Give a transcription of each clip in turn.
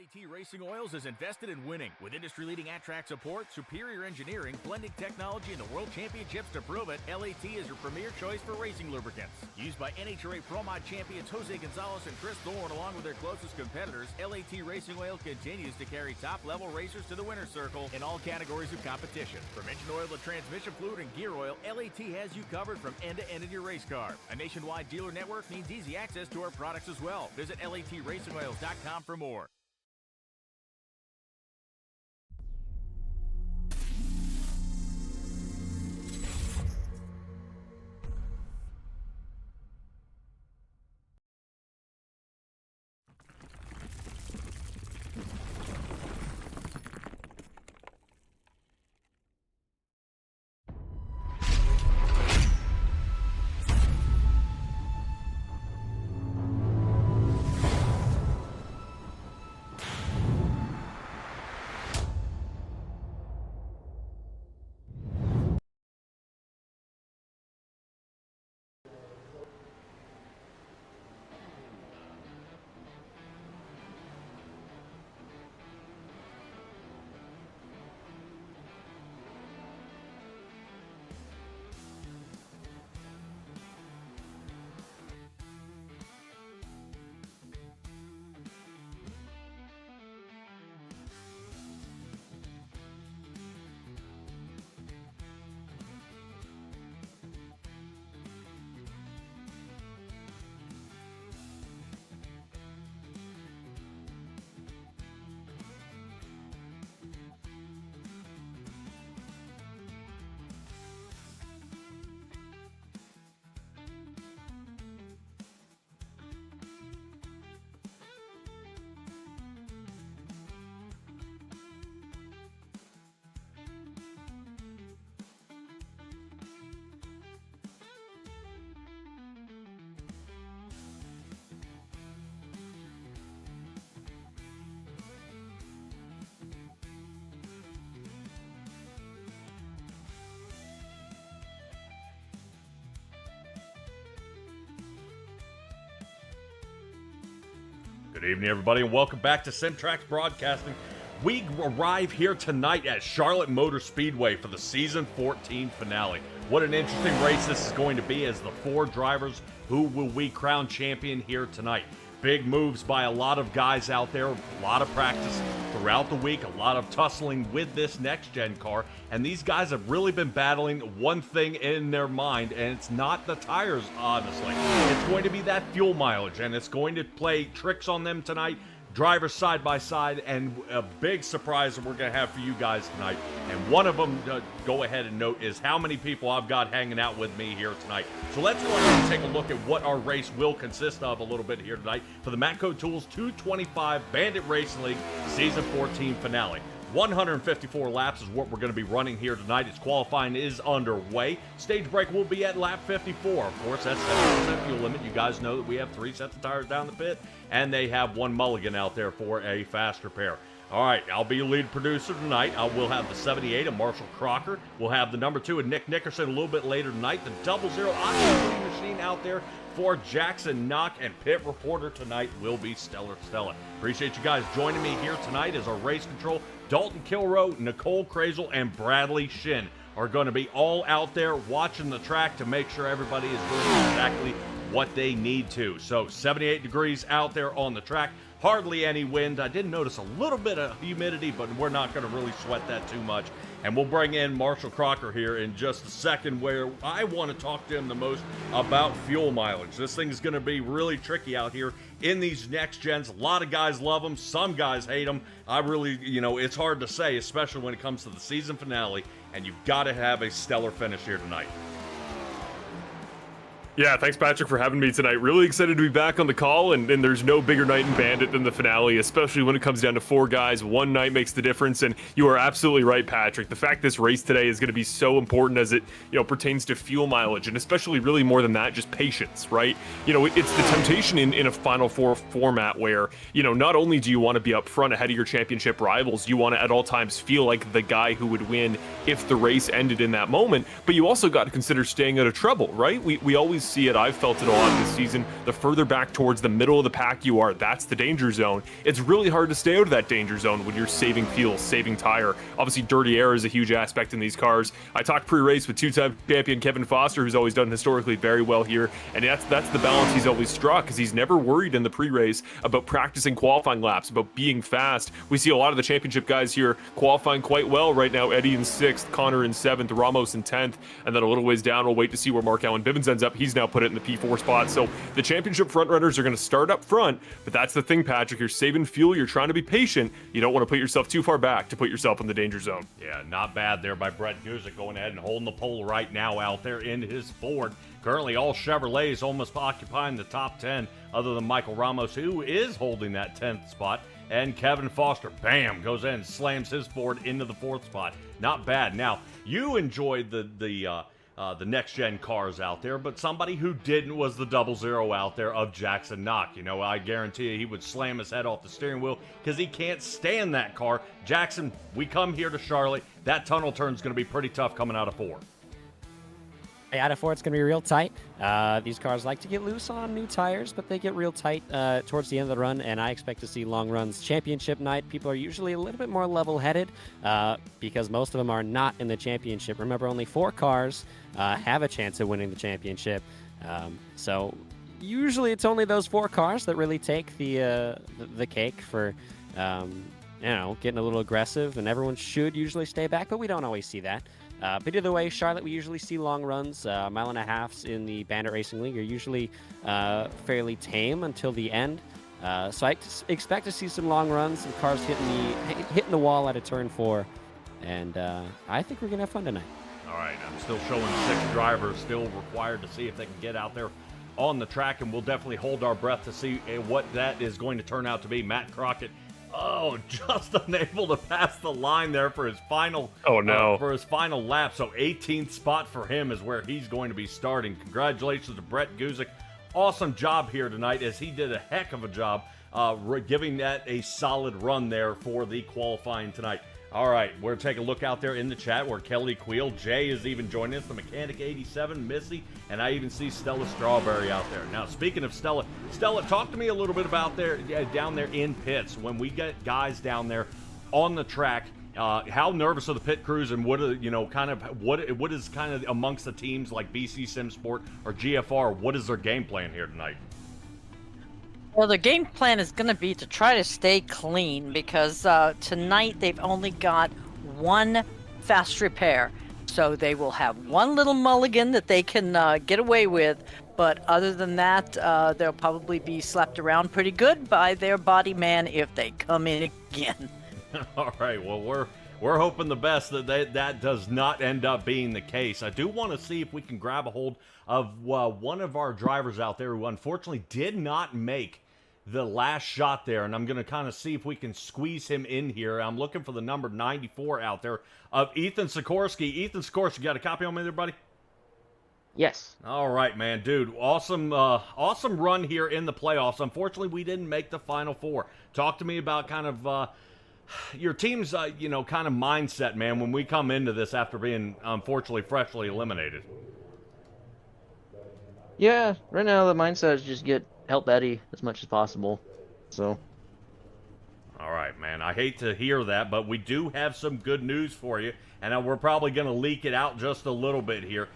LAT Racing Oils is invested in winning. With industry-leading at-track support, superior engineering, blending technology, and the World Championships to prove it, LAT is your premier choice for racing lubricants. Used by NHRA Pro Mod champions Jose Gonzalez and Chris Thorne, along with their closest competitors, LAT Racing Oil continues to carry top-level racers to the winner's circle in all categories of competition. From engine oil to transmission fluid and gear oil, LAT has you covered from end to end in your race car. A nationwide dealer network means easy access to our products as well. Visit LATRacingOils.com for more. Good evening, everybody, and welcome back to Simtrax Broadcasting. We arrive here tonight at Charlotte Motor Speedway for the Season 14 finale. What an interesting race this is going to be as the four drivers who will we crown champion here tonight. Big moves by a lot of guys out there, a lot of practice throughout the week, a lot of tussling with this next-gen car, and these guys have really been battling one thing in their mind, and it's not the tires, honestly. It's going to be that fuel mileage, and it's going to play tricks on them tonight. Drivers side by side, and a big surprise that we're going to have for you guys tonight. And one of them, go ahead and note, is how many people I've got hanging out with me here tonight. So let's go ahead and take a look at what our race will consist of a little bit here tonight for the Matco Tools 225 Bandit Racing League Season 14 finale. 154 laps is what we're going to be running here tonight as qualifying is underway. Stage break will be at lap 54. Of course, that's 70% fuel limit. You guys know that we have 3 sets of tires down the pit, and they have 1 mulligan out there for a faster pair. All right, I'll be your lead producer tonight. I will have the 78 of Marshall Crocker. We'll have the number 2 of Nick Nickerson a little bit later tonight. The 00 Oxygen machine out there for Jackson Knock, and pit reporter tonight will be Stellar Stella. Appreciate you guys joining me here tonight as our race control. Dalton Kilroe, Nicole Krazel, and Bradley Shin are going to be all out there watching the track to make sure everybody is doing exactly what they need to. So 78 degrees out there on the track. Hardly any wind. I did notice a little bit of humidity, but we're not going to really sweat that too much. And we'll bring in Marshall Crocker here in just a second, where I want to talk to him the most about fuel mileage. This thing is going to be really tricky out here in these next gens. A lot of guys love them. Some guys hate them. I really, it's hard to say, especially when it comes to the season finale, and you've got to have a stellar finish here tonight. Yeah, thanks, Patrick, for having me tonight. Really excited to be back on the call, and there's no bigger night in Bandit than the finale, especially when it comes down to 4 guys. One night makes the difference, and you are absolutely right, Patrick. The fact this race today is going to be so important as it pertains to fuel mileage, and especially really more than that, just patience, right? It's the temptation in a Final Four format where, not only do you want to be up front ahead of your championship rivals, you want to at all times feel like the guy who would win if the race ended in that moment, but you also got to consider staying out of trouble, right? We always see it. I've felt it a lot this season. The further back towards the middle of the pack you are, that's the danger zone. It's really hard to stay out of that danger zone when you're saving fuel, saving tire. Obviously, dirty air is a huge aspect in these cars. I talked pre-race with 2-time champion Kevin Foster, who's always done historically very well here, and that's the balance he's always struck, because he's never worried in the pre-race about practicing qualifying laps, about being fast. We see a lot of the championship guys here qualifying quite well right now. Eddie in 6th, Connor in 7th, Ramos in 10th, and then a little ways down, we'll wait to see where Mark Allen Bivens ends up. He's now put it in the P4 spot. So the championship frontrunners are going to start up front, but that's the thing, Patrick. You're saving fuel. You're trying to be patient. You don't want to put yourself too far back to put yourself in the danger zone. Yeah, not bad there by Brett Guzik, going ahead and holding the pole right now out there in his Ford. Currently, all Chevrolets almost occupying the top 10, other than Michael Ramos, who is holding that 10th spot. And Kevin Foster, bam, goes in and slams his Ford into the 4th spot. Not bad. Now, you enjoyed the next-gen cars out there, but somebody who didn't was the 00 out there of Jackson Knock. I guarantee you he would slam his head off the steering wheel because he can't stand that car. Jackson, we come here to Charlotte. That tunnel turn is going to be pretty tough coming out of 4. Out of 4, it's going to be real tight. These cars like to get loose on new tires, but they get real tight towards the end of the run, and I expect to see long runs. Championship night, people are usually a little bit more level-headed because most of them are not in the championship. Remember, only 4 cars have a chance of winning the championship. So usually it's only those 4 cars that really take the cake for getting a little aggressive, and everyone should usually stay back, but we don't always see that. But either way, Charlotte, we usually see long runs. 1.5 miles in the Bandit Racing League are usually fairly tame until the end. So I expect to see some long runs, some cars hitting the wall at a turn 4. And I think we're going to have fun tonight. All right, I'm still showing 6 drivers still required to see if they can get out there on the track, and we'll definitely hold our breath to see what that is going to turn out to be. Matt Crockett, just unable to pass the line there for his final. Oh no! For his final lap. So 18th spot for him is where he's going to be starting. Congratulations to Brett Guzik. Awesome job here tonight, as he did a heck of a job giving that a solid run there for the qualifying tonight. All right, we're taking a look out there in the chat where Kelly Queel, Jay is even joining us, the Mechanic 87, Missy, and I even see Stella Strawberry out there. Now, speaking of Stella, talk to me a little bit about down there in pits. When we get guys down there on the track, how nervous are the pit crews, and what are, what is kind of amongst the teams like BC Sim Sport or GFR? What is their game plan here tonight? Well, the game plan is going to be to try to stay clean because tonight they've only got one fast repair. So they will have one little mulligan that they can get away with. But other than that, they'll probably be slapped around pretty good by their body man if they come in again. All right, well, we're hoping the best that does not end up being the case. I do want to see if we can grab a hold of one of our drivers out there who unfortunately did not make the last shot there, and I'm going to kind of see if we can squeeze him in here. I'm looking for the number 94 out there of Ethan Sikorsky. Ethan Sikorsky, you got a copy on me there, buddy? Yes. All right, man, dude. Awesome run here in the playoffs. Unfortunately, we didn't make the Final Four. Talk to me about kind of your team's, kind of mindset, man, when we come into this after being, unfortunately, freshly eliminated. Yeah, right now the mindset is just help Eddie as much as possible. So. All right, man. I hate to hear that, but we do have some good news for you, and we're probably going to leak it out just a little bit here.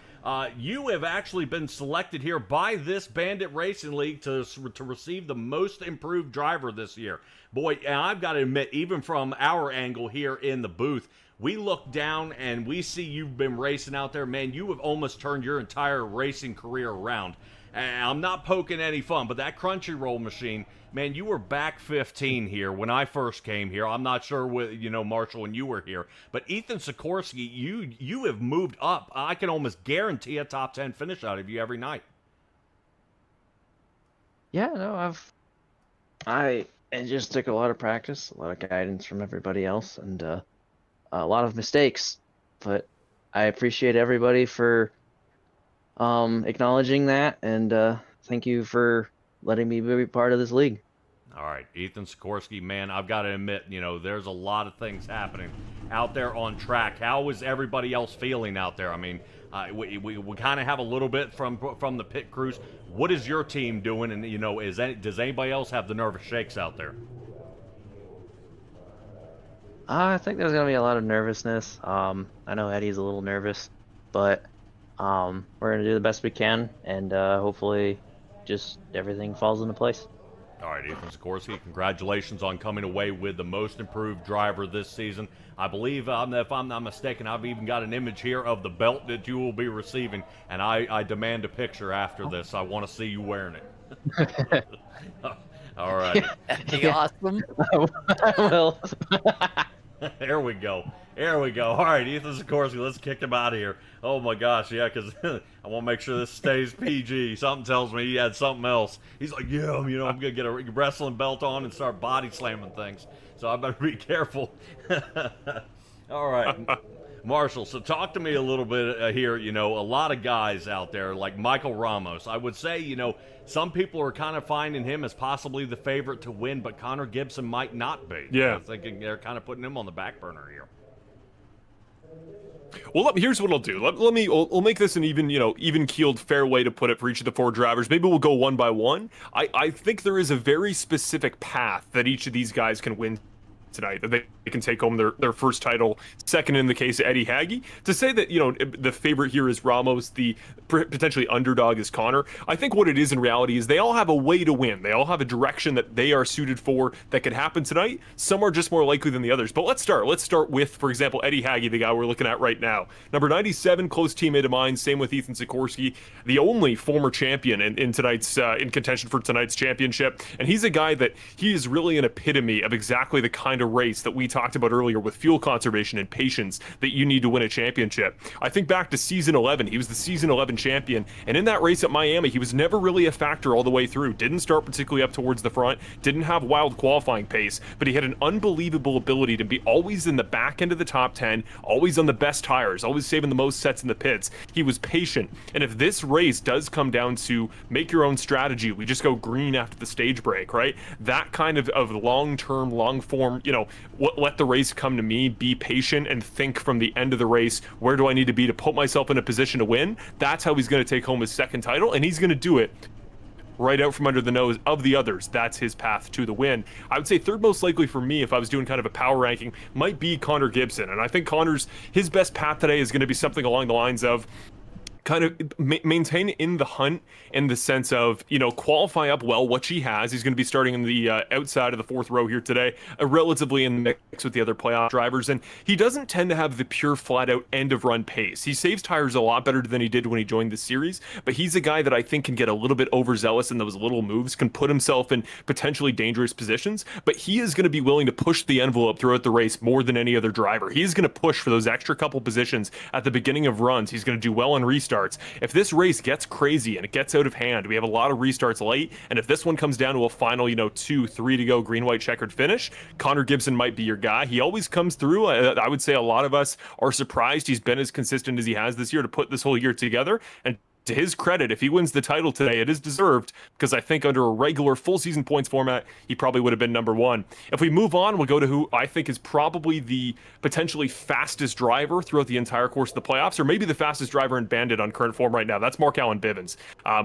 You have actually been selected here by this Bandit Racing League to receive the most improved driver this year. Boy, and I've got to admit, even from our angle here in the booth, we look down and we see you've been racing out there. Man, you have almost turned your entire racing career around. And I'm not poking any fun, but that Crunchyroll machine, man, you were back 15 here when I first came here. I'm not sure, Marshall, when you were here. But Ethan Sikorsky, you have moved up. I can almost guarantee a top 10 finish out of you every night. Yeah, no, it just took a lot of practice, a lot of guidance from everybody else, and a lot of mistakes. But I appreciate everybody for acknowledging that, and thank you for letting me be part of this league. All right, Ethan Sikorsky, man, I've got to admit, there's a lot of things happening out there on track. How is everybody else feeling out there? I mean, we kind of have a little bit from the pit crews. What is your team doing? And, does anybody else have the nervous shakes out there? I think there's going to be a lot of nervousness. I know Eddie's a little nervous, but we're going to do the best we can, and hopefully just everything falls into place. All right, Ethan Sikorsky, congratulations on coming away with the most improved driver this season. I believe, if I'm not mistaken, I've even got an image here of the belt that you will be receiving, and I demand a picture after this. I want to see you wearing it. All right. That'd be awesome. Well, There we go. All right, Ethan Sikorsky, let's kick him out of here. Oh, my gosh, yeah, because I want to make sure this stays PG. Something tells me he had something else. He's like, yeah, I'm going to get a wrestling belt on and start body slamming things. So I better be careful. All right. Marshall, so talk to me a little bit here. A lot of guys out there like Michael Ramos. I would say, some people are kind of finding him as possibly the favorite to win, but Connor Gibson might not be. Yeah. I'm thinking they're kind of putting him on the back burner here. Well, here's what I'll do. We'll make this an even-keeled, fair way to put it for each of the four drivers. Maybe we'll go one by one. I think there is a very specific path that each of these guys can win tonight, that they can take home their first title, second in the case of Eddie Haggy. To say that, the favorite here is Ramos, the potentially underdog is Connor, I think what it is in reality is they all have a way to win. They all have a direction that they are suited for that could happen tonight. Some are just more likely than the others. But let's start with, for example, Eddie Haggy, the guy we're looking at right now. Number 97, close teammate of mine, same with Ethan Sikorsky, the only former champion in tonight's in contention for tonight's championship. And he's a guy that he is really an epitome of exactly the kind of race that we talked about earlier with fuel conservation and patience that you need to win a championship. I think back to season 11. He was the season 11 champion, and in that race at Miami, he was never really a factor all the way through. Didn't start particularly up towards the front, didn't have wild qualifying pace, but he had an unbelievable ability to be always in the back end of the top 10, always on the best tires, always saving the most sets in the pits. He was patient, and if this race does come down to make your own strategy, we just go green after the stage break, right? That kind of long-term, long-form, let the race come to me, be patient, and think from the end of the race, where do I need to be to put myself in a position to win? That's how he's going to take home his second title, and he's going to do it right out from under the nose of the others. That's his path to the win. I would say third most likely for me, if I was doing kind of a power ranking, might be Connor Gibson. And I think his best path today is going to be something along the lines of kind of maintain in the hunt, in the sense of, qualify up well what she has. He's going to be starting in the outside of the fourth row here today, relatively in the mix with the other playoff drivers. And he doesn't tend to have the pure flat out end of run pace. He saves tires a lot better than he did when he joined the series, but he's a guy that I think can get a little bit overzealous in those little moves, can put himself in potentially dangerous positions, but he is going to be willing to push the envelope throughout the race more than any other driver. He's going to push for those extra couple positions at the beginning of runs. He's going to do well on restarts. If this race gets crazy and it gets out of hand, we have a lot of restarts late, and if this one comes down to a final, 2-3 to go, green, white, checkered finish, Connor Gibson might be your guy. He always comes through. I would say a lot of us are surprised he's been as consistent as he has this year to put this whole year together. And to his credit, if he wins the title today, it is deserved, because I think under a regular full season points format, he probably would have been number one. If we move on, we'll go to who I think is probably the potentially fastest driver throughout the entire course of the playoffs, or maybe the fastest driver in Bandit on current form right now. That's Mark-Allen Bivens. I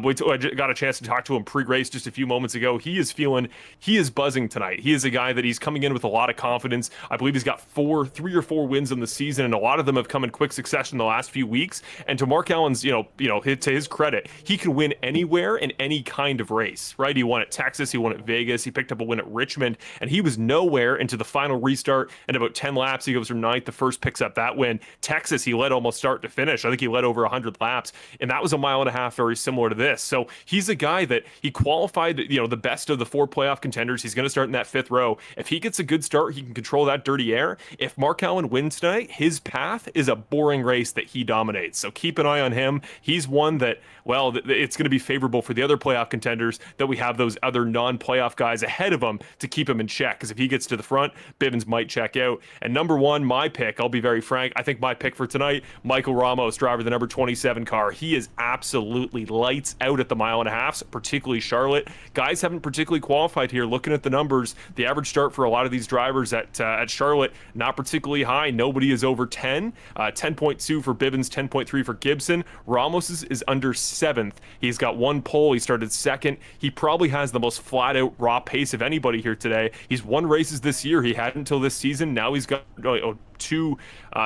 got a chance to talk to him pre-race just a few moments ago. He is buzzing tonight. He is a guy that he's coming in with a lot of confidence. I believe he's got 3 or 4 wins in the season, and a lot of them have come in quick succession the last few weeks. And to Mark-Allen's, to his credit, he can win anywhere in any kind of race, right? He won at Texas, he won at Vegas, he picked up a win at Richmond, and he was nowhere into the final restart. And about 10 laps, he goes from 9th to 1st, picks up that win. Texas, he led almost start to finish. I think he led over 100 laps, and that was a mile and a half, very similar to this. So he's a guy that he qualified, the best of the 4 playoff contenders. He's going to start in that 5th row. If he gets a good start, he can control that dirty air. If Mark-Allen wins tonight, his path is a boring race that he dominates. So keep an eye on him. He's one that, well, it's going to be favorable for the other playoff contenders that we have those other non-playoff guys ahead of him to keep him in check, because if he gets to the front, Bivens might check out. And number one, my pick, I'll be very frank, I think my pick for tonight, Michael Ramos, driver of the number 27 car. He is absolutely lights out at the mile and a half, particularly Charlotte. Guys haven't particularly qualified here. Looking at the numbers, the average start for a lot of these drivers at Charlotte, not particularly high. Nobody is over 10. 10.2 for Bivens, 10.3 for Gibson. Ramos is under 7th. He's got 1 pole. He started 2nd. He probably has the most flat out raw pace of anybody here today. He's won races this year. He hadn't until this season. Now he's got 2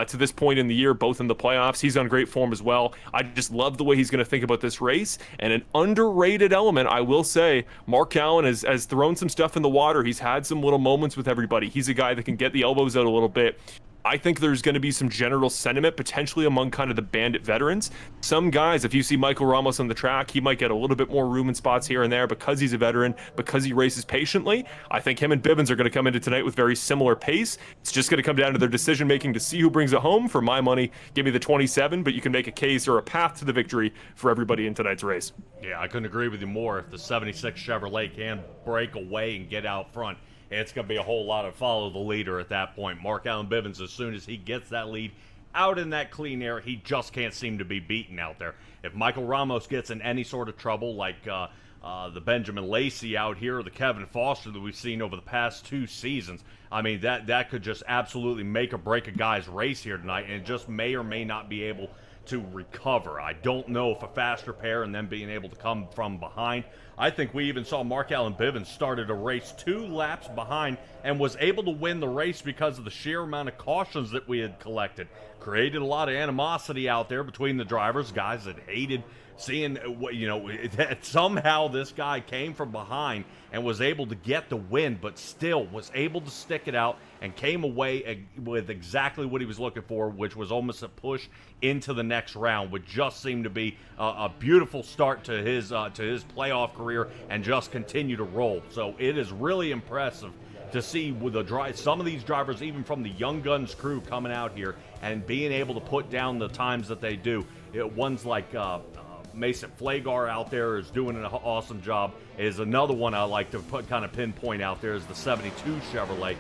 to this point in the year, both in the playoffs. He's on great form as well. I just love the way he's going to think about this race. And an underrated element, I will say, Mark-Allen has thrown some stuff in the water. He's had some little moments with everybody. He's a guy that can get the elbows out a little bit. I think there's going to be some general sentiment potentially among kind of the Bandit veterans. Some guys, if you see Michael Ramos on the track, he might get a little bit more room in spots here and there because he's a veteran, because he races patiently. I think him and Bivens are going to come into tonight with very similar pace. It's just going to come down to their decision making to see who brings it home. For my money, give me the 27, but you can make a case or a path to the victory for everybody in tonight's race. Yeah, I couldn't agree with you more. If the 76 Chevrolet can break away and get out front, it's going to be a whole lot of follow the leader at that point. Mark-Allen Bivens, as soon as he gets that lead out in that clean air, he just can't seem to be beaten out there. If Michael Ramos gets in any sort of trouble, like the Benjamin Lacey out here, or the Kevin Foster that we've seen over the past 2 seasons, I mean, that could just absolutely make or break a guy's race here tonight, and just may or may not be able to recover. I don't know if a faster pair and then being able to come from behind. I think we even saw Mark-Allen Bivens started a race 2 laps behind and was able to win the race because of the sheer amount of cautions that we had collected. Created a lot of animosity out there between the drivers, guys that hated seeing, that somehow this guy came from behind and was able to get the win, but still was able to stick it out and came away with exactly what he was looking for, which was almost a push into the next round, which just seemed to be a beautiful start to his playoff career and just continue to roll. So it is really impressive to see with some of these drivers, even from the Young Guns crew, coming out here and being able to put down the times that they do. Ones like Mason Flagar out there is doing an awesome job. Is another one I like to kind of pinpoint out there is the 72 Chevrolet.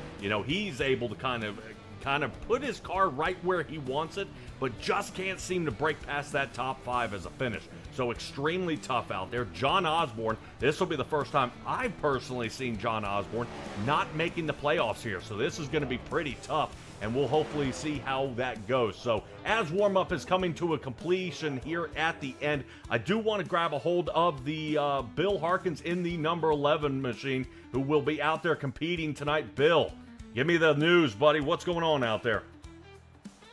He's able to kind of kind of put his car right where he wants it, but just can't seem to break past that top 5 as a finish. So extremely tough out there. John Osborne, this will be the first time I've personally seen John Osborne not making the playoffs here. So this is going to be pretty tough, and we'll hopefully see how that goes. So as warm-up is coming to a completion here at the end, I do want to grab a hold of the Bill Harkins in the number 11 machine, who will be out there competing tonight. Bill, give me the news, buddy. What's going on out there?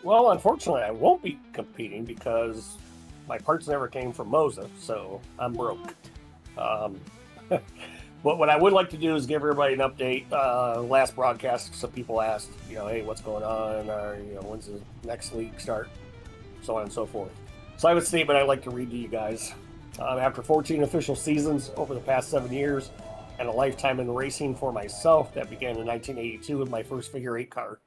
Well, unfortunately, I won't be competing because my parts never came from Moza, so I'm broke. But what I would like to do is give everybody an update. Last broadcast, some people asked, hey, what's going on? Or, when's the next league start? So on and so forth. So I have a statement I'd like to read to you guys. After 14 official seasons over the past 7 years and a lifetime in racing for myself that began in 1982 with my first figure 8 car,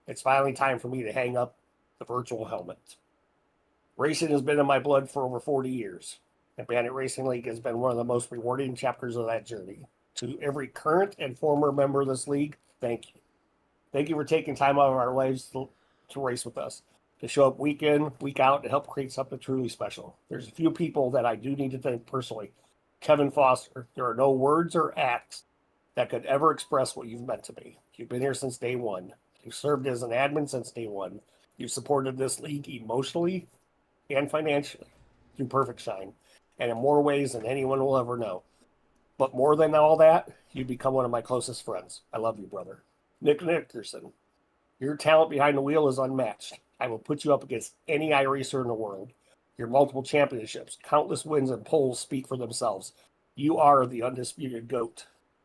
it's finally time for me to hang up the virtual helmet. Racing has been in my blood for over 40 years, and Bandit Racing League has been one of the most rewarding chapters of that journey. To every current and former member of this league, thank you. Thank you for taking time out of our lives to race with us, to show up week in, week out, to help create something truly special. There's a few people that I do need to thank personally. Kevin Foster, there are no words or acts that could ever express what you've meant to me. You've been here since day one. You've served as an admin since day one. You've supported this league emotionally and financially through Perfect Shine, and in more ways than anyone will ever know. But more than all that, you've become one of my closest friends. I love you, brother. Nick Nickerson, your talent behind the wheel is unmatched. I will put you up against any iRacer in the world. Your multiple championships, countless wins and polls speak for themselves. You are the undisputed GOAT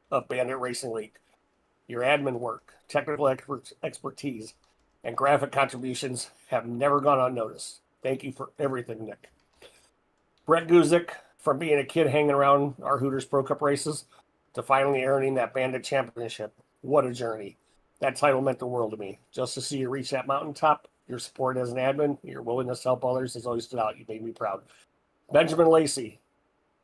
of Bandit Racing League. Your admin work, technical expertise, and graphic contributions have never gone unnoticed. Thank you for everything, Nick. Brett Guzik, from being a kid hanging around our Hooters Pro Cup races to finally earning that Bandit championship. What a journey. That title meant the world to me. Just to see you reach that mountaintop, your support as an admin, your willingness to help others has always stood out. You made me proud. Benjamin Lacey,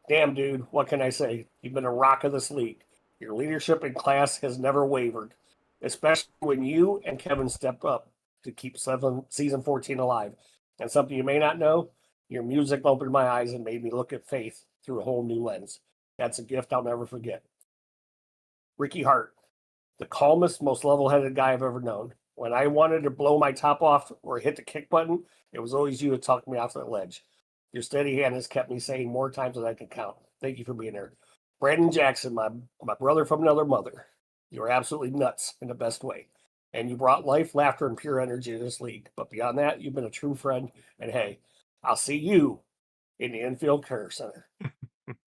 damn dude, what can I say? You've been a rock of this league. Your leadership in class has never wavered, especially when you and Kevin stepped up to keep season 14 alive. And something you may not know, your music opened my eyes and made me look at faith through a whole new lens. That's a gift I'll never forget. Ricky Hart, the calmest, most level-headed guy I've ever known. When I wanted to blow my top off or hit the kick button, it was always you who talked me off that ledge. Your steady hand has kept me sane more times than I can count. Thank you for being there. Brandon Jackson, my brother from another mother. You are absolutely nuts in the best way. And you brought life, laughter, and pure energy to this league. But beyond that, you've been a true friend. And hey, I'll see you in the infield care center.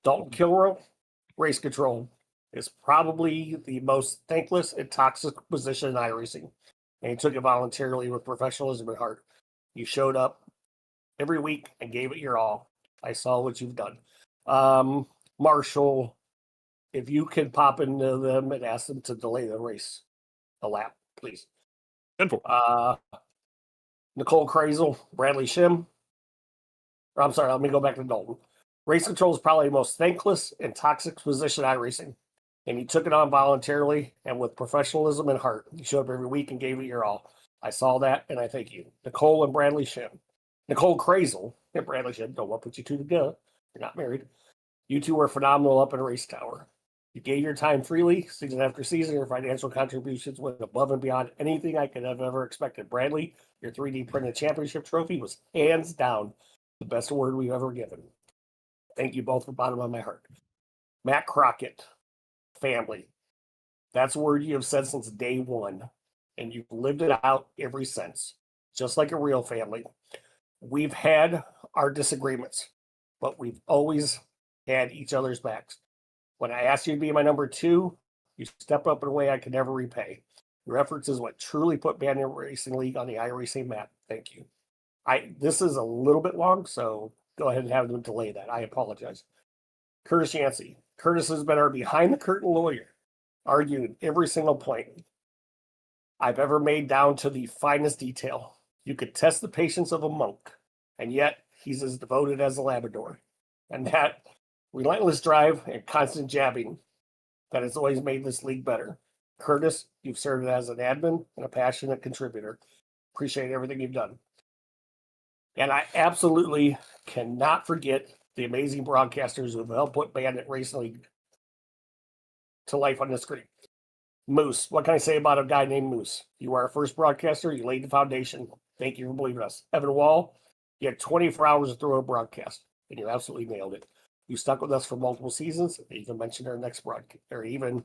Dalton Kilrow, race control, is probably the most thankless and toxic position in iRacing. And you took it voluntarily with professionalism and heart. You showed up every week and gave it your all. I saw what you've done. Marshall, if you could pop into them and ask them to delay the race a lap, please. Nicole Krazel, Bradley Shim. I'm sorry, let me go back to Dalton. Race control is probably the most thankless and toxic position in iRacing. And you took it on voluntarily and with professionalism and heart. You showed up every week and gave it your all. I saw that, and I thank you. Nicole and Bradley Shim. Nicole Krazel and Bradley Shim, don't want to put you two together. You're not married. You two were phenomenal up in a race tower. You gave your time freely, season after season. Your financial contributions went above and beyond anything I could have ever expected. Bradley, your 3D printed championship trophy was hands down the best award we've ever given. Thank you both from the bottom of my heart. Matt Crockett, family. That's a word you have said since day one, and you've lived it out ever since, just like a real family. We've had our disagreements, but we've always had each other's backs. When I asked you to be my number 2, you stepped up in a way I could never repay. Your efforts is what truly put Bandit Racing League on the iRacing map. Thank you. This is a little bit long, so go ahead and have them delay that. I apologize. Curtis Yancey. Curtis has been our behind-the-curtain lawyer, arguing every single point I've ever made down to the finest detail. You could test the patience of a monk, and yet he's as devoted as a Labrador. And that relentless drive and constant jabbing that has always made this league better. Curtis, you've served as an admin and a passionate contributor. Appreciate everything you've done. And I absolutely cannot forget the amazing broadcasters who have helped put Bandit Racing League to life on the screen. Moose, what can I say about a guy named Moose? You are our first broadcaster. You laid the foundation. Thank you for believing us. Evan Wall, you had 24 hours to throw a broadcast, and you absolutely nailed it. You stuck with us for multiple seasons, and even mentioned our next broadcast, or even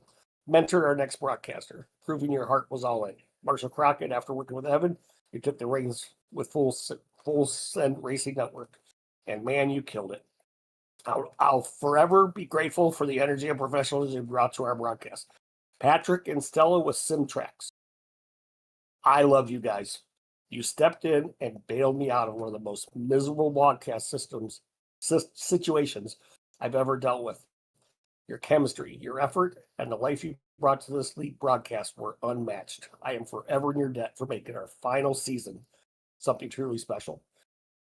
mentored our next broadcaster, proving your heart was all in. Marshall Crockett, after working with Evan, you took the reins with Full Send Racing Network, and man, you killed it. I'll forever be grateful for the energy and professionalism you brought to our broadcast. Patrick and Stella with SimTrax. I love you guys. You stepped in and bailed me out of one of the most miserable broadcast situations I've ever dealt with. Your chemistry, your effort, and the life you brought to this league broadcast were unmatched. I am forever in your debt for making our final season something truly special.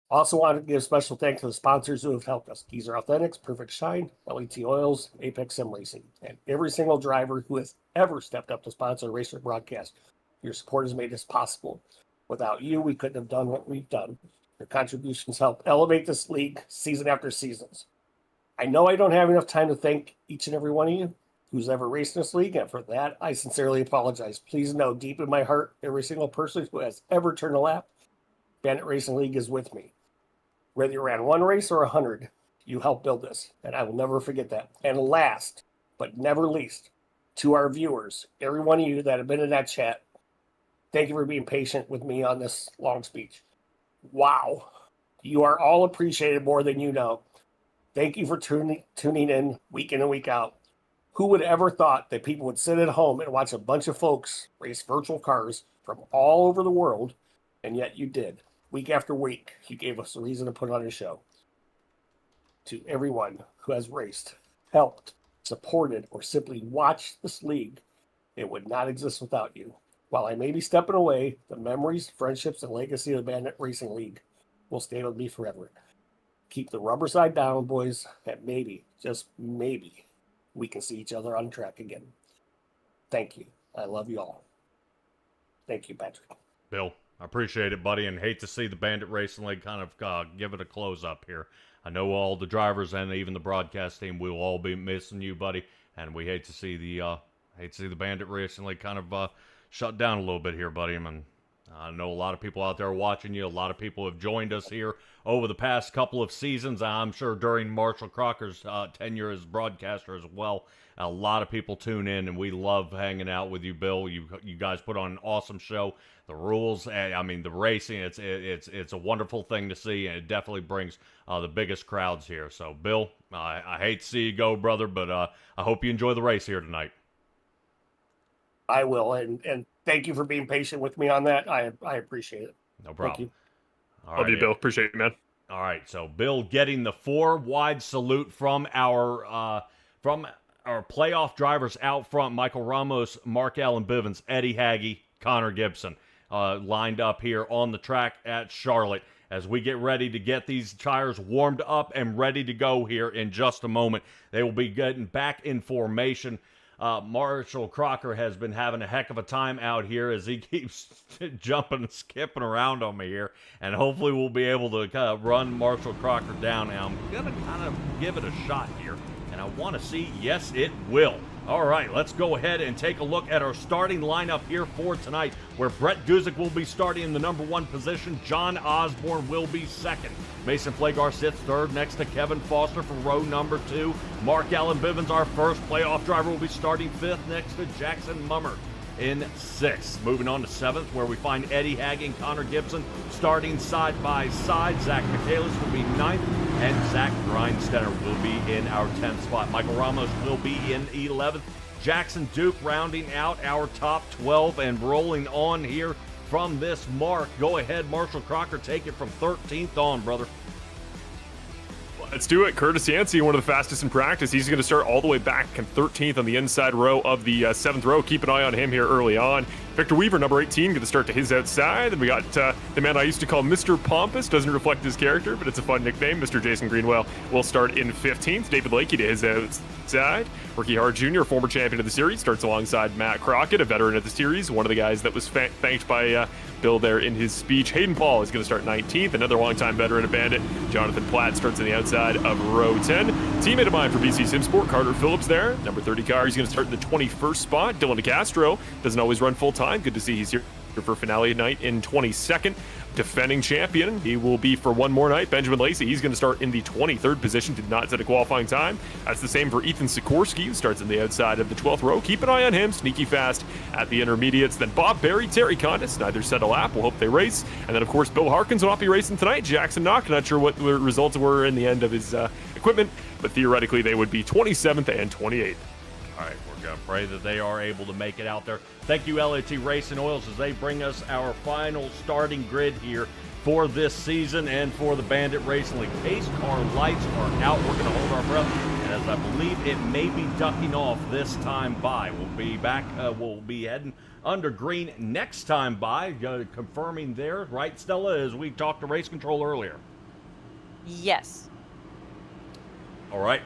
Also wanted to give special thanks to the sponsors who have helped us. Geezer Authentics, Perfect Shine, LET Oils, Apex Sim Racing, and every single driver who has ever stepped up to sponsor a racer broadcast. Your support has made this possible. Without you, we couldn't have done what we've done. Your contributions help elevate this league season after seasons. I know I don't have enough time to thank each and every one of you who's ever raced in this league, and for that, I sincerely apologize. Please know deep in my heart, every single person who has ever turned a lap, Bandit Racing League is with me. Whether you ran one race or 100, you helped build this, and I will never forget that. And last, but never least, to our viewers, every one of you that have been in that chat, thank you for being patient with me on this long speech. Wow. You are all appreciated more than you know. Thank you for tuning in week in and week out. Who would ever thought that people would sit at home and watch a bunch of folks race virtual cars from all over the world, and yet you did. Week after week, you gave us a reason to put on a show. To everyone who has raced, helped, supported, or simply watched this league, it would not exist without you. While I may be stepping away, the memories, friendships, and legacy of the Bandit Racing League will stay with me forever. Keep the rubber side down, boys, and maybe, just maybe, we can see each other on track again. Thank you. I love you all. Thank you, Patrick. Bill, I appreciate it, buddy, and hate to see the Bandit Racing League kind of give it a close-up here. I know all the drivers and even the broadcast team will all be missing you, buddy, and we hate to see the Bandit Racing League kind of shut down a little bit here, buddy. I know a lot of people out there watching you. A lot of people have joined us here over the past couple of seasons. I'm sure during Marshall Crocker's tenure as broadcaster as well. A lot of people tune in, and we love hanging out with you, Bill. You guys put on an awesome show. The rules, I mean, the racing, it's a wonderful thing to see, and it definitely brings the biggest crowds here. So, Bill, I hate to see you go, brother, but I hope you enjoy the race here tonight. I will, and thank you for being patient with me on that. I appreciate it. No problem. Thank you. All right, Love you, Bill. Appreciate it, man. All right, so Bill getting the 4-wide salute from our playoff drivers out front: Michael Ramos, Mark Allen Bivens, Eddie Haggy, Connor Gibson, lined up here on the track at Charlotte as we get ready to get these tires warmed up and ready to go here in just a moment. They will be getting back in formation. Marshall Crocker has been having a heck of a time out here as he keeps jumping and skipping around on me here, and hopefully we'll be able to run Marshall Crocker down. Now I'm going to kind of give it a shot here, and I want to see, yes, it will. All right, let's go ahead and take a look at our starting lineup here for tonight, where Brett Guzik will be starting in the number 1 position. John Osborne will be second. Mason Flagar sits third next to Kevin Foster for row number 2. Mark Allen Bivens, our first playoff driver, will be starting 5th next to Jackson Mummer in 6th. Moving on to 7th, where we find Eddie Hagg and Connor Gibson starting side by side. Zach Michaelis will be 9th, and Zach Grindstetter will be in our 10th spot. Michael Ramos will be in 11th. Jackson Duke rounding out our top 12 and rolling on here from this mark. Go ahead, Marshall Crocker, take it from 13th on, brother. Let's do it. Curtis Yancey, one of the fastest in practice. He's going to start all the way back in 13th on the inside row of the 7th row. Keep an eye on him here early on. Victor Weaver, number 18, going to start to his outside. Then we got the man I used to call Mr. Pompous. Doesn't reflect his character, but it's a fun nickname. Mr. Jason Greenwell will start in 15th. David Lakey to his outside. Ricky Hart Jr., former champion of the series, starts alongside Matt Crockett, a veteran of the series, one of the guys that was thanked by Bill there in his speech. Hayden Paul is going to start 19th. Another longtime veteran of Bandit, Jonathan Platt, starts on the outside of row 10. Teammate of mine for BC Simsport, Carter Phillips there, number 30 car. He's going to start in the 21st spot. Dylan DeCastro doesn't always run full time. Good to see he's here for finale night in 22nd. Defending champion, he will be for one more night. Benjamin Lacey, he's going to start in the 23rd position, did not set a qualifying time. That's the same for Ethan Sikorsky, who starts on the outside of the 12th row. Keep an eye on him, sneaky fast at the intermediates. Then Bob Berry, Terry Condis, neither set a lap. We'll hope they race. And then, of course, Bill Harkins will not be racing tonight. Jackson Knock, not sure what the results were in the end of his equipment, but theoretically they would be 27th and 28th. All right, we're going to pray that they are able to make it out there. Thank you, LAT Racing Oils, as they bring us our final starting grid here for this season and for the Bandit Racing League. Pace car lights are out. We're going to hold our breath, and as I believe it may be ducking off this time by. We'll be back. We'll be heading under green next time by, confirming there, right, Stella, as we talked to Race Control earlier. Yes. All right.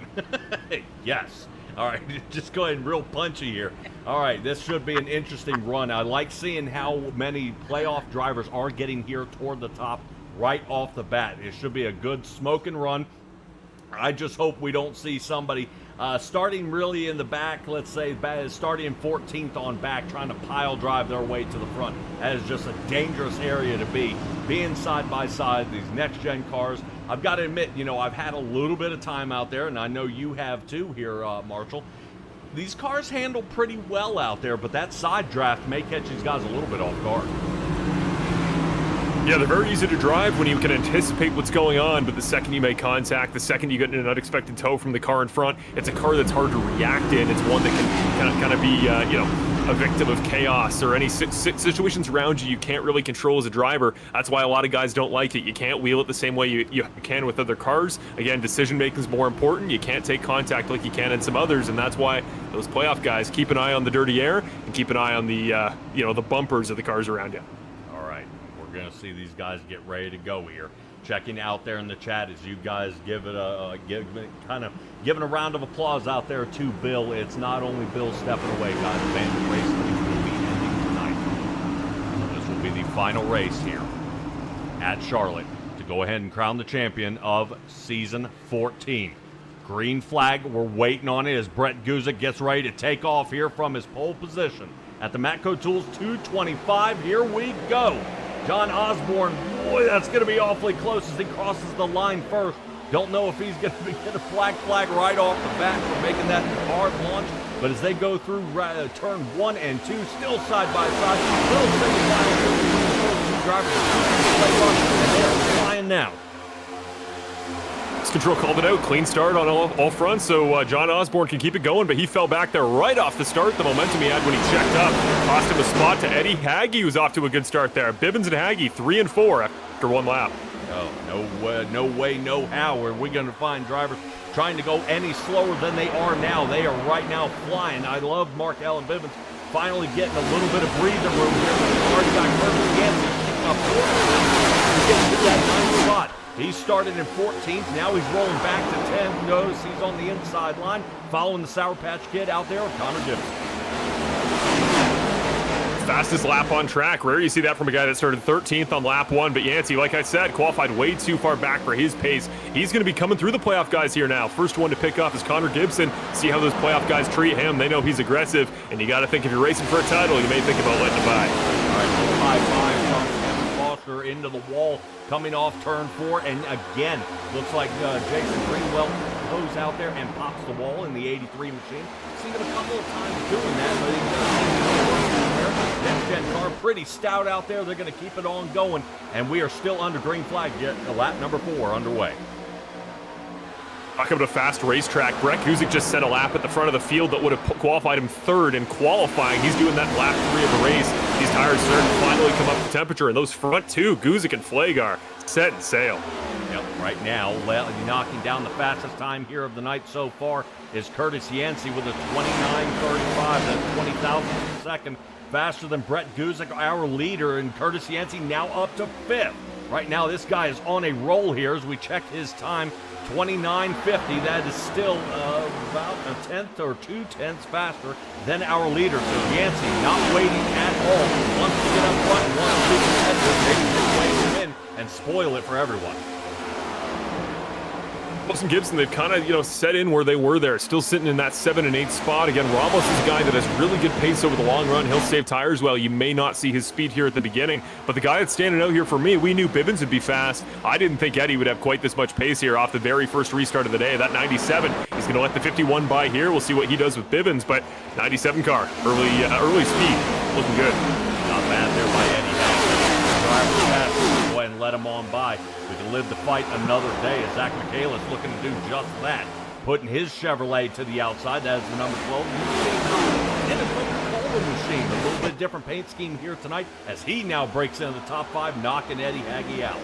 Yes. All right, just go ahead and real punchy here. All right, this should be an interesting run. I like seeing how many playoff drivers are getting here toward the top right off the bat. It should be a good smoking run. I just hope we don't see somebody starting really in the back, let's say starting in 14th on back, trying to pile drive their way to the front. That is just a dangerous area to be. Being side by side, these next-gen cars. I've got to admit, I've had a little bit of time out there, and I know you have too here, Marshall. These cars handle pretty well out there, but that side draft may catch these guys a little bit off guard. Yeah, they're very easy to drive when you can anticipate what's going on, but the second you make contact, the second you get in an unexpected tow from the car in front, it's a car that's hard to react in. It's one that can kind of be, a victim of chaos or any situations around you can't really control as a driver. That's why a lot of guys don't like it. You can't wheel it the same way you can with other cars. Again, decision making is more important. You can't take contact like you can in some others, and that's why those playoff guys keep an eye on the dirty air and keep an eye on the the bumpers of the cars around you. All right, we're gonna see these guys get ready to go here. Checking out there in the chat as you guys give it giving a round of applause out there to Bill. It's not only Bill stepping away, guys. Bandit Racing will be ending tonight. So this will be the final race here at Charlotte to go ahead and crown the champion of season 14. Green flag, we're waiting on it as Brett Guzik gets ready to take off here from his pole position at the Matco Tools 225. Here we go. John Osborne, boy, that's going to be awfully close as he crosses the line first. Don't know if he's going to get a black flag right off the bat for making that hard launch. But as they go through turn 1 and 2, still side by side, little single file two drivers, and they're flying now. Control called it out. Clean start on all fronts, so John Osborne can keep it going, but he fell back there right off the start. The momentum he had when he checked up cost him a spot to Eddie Haggy, who's off to a good start there. Bibbins and Haggy 3 and 4 after one lap. Oh, no way, no how are we going to find drivers trying to go any slower than they are now. They are right now flying. I love Mark Allen Bibbins finally getting a little bit of breathing room here. Already got Curtis Yancey kicking up 4 to get to that 9th spot. He started in 14th. Now he's rolling back to 10th. Notice he's on the inside line, following the Sour Patch Kid out there with Connor Gibson. Fastest lap on track. Rare you see that from a guy that started 13th on lap 1. But Yancey, like I said, qualified way too far back for his pace. He's going to be coming through the playoff guys here now. First one to pick up is Connor Gibson. See how those playoff guys treat him. They know he's aggressive. And you got to think if you're racing for a title, you may think about letting him by. All right, little high five from Kevin Foster into the wall. Coming off turn 4, and again, looks like Jason Greenwell goes out there and pops the wall in the 83 machine. Seen him a couple of times doing that, but he's next-gen car pretty stout out there. They're going to keep it on going, and we are still under green flag. Get lap number 4 underway. Talking about a fast racetrack, Brett Guzik just set a lap at the front of the field that would have qualified him 3rd in qualifying. He's doing that in lap 3 of the race. These tires starting to finally come up to temperature, and those front two, Guzik and Flagar, set and sail. Yep, right now, knocking down the fastest time here of the night so far is Curtis Yancey with a 29.35, that's 20 thousandths a second faster than Brett Guzik, our leader, and Curtis Yancey now up to 5th. Right now, this guy is on a roll here as we check his time. 29.50. That is still about a tenth or 2/10 faster than our leader. So Yancey not waiting at all. Wants to get up front, wants to be competitive, maybe his way to win and spoil it for everyone. Ramos and Gibson, they've kind of, set in where they were there, still sitting in that 7 and 8 spot. Again, Ramos is a guy that has really good pace over the long run. He'll save tires well. You may not see his speed here at the beginning, but the guy that's standing out here for me, we knew Bivens would be fast. I didn't think Eddie would have quite this much pace here off the very first restart of the day. That 97, he's going to let the 51 by here. We'll see what he does with Bivens, but 97 car, early speed, looking good. Not bad there by Eddie. Driver fast. Go ahead and let him on by. We can live to fight another day as Zach Michaelis looking to do just that. Putting his Chevrolet to the outside. That is the number 12. In a Coca-Cola machine. A little bit different paint scheme here tonight as he now breaks into the top 5, knocking Eddie Haggy out.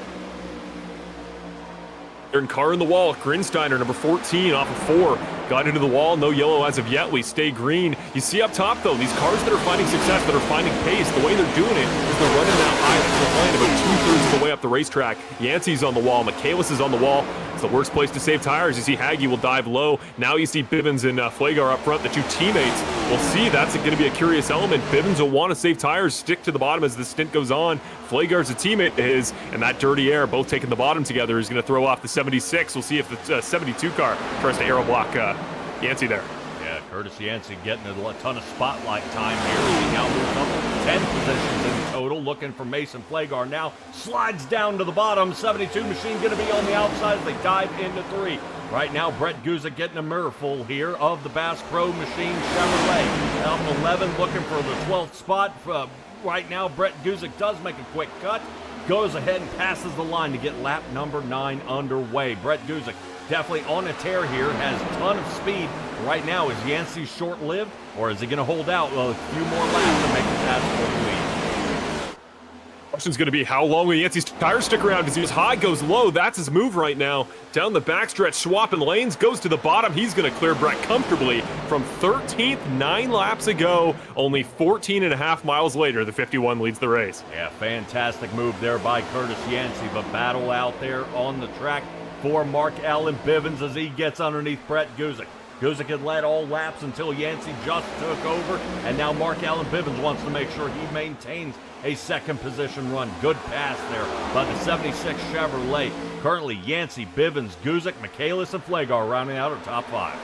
Car in the wall, Grinsteiner, number 14, off of 4. Got into the wall, no yellow as of yet. We stay green. You see up top, though, these cars that are finding success, that are finding pace, the way they're doing it is they're running that high. They're flying about 2/3 of the way up the racetrack. Yancey's on the wall. Michaelis is on the wall. It's the worst place to save tires. You see Haggy will dive low. Now you see Bivens and Flagar up front, the two teammates. We'll see. That's going to be a curious element. Bivens will want to save tires, stick to the bottom as the stint goes on. Flagar's a teammate of his, and that dirty air, both taking the bottom together, is going to throw off the 76. We'll see if the 72 car tries to aero block Yancey there. Yeah, Curtis Yancey getting a ton of spotlight time here. He now moves up 10 positions in total, looking for Mason Flagar now. Slides down to the bottom. 72 machine going to be on the outside as they dive into 3. Right now, Brett Guzik getting a mirror full here of the Bass Pro Machine Chevrolet. Up 11, looking for the 12th spot. Right now, Brett Guzik does make a quick cut. Goes ahead and passes the line to get lap number 9 underway. Brett Guzik definitely on a tear here, has a ton of speed. Right now, is Yancey short-lived, or is he going to hold out a few more laps to make the pass for the lead? Question's going to be how long will Yancey's tires stick around? Does he just high, goes low? That's his move right now. Down the backstretch, swapping lanes, goes to the bottom. He's going to clear Brett comfortably from 13th, 9 laps ago. Only 14.5 miles later, the 51 leads the race. Yeah, fantastic move there by Curtis Yancey, but battle out there on the track for Mark Allen Bivens as he gets underneath Brett Guzik. Guzik had led all laps until Yancey just took over, and now Mark Allen Bivens wants to make sure he maintains a second position run. Good pass there by the 76 Chevrolet. Currently, Yancey, Bivens, Guzik, Michaelis, and Flagar rounding out our top 5.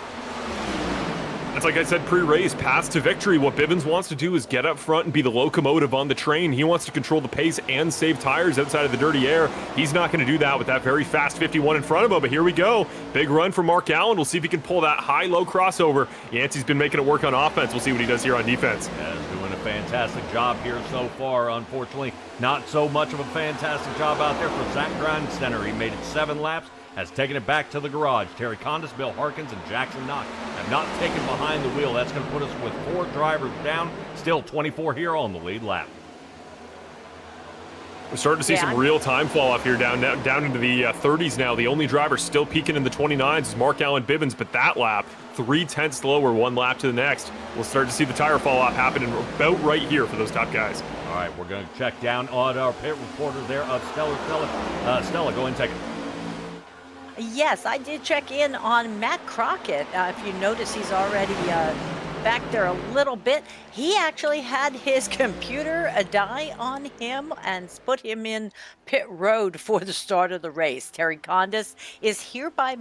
That's like I said pre-race, path to victory. What Bivens wants to do is get up front and be the locomotive on the train. He wants to control the pace and save tires outside of the dirty air. He's not going to do that with that very fast 51 in front of him, but here we go. Big run for Mark Allen. We'll see if he can pull that high-low crossover. Yancey's been making it work on offense. We'll see what he does here on defense. Yeah, he's doing a fantastic job here so far. Unfortunately, not so much of a fantastic job out there for Zach Grindsteiner. He made it 7 laps. Has taken it back to the garage. Terry Condis, Bill Harkins, and Jackson Knox have not taken behind the wheel. That's going to put us with 4 drivers down. Still 24 here on the lead lap. We're starting to see some real time fall off here down into the 30s now. The only driver still peaking in the 29s is Mark Allen Bivens, but that lap, 3/10 lower, 1 lap to the next. We'll start to see the tire fall off happening about right here for those top guys. All right, we're going to check down on our pit reporter there of Stella. Stella, go ahead and take it. Yes, I did check in on Matt Crockett. If you notice, he's already back there a little bit. He actually had his computer die on him and put him in pit road for the start of the race. Terry Condis is here by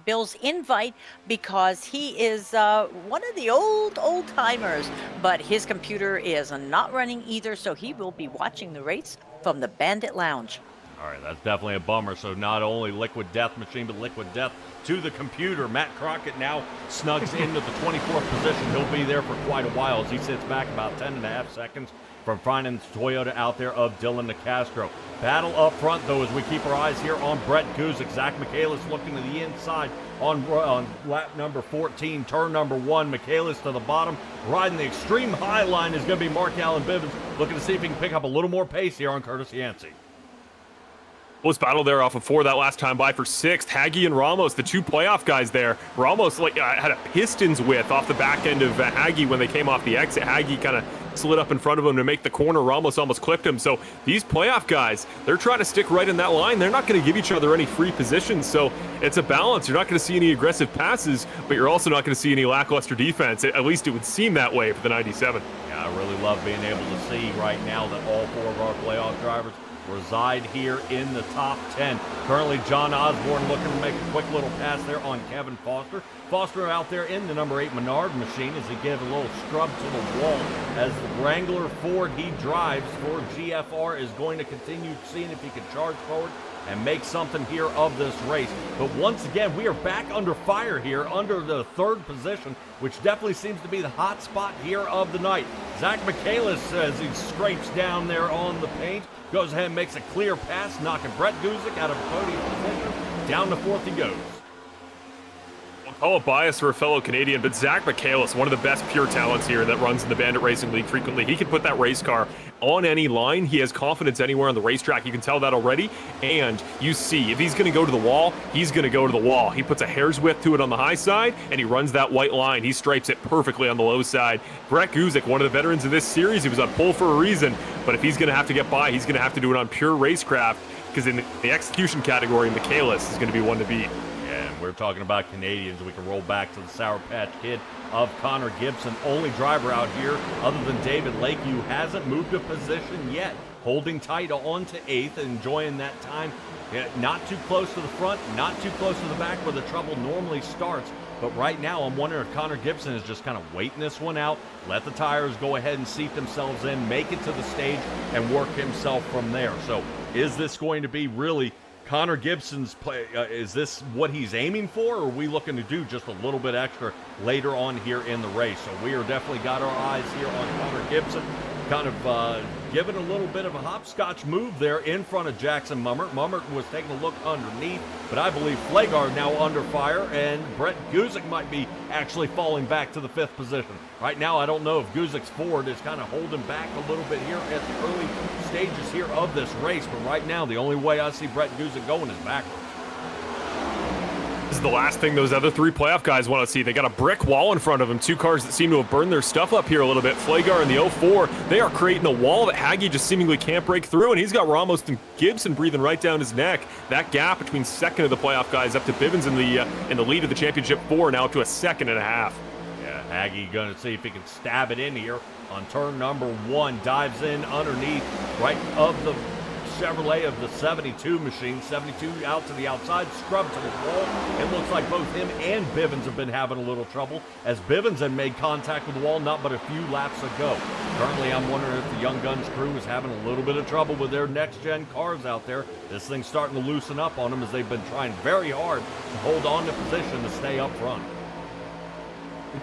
Bill's invite because he is one of the old timers, but his computer is not running either, so he will be watching the race from the Bandit Lounge. All right, that's definitely a bummer. So not only Liquid Death machine, but Liquid Death to the computer. Matt Crockett now snugs into the 24th position. He'll be there for quite a while as he sits back about 10.5 seconds from finding Toyota out there of Dylan Nicastro. Battle up front, though, as we keep our eyes here on Brett Guzik. Zach Michaelis looking to the inside on lap number 14, turn number 1. Michaelis to the bottom. Riding the extreme high line is going to be Mark Allen Bivens, looking to see if he can pick up a little more pace here on Curtis Yancey. Close battle there off of 4 that last time by for 6th. Haggy and Ramos, the 2 playoff guys there. Ramos had a Pistons width off the back end of Haggy when they came off the exit. Haggy kind of slid up in front of him to make the corner. Ramos almost clipped him. So these playoff guys, they're trying to stick right in that line. They're not going to give each other any free positions. So it's a balance. You're not going to see any aggressive passes, but you're also not going to see any lackluster defense. At least it would seem that way for the 97. Yeah, I really love being able to see right now that all 4 of our playoff drivers reside here in the top 10. Currently, John Osborne looking to make a quick little pass there on Kevin Foster. Foster out there in the number 8 Menard machine as he gives a little scrub to the wall as the Wrangler Ford he drives for GFR is going to continue seeing if he can charge forward and make something here of this race. But once again, we are back under fire here, under the 3rd position, which definitely seems to be the hot spot here of the night. Zach Michaelis, as he scrapes down there on the paint, goes ahead and makes a clear pass, knocking Brett Guzik out of a podium position. Down to 4th he goes. Call it bias for a fellow Canadian, but Zach Michaelis, one of the best pure talents here that runs in the Bandit Racing League frequently. He can put that race car on any line. He has confidence anywhere on the racetrack. You can tell that already. And you see, if he's going to go to the wall, he's going to go to the wall. He puts a hair's width to it on the high side, and he runs that white line. He stripes it perfectly on the low side. Brett Guzik, one of the veterans of this series, he was on pole for a reason. But if he's going to have to get by, he's going to have to do it on pure racecraft, because in the execution category, Michaelis is going to be one to beat. And we're talking about Canadians. We can roll back to the Sour Patch Kid of Connor Gibson. Only driver out here, other than David Lake, who hasn't moved a position yet. Holding tight on to 8th, enjoying that time. Yeah, not too close to the front, not too close to the back where the trouble normally starts. But right now, I'm wondering if Connor Gibson is just kind of waiting this one out, let the tires go ahead and seat themselves in, make it to the stage, and work himself from there. So is this going to be really Connor Gibson's play? Is this what he's aiming for, or are we looking to do just a little bit extra later on here in the race? So we are definitely got our eyes here on Connor Gibson, kind of giving a little bit of a hopscotch move there in front of Jackson Mummert. Mummert was taking a look underneath, but I believe Flagard now under fire, and Brett Guzik might be actually falling back to the 5th position. Right now, I don't know if Guzik's Ford is kind of holding back a little bit here at the early stages here of this race, but right now, the only way I see Brett Guzik going is backwards. This is the last thing those other 3 playoff guys want to see. They got a brick wall in front of them. 2 cars that seem to have burned their stuff up here a little bit. Flagar and the 04, they are creating a wall that Hagee just seemingly can't break through, and he's got Ramos and Gibson breathing right down his neck. That gap between 2nd of the playoff guys up to Bivens in the lead of the championship 4, now up to a 2.5 seconds. Yeah, Hagee going to see if he can stab it in here on turn number 1. Dives in underneath right of the Chevrolet of the 72 machine. 72 out to the outside, scrub to the wall. It looks like both him and Bivens have been having a little trouble, as Bivens had made contact with the wall not but a few laps ago. Currently, I'm wondering if the Young Guns crew is having a little bit of trouble with their next-gen cars out there. This thing's starting to loosen up on them as they've been trying very hard to hold on to position to stay up front.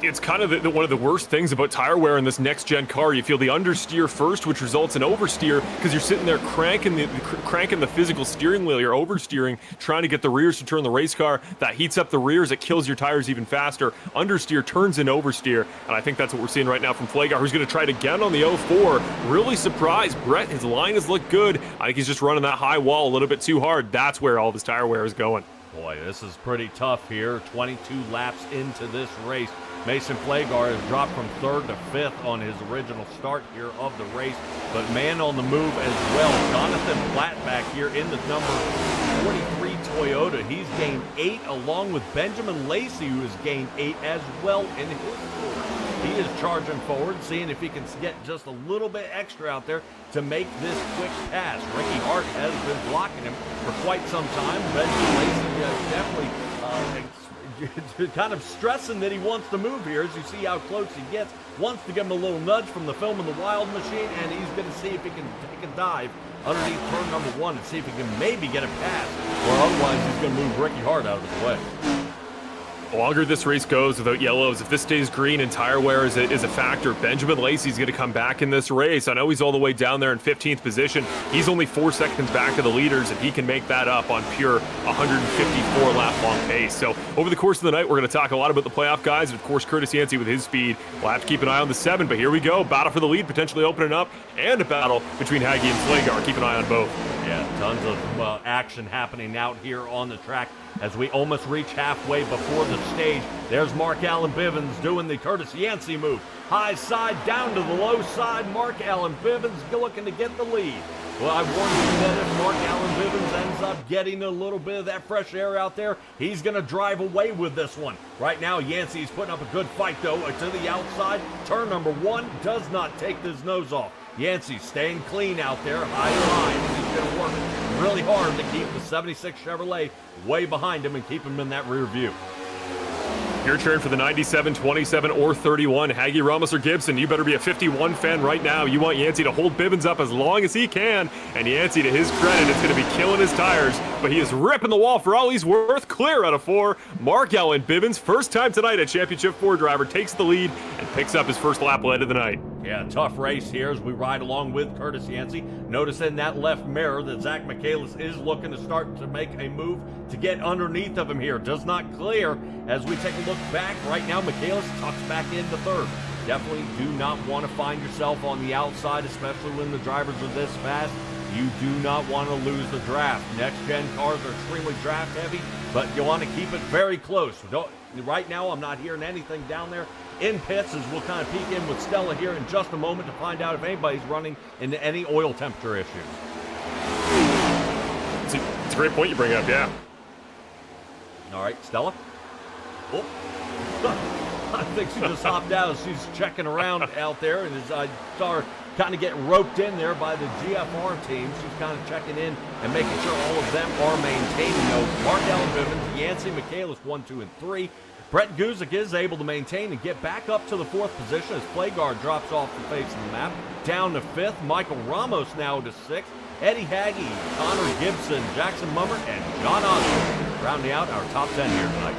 It's kind of one of the worst things about tire wear in this next-gen car. You feel the understeer first, which results in oversteer, because you're sitting there cranking the physical steering wheel. You're oversteering, trying to get the rears to turn the race car. That heats up the rears. It kills your tires even faster. Understeer turns into oversteer, and I think that's what we're seeing right now from Flagar, who's going to try it again on the 04. Really surprised. Brett, his line has looked good. I think he's just running that high wall a little bit too hard. That's where all of his tire wear is going. Boy, this is pretty tough here. 22 laps into this race. Mason Flagar has dropped from 3rd to 5th on his original start here of the race, but man on the move as well. Jonathan Platt back here in the number 43 Toyota. He's gained 8, along with Benjamin Lacey, who has gained 8 as well in his Ford. He is charging forward, seeing if he can get just a little bit extra out there to make this quick pass. Ricky Hart has been blocking him for quite some time. Benjamin Lacey definitely kind of stressing that he wants to move here, as you see how close he gets. Wants to give him a little nudge from the film in the Wild machine, and he's going to see if he can take a dive underneath turn number 1 and see if he can maybe get a pass, or otherwise he's going to move Ricky Hart out of the way. The longer this race goes without yellows, if this stays green and tire wear is a factor, Benjamin Lacey's going to come back in this race. I know he's all the way down there in 15th position. He's only 4 seconds back of the leaders, and he can make that up on pure 154 lap long pace. So over the course of the night, we're going to talk a lot about the playoff guys, and of course Curtis Yancey with his speed. We'll have to keep an eye on the 7, but here we go. Battle for the lead potentially opening up, and a battle between Hagee and Slagar. Keep an eye on both. Yeah, tons of action happening out here on the track as we almost reach halfway before the stage. There's Mark Allen Bivens doing the Curtis Yancey move. High side down to the low side. Mark Allen Bivens looking to get the lead. Well, I warned you that if Mark Allen Bivens ends up getting a little bit of that fresh air out there, he's going to drive away with this one. Right now, Yancey's putting up a good fight, though, to the outside. Turn number 1 does not take his nose off. Yancey staying clean out there, high line, and he's going to work really hard to keep the 76 Chevrolet way behind him and keep him in that rear view. Your turn for the 97, 27, or 31. Haggy, Ramos, or Gibson, you better be a 51 fan right now. You want Yancey to hold Bivens up as long as he can. And Yancey, to his credit, is going to be killing his tires. But he is ripping the wall for all he's worth. Clear out of 4. Mark Allen Bivens, first time tonight a Championship 4 driver, takes the lead and picks up his first lap lead of the night. Yeah, tough race here as we ride along with Curtis Yancey. Notice in that left mirror that Zach Michaelis is looking to start to make a move to get underneath of him here. Does not clear as we take a look back. Right now, Michaelis tucks back into 3rd. Definitely do not want to find yourself on the outside, especially when the drivers are this fast. You do not want to lose the draft. Next-gen cars are extremely draft heavy, but you want to keep it very close. Right now, I'm not hearing anything down there in pits as we'll kind of peek in with Stella here in just a moment to find out if anybody's running into any oil temperature issues. It's a great point you bring up, yeah. All right, Stella. Oh. I think she just hopped out as she's checking around out there, and as I saw her kind of get roped in there by the GFR team, she's kind of checking in and making sure all of them are maintaining those. Mark Allen Bivens, Yancey Michaelis 1, 2, and 3. Brett Guzik is able to maintain and get back up to the 4th position as Plaguard drops off the face of the map. Down to 5th, Michael Ramos now to 6th. Eddie Haggy, Connor Gibson, Jackson Mummert, and John Osborne rounding out our top 10 here tonight.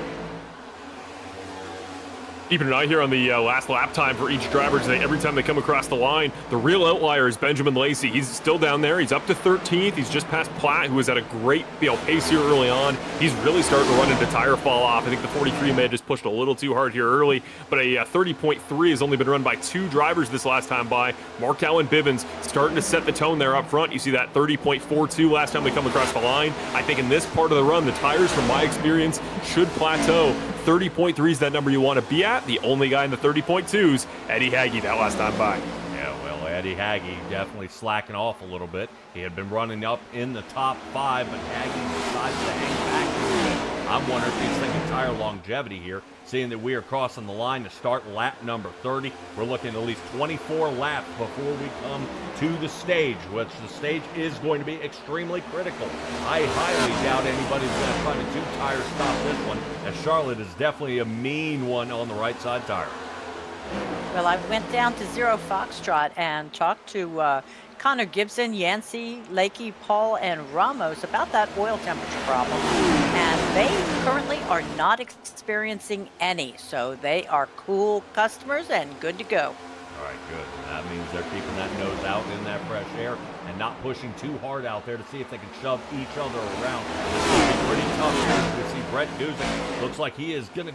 Keeping an eye here on the last lap time for each driver today. Every time they come across the line, the real outlier is Benjamin Lacey. He's still down there. He's up to 13th. He's just past Platt, who was at a great pace here early on. He's really starting to run into tire fall off. I think the 43 may have just pushed a little too hard here early, but a 30.3 has only been run by 2 drivers this last time by. Mark Allen Bivens starting to set the tone there up front. You see that 30.42 last time they come across the line. I think in this part of the run, the tires, from my experience, should plateau. 30.3 is that number you want to be at. The only guy in the 30.2s, Eddie Haggy, that last time by. Yeah, well, Eddie Haggy definitely slacking off a little bit. He had been running up in the top 5, but Haggy decides to hang back a little bit. I'm wondering if he's thinking tire longevity here, seeing that we are crossing the line to start lap number 30. We're looking at least 24 laps before we come to the stage, which the stage is going to be extremely critical. I highly doubt anybody's going to try to two-tire stop this one, as Charlotte is definitely a mean one on the right side tire. Well, I went down to Zero Foxtrot and talked to Connor Gibson, Yancey, Lakey, Paul, and Ramos about that oil temperature problem. And they currently are not experiencing any, so they are cool customers and good to go. All right, good. That means they're keeping that nose out in that fresh air and not pushing too hard out there to see if they can shove each other around. This will be pretty tough here. We see Brett Guzik. Looks like he is going to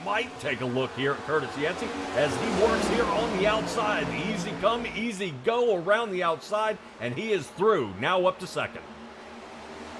might take a look here at Curtis Yancey as he works here on the outside. Easy come, easy go around the outside, and he is through. Now up to 2nd.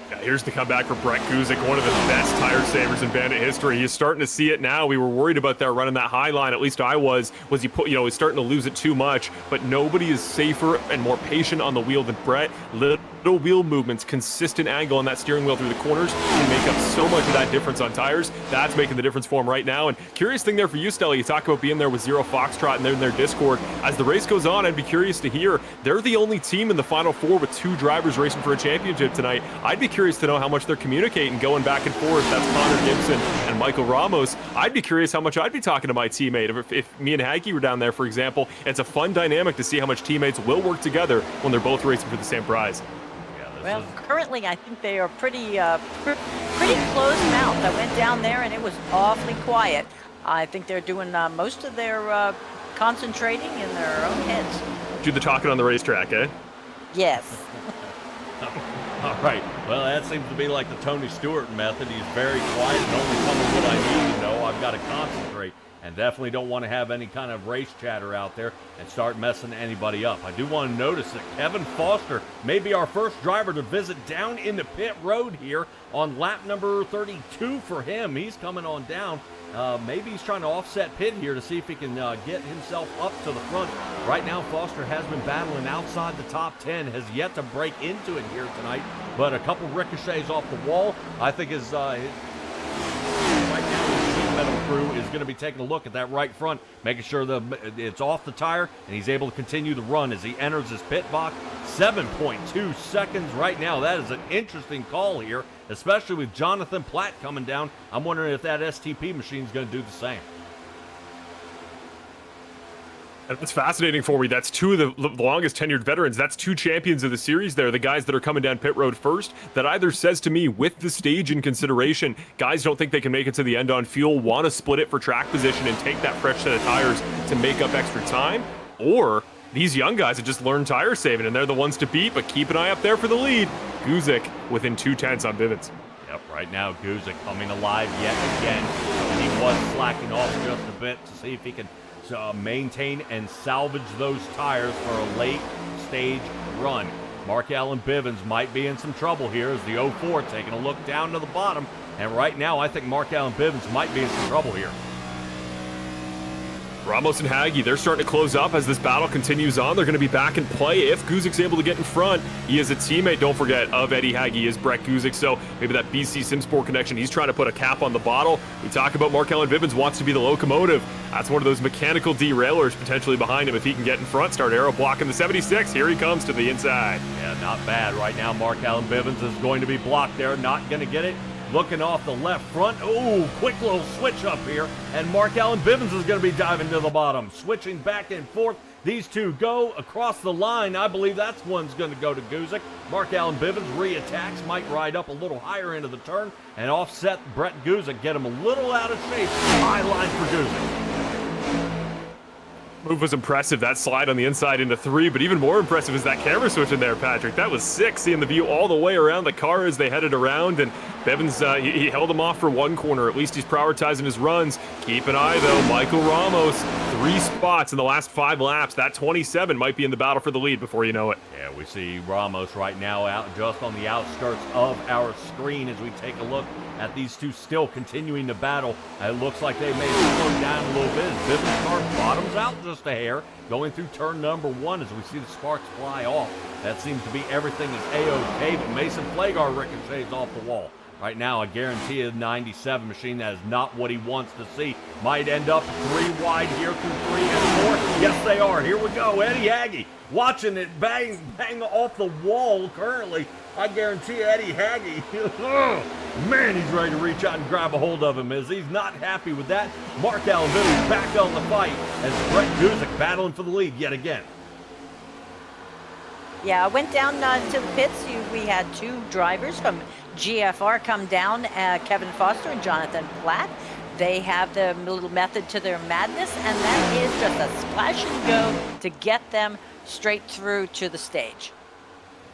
Yeah, here's the comeback for Brett Guzik, one of the best tire savers in Bandit history. He's starting to see it now. We were worried about that running that high line, at least I was he he's starting to lose it too much, but nobody is safer and more patient on the wheel than Brett. Little wheel movements, consistent angle on that steering wheel through the corners can make up so much of that difference on tires. That's making the difference for him right now. And curious thing there for you, Stella, you talk about being there with Zero Foxtrot and they're in their Discord. As the race goes on, I'd be curious to hear, they're the only team in the Final Four with 2 drivers racing for a championship tonight. I'd be curious to know how much they're communicating, going back and forth. That's Connor Gibson and Michael Ramos. I'd be curious how much I'd be talking to my teammate. If me and Haggy were down there, for example, it's a fun dynamic to see how much teammates will work together when they're both racing for the same prize. Well, currently, I think they are pretty close mouthed. I went down there, and it was awfully quiet. I think they're doing most of their concentrating in their own heads. Do the talking on the racetrack, eh? Yes. All right. Well, that seems to be like the Tony Stewart method. He's very quiet and only telling me what I need to know. I've got to concentrate. and definitely don't want to have any kind of race chatter out there and start messing anybody up. I do want to notice that Kevin Foster may be our first driver to visit down in the pit road here on lap number 32 for him. He's coming on down. Maybe he's trying to offset pit here to see if he can get himself up to the front. Right now, Foster has been battling outside the top 10, has yet to break into it here tonight, but a couple ricochets off the wall, I think is right now his sheet metal crew is going to be taking a look at that right front, making sure that it's off the tire, and he's able to continue the run as he enters his pit box. 7.2 seconds right now. That is an interesting call here, especially with Jonathan Platt coming down. I'm wondering if that STP machine is going to do the same. That's fascinating for me. That's two of the longest tenured veterans. That's two champions of the series there, the guys that are coming down pit road first. That either says to me, with the stage in consideration, guys don't think they can make it to the end on fuel, want to split it for track position and take that fresh set of tires to make up extra time, or these young guys have just learned tire saving and they're the ones to beat, but keep an eye up there for the lead. Guzik within 2/10 on Bivens. Yep, right now Guzik coming alive yet again, and he was slacking off just a bit to see if he can maintain and salvage those tires for a late stage run. Mark Allen Bivens might be in some trouble here as the 04 taking a look down to the bottom, and right now I think Mark Allen Bivens might be in some trouble here. Ramos and Haggy, they're starting to close up as this battle continues on. They're going to be back in play if Guzik's able to get in front. He is a teammate, don't forget, of Eddie Haggy, is Brett Guzik, so maybe that BC Simsport connection, he's trying to put a cap on the bottle. We talk about Mark Allen Bivens wants to be the locomotive. That's one of those mechanical derailers potentially behind him if he can get in front. Start arrow blocking the 76. Here he comes to the inside. Yeah, not bad. Right now, Mark Allen Bivens is going to be blocked there, not going to get it. Looking off the left front. Oh, quick little switch up here. And Mark Allen Bivens is going to be diving to the bottom. Switching back and forth. These two go across the line. I believe that's one's going to go to Guzik. Mark Allen Bivens reattacks. Might ride up a little higher into the turn and offset Brett Guzik. Get him a little out of shape. High line for Guzik. Move was impressive, that slide on the inside into 3, but even more impressive is that camera switch in there, Patrick. That was sick, seeing the view all the way around the car as they headed around, and Bivens, he held him off for one corner. At least he's prioritizing his runs. Keep an eye, though. Michael Ramos, 3 spots in the last 5 laps. That 27 might be in the battle for the lead before you know it. Yeah, we see Ramos right now out just on the outskirts of our screen as we take a look at these two still continuing to battle. It looks like they may have slowed down a little bit. Bivens' car bottoms out just a hair, going through turn number 1 as we see the sparks fly off. That seems to be everything is A-OK, but Mason Flagar ricochets off the wall. Right now, I guarantee a 97 machine that is not what he wants to see. Might end up 3 wide here through 3 and 4. Yes, they are. Here we go. Eddie Haggy watching it bang off the wall currently. I guarantee Eddie Haggy, man, he's ready to reach out and grab a hold of him as he's not happy with that. Mark Allen Bivens back on the fight as Brett Guzik battling for the lead yet again. Yeah, I went down to the pits. We had 2 drivers from GFR come down, Kevin Foster and Jonathan Platt. They have the little method to their madness, and that is just a splash and go to get them straight through to the stage.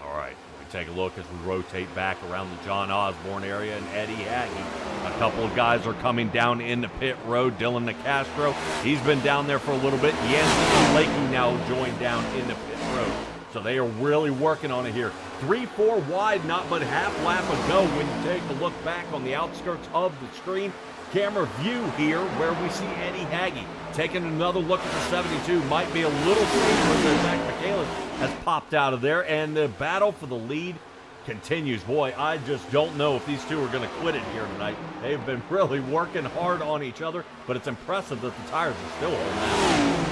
All right, we take a look as we rotate back around the John Osborne area and Eddie Haggy. A couple of guys are coming down in the pit road. Dylan Nicastro, he's been down there for a little bit. Yancy and Lakey now joined down in the pit road. So they are really working on it here. 3-4 wide, not but half lap ago when you take a look back on the outskirts of the screen. Camera view here where we see Eddie Haggy taking another look at the 72. Might be a little safer than Zach Michaelis has popped out of there. And the battle for the lead continues. Boy, I just don't know if these two are going to quit it here tonight. They've been really working hard on each other, but it's impressive that the tires are still holding out.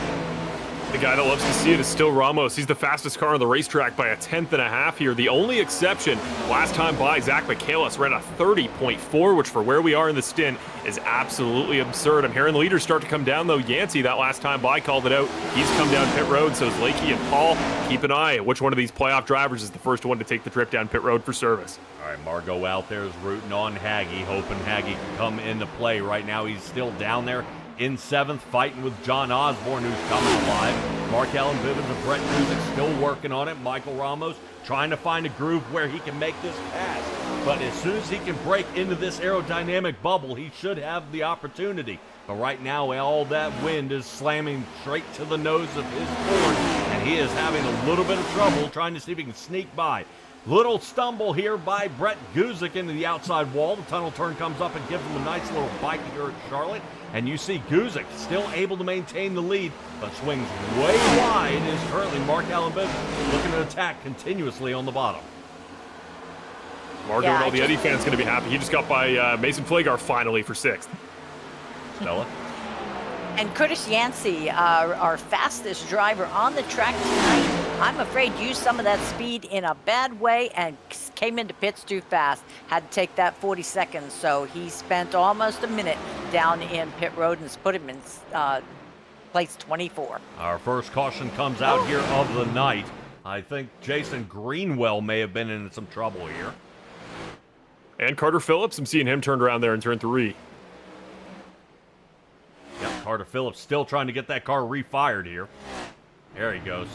The guy that loves to see it is still Ramos. He's the fastest car on the racetrack by 1.5 tenths here. The only exception, last time by, Zach Michaelis ran a 30.4, which for where we are in the stint is absolutely absurd. I'm hearing the leaders start to come down, though. Yancey, that last time by, called it out. He's come down pit road, so is Lakey and Paul. Keep an eye. Which one of these playoff drivers is the first one to take the trip down pit road for service? All right, Margot out there is rooting on Haggy, hoping Haggy can come into play. Right now, he's still down there in 7th, fighting with John Osborne, who's coming alive. Mark Allen Bivens and Brett Guzik still working on it. Michael Ramos trying to find a groove where he can make this pass. but as soon as he can break into this aerodynamic bubble, he should have the opportunity. But right now, all that wind is slamming straight to the nose of his Ford, and he is having a little bit of trouble trying to see if he can sneak by. Little stumble here by Brett Guzik into the outside wall. The tunnel turn comes up and gives him a nice little bite here at Charlotte. And you see Guzik still able to maintain the lead, but swings way wide is currently Mark Allen Bivens looking to attack continuously on the bottom. Margo and all the Eddie fans going to be happy. He just got by Mason Flagar finally for 6th. Stella? And Curtis Yancey, our fastest driver on the track tonight, I'm afraid used some of that speed in a bad way and came into pits too fast. Had to take that 40 seconds, so he spent almost a minute down in pit road and put him in place 24. Our first caution comes out here of the night. I think Jason Greenwell may have been in some trouble here. And Carter Phillips, I'm seeing him turned around there in turn 3. Yep, Carter Phillips still trying to get that car refired here. There he goes.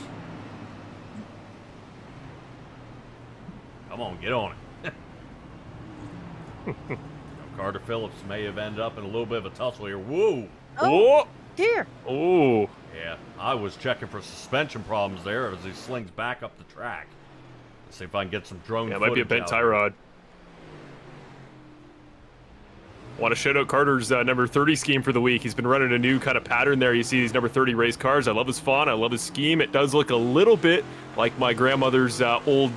Come on, get on it. Carter Phillips may have ended up in a little bit of a tussle here. Whoa! Oh, dear. Oh. Yeah, I was checking for suspension problems there as he slings back up the track. Let's see if I can get some drone footage. Yeah, it might be a bent tie rod. Want to shout out Carter's number 30 scheme for the week. He's been running a new kind of pattern there. You see these number 30 race cars. I love his font. I love his scheme. It does look a little bit like my grandmother's old,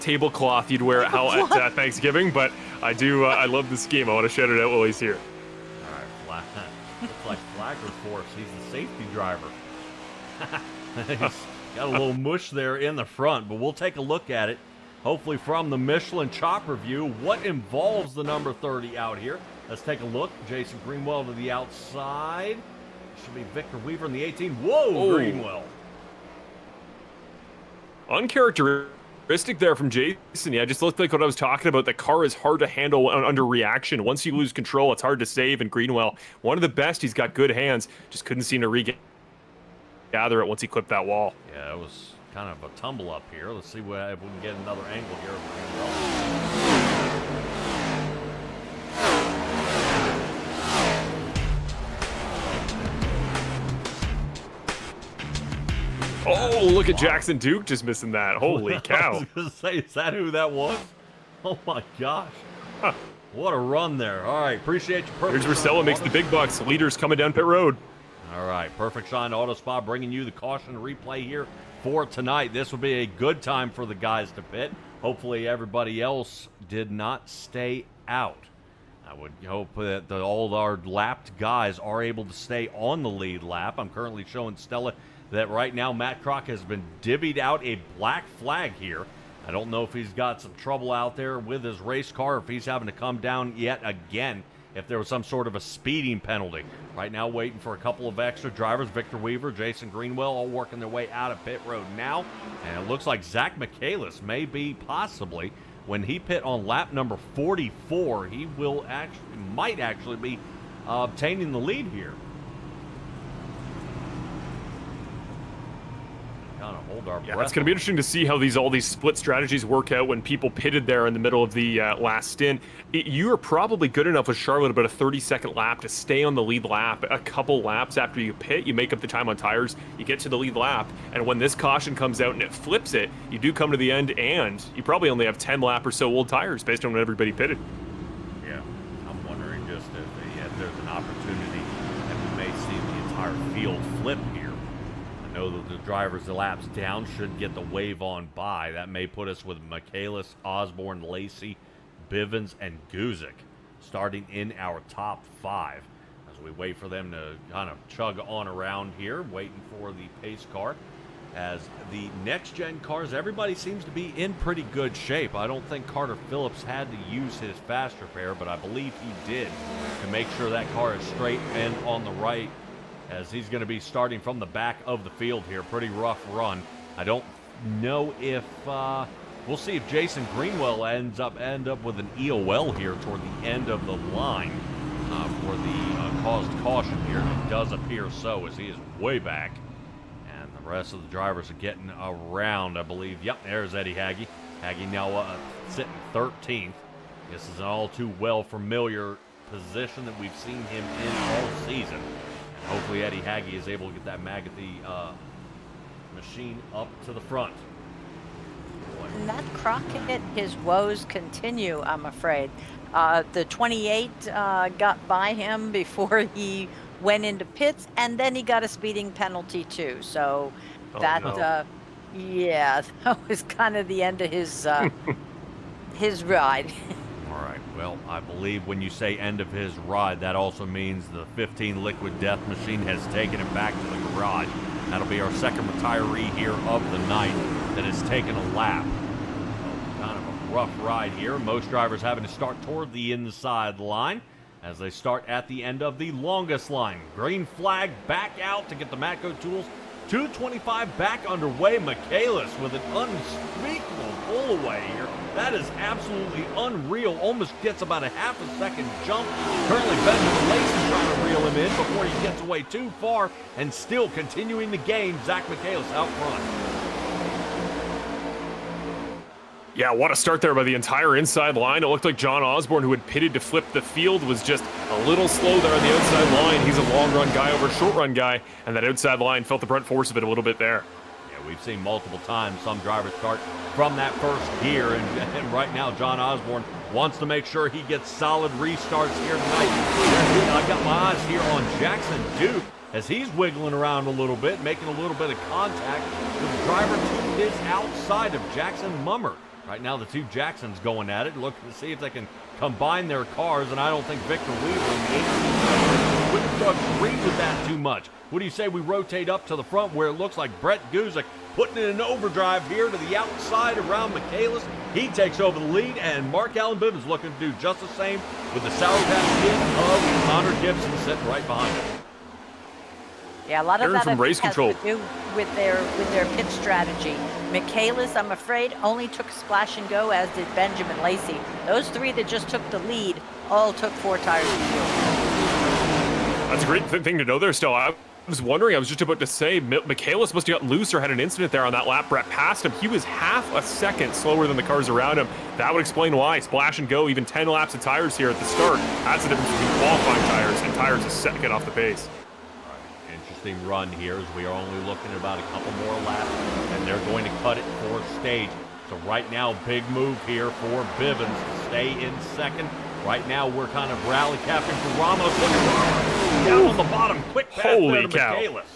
tablecloth you'd wear at Thanksgiving. But I do. I love the scheme. I want to shout it out while he's here. All right, looks like Flagler for us. He's the safety driver. He's got a little mush there in the front, but we'll take a look at it. Hopefully from the Michelin chopper view, what involves the number 30 out here. Let's take a look. Jason Greenwell to the outside. Should be Victor Weaver in the 18. Whoa, Greenwell. Uncharacteristic there from Jason. Yeah, just looked like what I was talking about. The car is hard to handle under reaction. Once you lose control, it's hard to save. And Greenwell, one of the best. He's got good hands. Just couldn't seem to regather it once he clipped that wall. Yeah, it was kind of a tumble up here. Let's see if we can get another angle here of Greenwell. Oh, look at Jackson Duke just missing that. Holy cow. I was going to say, is that who that was? Oh my gosh. Huh. What a run there. All right, appreciate you. Here's where Stella makes the big bucks. Leaders coming down pit road. All right, Perfect Shine Auto Spa bringing you the caution replay here for tonight. This will be a good time for the guys to pit. Hopefully everybody else did not stay out. I would hope that all our lapped guys are able to stay on the lead lap. I'm currently showing Stella that right now Matt Kroc has been divvied out a black flag here. I don't know if he's got some trouble out there with his race car, if he's having to come down yet again, if there was some sort of a speeding penalty. Right now waiting for a couple of extra drivers, Victor Weaver, Jason Greenwell, all working their way out of pit road now. And it looks like Zach Michaelis may be possibly, when he pit on lap number 44, he might actually be obtaining the lead here. Kind of hold our breath. Yeah, it's going to be interesting to see how all these split strategies work out when people pitted there in the middle of the last stint. You are probably good enough with Charlotte about a 30-second lap to stay on the lead lap. A couple laps after you pit, you make up the time on tires, you get to the lead lap, and when this caution comes out and it flips it, you do come to the end, and you probably only have 10 lap or so old tires based on when everybody pitted. Yeah, I'm wondering just if there's an opportunity that we may see the entire field flip here. I know that the drivers the laps down should get the wave on by. That may put us with Michaelis, Osborne, Lacey, Bivens, and Guzik starting in our top 5 as we wait for them to kind of chug on around here, waiting for the pace car. As the next-gen cars, everybody seems to be in pretty good shape. I don't think Carter Phillips had to use his fast repair, but I believe he did to make sure that car is straight and on the right, as he's going to be starting from the back of the field here. Pretty rough run. I don't know if we'll see if Jason Greenwell end up with an EOL here toward the end of the line for the caused caution here. It does appear so, as he is way back, and the rest of the drivers are getting around, I believe. Yep, there's Eddie Hagge. Hagge now sitting 13th. This is an all too well familiar position that we've seen him in all season. And hopefully Eddie Hagge is able to get that Magathy machine up to the front. Matt Crockett, his woes continue, I'm afraid. The 28 got by him before he went into pits, and then he got a speeding penalty too. So yeah, that was kind of the end of his his ride. All right, well, I believe when you say end of his ride, that also means the 15 Liquid Death machine has taken him back to the garage. That'll be our second retiree here of the night that has taken a lap. So, kind of a rough ride here. Most drivers having to start toward the inside line as they start at the end of the longest line. Green flag back out to get the Matco tools. 2:25 back underway. Michaelis with an unspeakable pull away here. That is absolutely unreal. Almost gets about a half a second jump. Currently Benjamin Lacey trying to reel him in before he gets away too far, and still continuing the game. Zach Michaelis out front. Yeah, what a start there by the entire inside line. It looked like John Osborne, who had pitted to flip the field, was just a little slow there on the outside line. He's a long run guy over a short run guy, and that outside line felt the brunt force of it a little bit there. Yeah, we've seen multiple times some drivers start from that first gear, and right now John Osborne wants to make sure he gets solid restarts here tonight. I've got my eyes here on Jackson Duke as he's wiggling around a little bit, making a little bit of contact with the driver to his outside of Jackson Mummer. Right now the two Jacksons going at it, looking to see if they can combine their cars, and I don't think Victor Weaver and the 18 wouldn't agree with that too much. What do you say we rotate up to the front where it looks like Brett Guzik putting in an overdrive here to the outside around Michaelis. He takes over the lead, and Mark Allen Bivens looking to do just the same with the Sour Patch Kid of Connor Gibson sitting right behind him. Yeah, a lot of that from race has control. to do with their pit strategy. Michaelis, I'm afraid, only took splash and go, as did Benjamin Lacey. Those three that just took the lead all took 4 tires to field. That's a great thing to know there, still. I was wondering, I was just about to say, Michaelis must have gotten loose or had an incident there on that lap. Brett passed him. He was half a second slower than the cars around him. That would explain why. Splash and go, even 10 laps of tires here at the start. That's the difference between qualifying tires and tires a second off the pace. Interesting run here as we are only looking at about a couple more laps, and they're going to cut it for stage. So right now, big move here for Bivens to stay in second. Right now, we're kind of rally capping for Ramos. Look at Ramos down on the bottom. Quick pass there to Michaelis.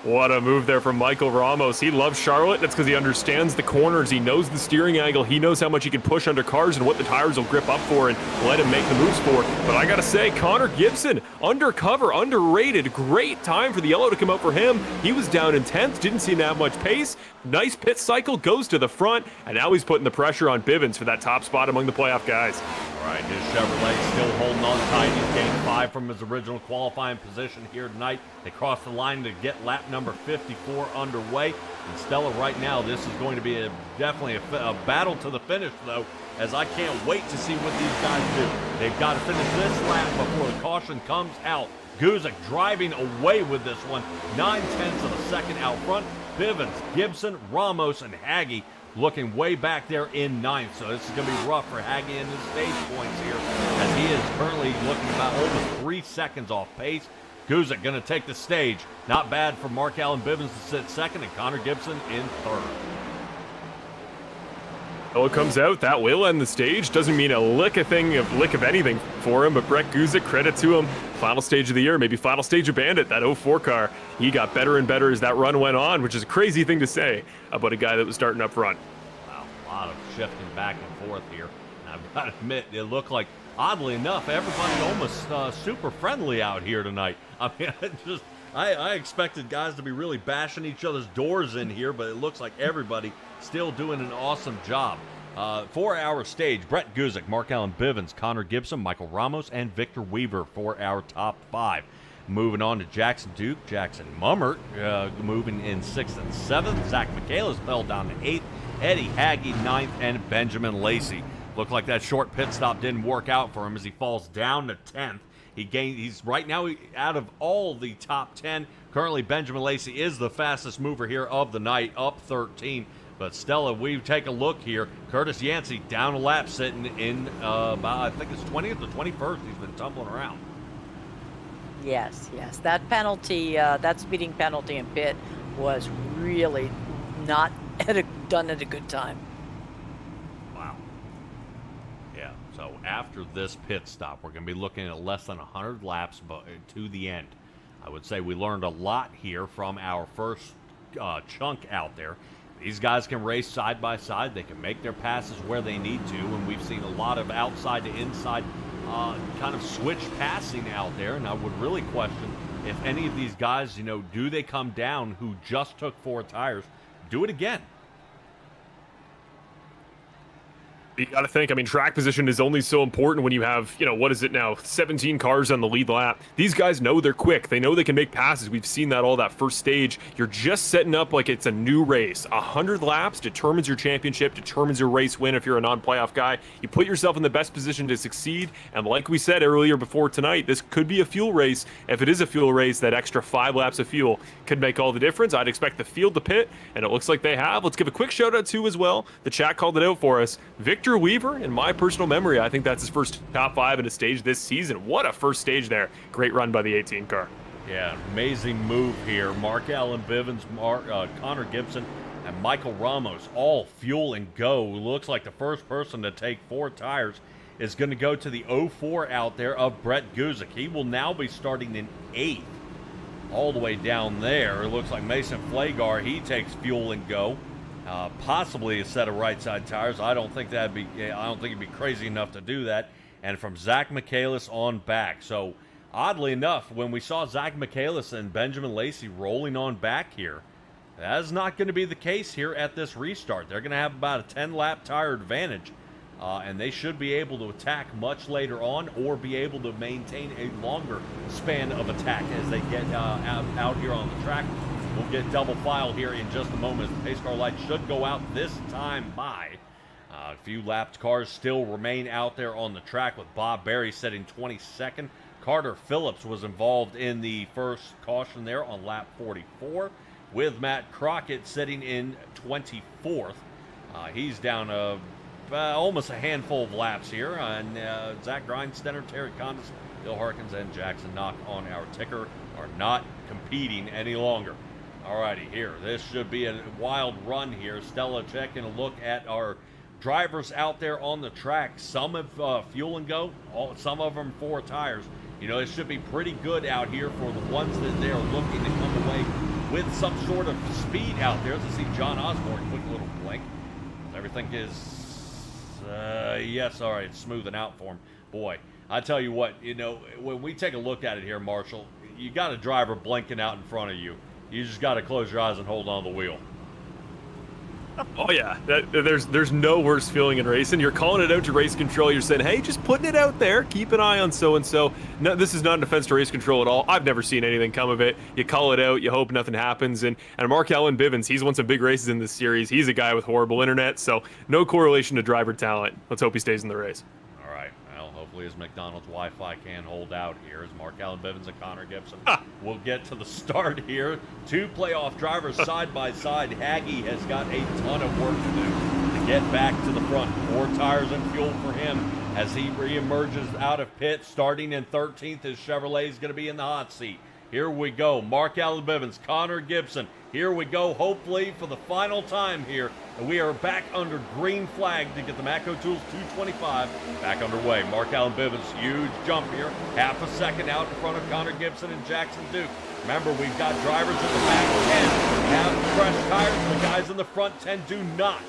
What a move there from Michael Ramos. He loves Charlotte. That's because he understands the corners. He knows the steering angle. He knows how much he can push under cars and what the tires will grip up for and let him make the moves for. But I got to say, Connor Gibson, undercover, underrated. Great time for the yellow to come out for him. He was down in 10th, didn't seem to have much pace. Nice pit cycle, goes to the front, and now he's putting the pressure on Bivens for that top spot among the playoff guys. All right, his Chevrolet still holding on tight. He's gained 5 from his original qualifying position here tonight. They cross the line to get lap number 54 underway. And Stella, right now, this is going to be definitely a battle to the finish, though, as I can't wait to see what these guys do. They've got to finish this lap before the caution comes out. Guzik driving away with this one, 9/10 of a second out front. Bivens, Gibson, Ramos, and Hagge looking way back there in 9th. So this is going to be rough for Hagge in his stage points here, as he is currently looking about almost 3 seconds off pace. Guzik going to take the stage. Not bad for Mark Allen Bivens to sit second, and Connor Gibson in third. Oh, it comes out. That will end the stage. Doesn't mean a lick of anything for him, but Brett Guzik, credit to him. Final stage of the year, maybe final stage of Bandit, that 04 car. He got better and better as that run went on, which is a crazy thing to say about a guy that was starting up front. Wow, a lot of shifting back and forth here. And I've got to admit, it looked like, oddly enough, everybody almost super friendly out here tonight. I mean, I expected guys to be really bashing each other's doors in here, but it looks like everybody still doing an awesome job. 4-hour stage, Brett Guzik, Mark Allen Bivens, Connor Gibson, Michael Ramos, and Victor Weaver for our top 5. Moving on to Jackson Duke, Jackson Mummert moving in 6th and 7th. Zach Michaelis fell down to 8th. Eddie Hagge 9th, and Benjamin Lacey. Looked like that short pit stop didn't work out for him as he falls down to 10th. He's right now out of all the top 10. Currently, Benjamin Lacey is the fastest mover here of the night, up 13. But Stella, we take a look here. Curtis Yancey down a lap, sitting in about, I think it's 20th or 21st. He's been tumbling around. Yes. That penalty, that speeding penalty in pit was really not done at a good time. Wow. Yeah, so after this pit stop, we're going to be looking at less than 100 laps to the end. I would say we learned a lot here from our first chunk out there. These guys can race side by side. They can make their passes where they need to, and we've seen a lot of outside to inside kind of switch passing out there, and I would really question if any of these guys, do they come down who just took 4 tires, do it again? You got to think, track position is only so important when you have, what is it now, 17 cars on the lead lap. These guys know they're quick. They know they can make passes. We've seen that all that first stage. You're just setting up like it's a new race. 100 laps determines your championship, determines your race win if you're a non-playoff guy. You put yourself in the best position to succeed, and like we said earlier before tonight, this could be a fuel race. If it is a fuel race, that extra 5 laps of fuel could make all the difference. I'd expect the field to pit, and it looks like they have. Let's give a quick shout out to as well. The chat called it out for us. Victor Weaver, in my personal memory, I think that's his first top 5 in a stage this season. What a first stage there. Great run by the 18 car. Yeah, amazing move here. Mark Allen Bivens, Connor Gibson, and Michael Ramos all fuel and go. Looks like the first person to take 4 tires is going to go to the 04 out there of Brett Guzik. He will now be starting in 8th. All the way down there, it looks like Mason Flagar, he takes fuel and go. Possibly a set of right side tires. I don't think it'd be crazy enough to do that. And from Zach Michaelis on back. So oddly enough, when we saw Zach Michaelis and Benjamin Lacey rolling on back here, that is not going to be the case here at this restart. They're going to have about a 10-lap tire advantage, and they should be able to attack much later on or be able to maintain a longer span of attack as they get out here on the track. We'll get double file here in just a moment. The pace car light should go out this time by. A few lapped cars still remain out there on the track with Bob Berry sitting 22nd. Carter Phillips was involved in the first caution there on lap 44, with Matt Crockett sitting in 24th. He's down almost a handful of laps here. And Zach Grindsteiner, Terry Condis, Bill Harkins, and Jackson Knock on our ticker are not competing any longer. Alrighty, here. This should be a wild run here. Stella checking a look at our drivers out there on the track. Some have fuel and go. Some of them 4 tires. It should be pretty good out here for the ones that they're looking to come away with some sort of speed out there. Let's see John Osborne, quick little blink. Everything is, yes, all right, it's smoothing out for him. Boy, I tell you what, when we take a look at it here, Marshall, you got a driver blinking out in front of you. You just got to close your eyes and hold on to the wheel. Oh yeah, there's no worse feeling in racing. You're calling it out to race control. You're saying, hey, just putting it out there. Keep an eye on so-and-so. No, this is not an offense to race control at all. I've never seen anything come of it. You call it out. You hope nothing happens. And Mark Allen Bivens, he's won some big races in this series. He's a guy with horrible internet, so no correlation to driver talent. Let's hope he stays in the race. All right. Well, hopefully his McDonald's Wi-Fi can hold out here as Mark Allen Bivens and Connor Gibson will get to the start here. 2 playoff drivers side by side. Haggy has got a ton of work to do to get back to the front. 4 tires and fuel for him as he reemerges out of pit. Starting in 13th, his Chevrolet is going to be in the hot seat. Here we go. Mark Allen Bivens, Connor Gibson. Here we go, hopefully for the final time here. We are back under green flag to get the Matco Tools 225 back underway. Mark Allen Bivens, huge jump here. Half a second out in front of Connor Gibson and Jackson Duke. Remember, we've got drivers in the back 10 have fresh tires. The guys in the front 10 do not.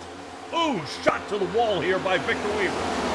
Ooh, shot to the wall here by Victor Weaver.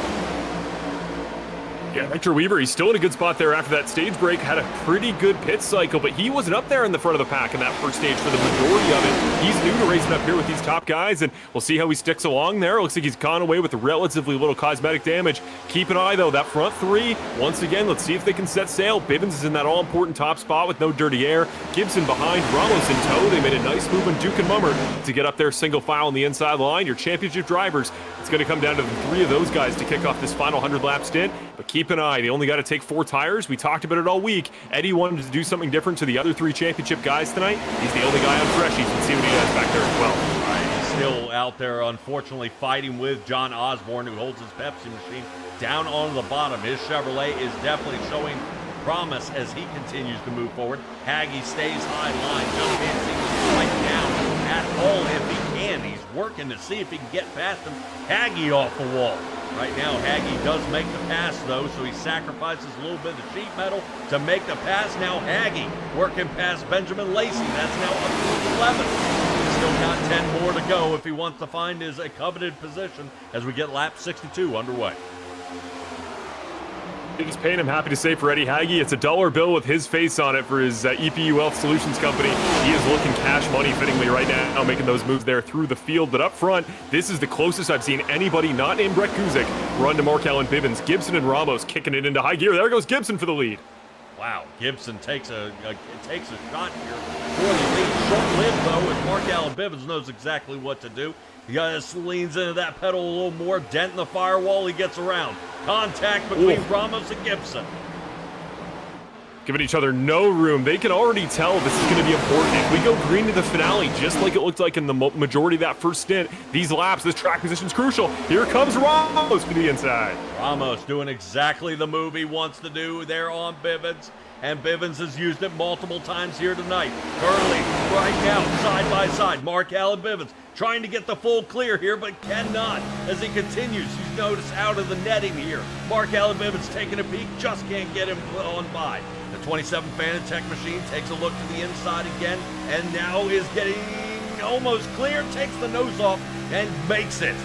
Yeah, Victor Weaver, he's still in a good spot there after that stage break. Had a pretty good pit cycle, but he wasn't up there in the front of the pack in that first stage for the majority of it. He's new to racing up here with these top guys, and we'll see how he sticks along there. Looks like he's gone away with relatively little cosmetic damage. Keep an eye, though, that front 3. Once again, let's see if they can set sail. Bivens is in that all-important top spot with no dirty air. Gibson behind, Ramos in tow. They made a nice move on Duke and Mummer to get up there single file on the inside line. Your championship drivers, it's going to come down to the 3 of those guys to kick off this final 100-lap stint, but keep an eye. They only got to take 4 tires. We talked about it all week. Eddie wanted to do something different to the other 3 championship guys tonight. He's the only guy on fresh. You can see what he does back there as well. All right, he's still out there, unfortunately, fighting with John Osborne, who holds his Pepsi machine down on the bottom. His Chevrolet is definitely showing promise as he continues to move forward. Haggy stays high line, just can't seem to strike down at all if he can. He's working to see if he can get past him. Haggy off the wall. Right now, Haggy does make the pass, though, so he sacrifices a little bit of sheet metal to make the pass. Now Haggy working past Benjamin Lacey. That's now up to 11. He's still got 10 more to go if he wants to find his coveted position as we get lap 62 underway. Just paying him, happy to say, for Eddie Haggy. It's a $1 bill with his face on it for his EPU Wealth Solutions Company. He is looking cash money fittingly right now, making those moves there through the field. But up front, this is the closest I've seen anybody not named Brett Kuzik run to Markel and Bivens. Gibson and Ramos kicking it into high gear. There goes Gibson for the lead. Wow, Gibson takes a shot here for the lead. Short-lived, though, as Markel and Bivens knows exactly what to do. He just leans into that pedal a little more, dent in the firewall, he gets around. Contact between Ramos and Gibson. Giving each other no room. They can already tell this is going to be important. If we go green to the finale, just like it looked like in the majority of that first stint, these laps, this track position is crucial. Here comes Ramos to the inside. Ramos doing exactly the move he wants to do there on Bivens. And Bivens has used it multiple times here tonight. Curly right now, side by side. Markel and Bivens trying to get the full clear here, but cannot as he continues. He's noticed out of the netting here. Markel and Bivens taking a peek, just can't get him on by. The 27 Fanatec machine takes a look to the inside again, and now is getting almost clear, takes the nose off, and makes it.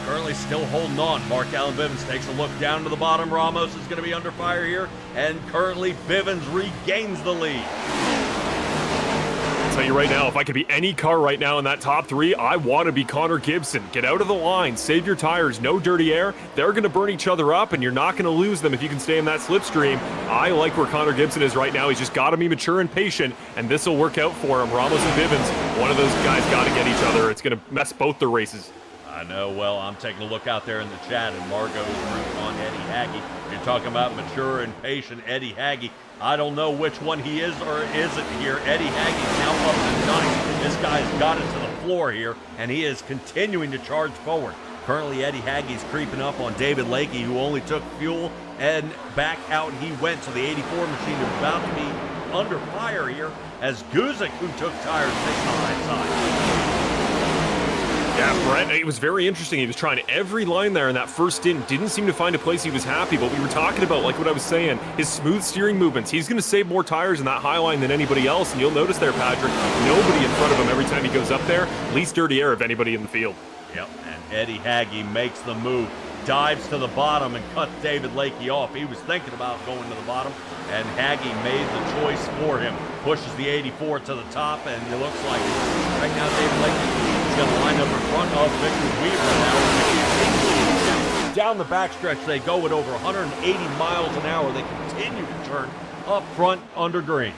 Currently still holding on. Markel and Bivens takes a look down to the bottom. Ramos is going to be under fire here, and currently Bivens regains the lead. I'll tell you right now, if I could be any car right now in that top three, I want to be Connor Gibson. Get out of the line, save your tires, no dirty air. They're going to burn each other up, and you're not going to lose them if you can stay in that slipstream. I like where Connor Gibson is right now. He's just got to be mature and patient, and this will work out for him. Ramos and Bivens, one of those guys got to get each other. It's going to mess both their races. I know, well, I'm taking a look out there in the chat, and Margot is rooting on Eddie Haggy. You're talking about mature and patient Eddie Haggy. I don't know which one he is or isn't here. Eddie Haggy's now up to 9. This guy's got it to the floor here, and he is continuing to charge forward. Currently, Eddie Haggy's creeping up on David Lakey, who only took fuel, and back out he went. So the 84 machine is about to be under fire here as Guzik, who took tires, takes the high side. Yeah, Brett, it was very interesting. He was trying every line there in that first stint. Didn't seem to find a place he was happy, but we were talking about, like what I was saying, his smooth steering movements. He's going to save more tires in that high line than anybody else, and you'll notice there, Patrick, nobody in front of him every time he goes up there. Least dirty air of anybody in the field. Yep, and Eddie Haggy makes the move. Dives to the bottom and cuts David Lakey off. He was thinking about going to the bottom, and Haggy made the choice for him. Pushes the 84 to the top, and it looks like right now David Lakey is going to line up in front of Victor Weaver now. Down the backstretch, they go at over 180 miles an hour. They continue to turn up front under green.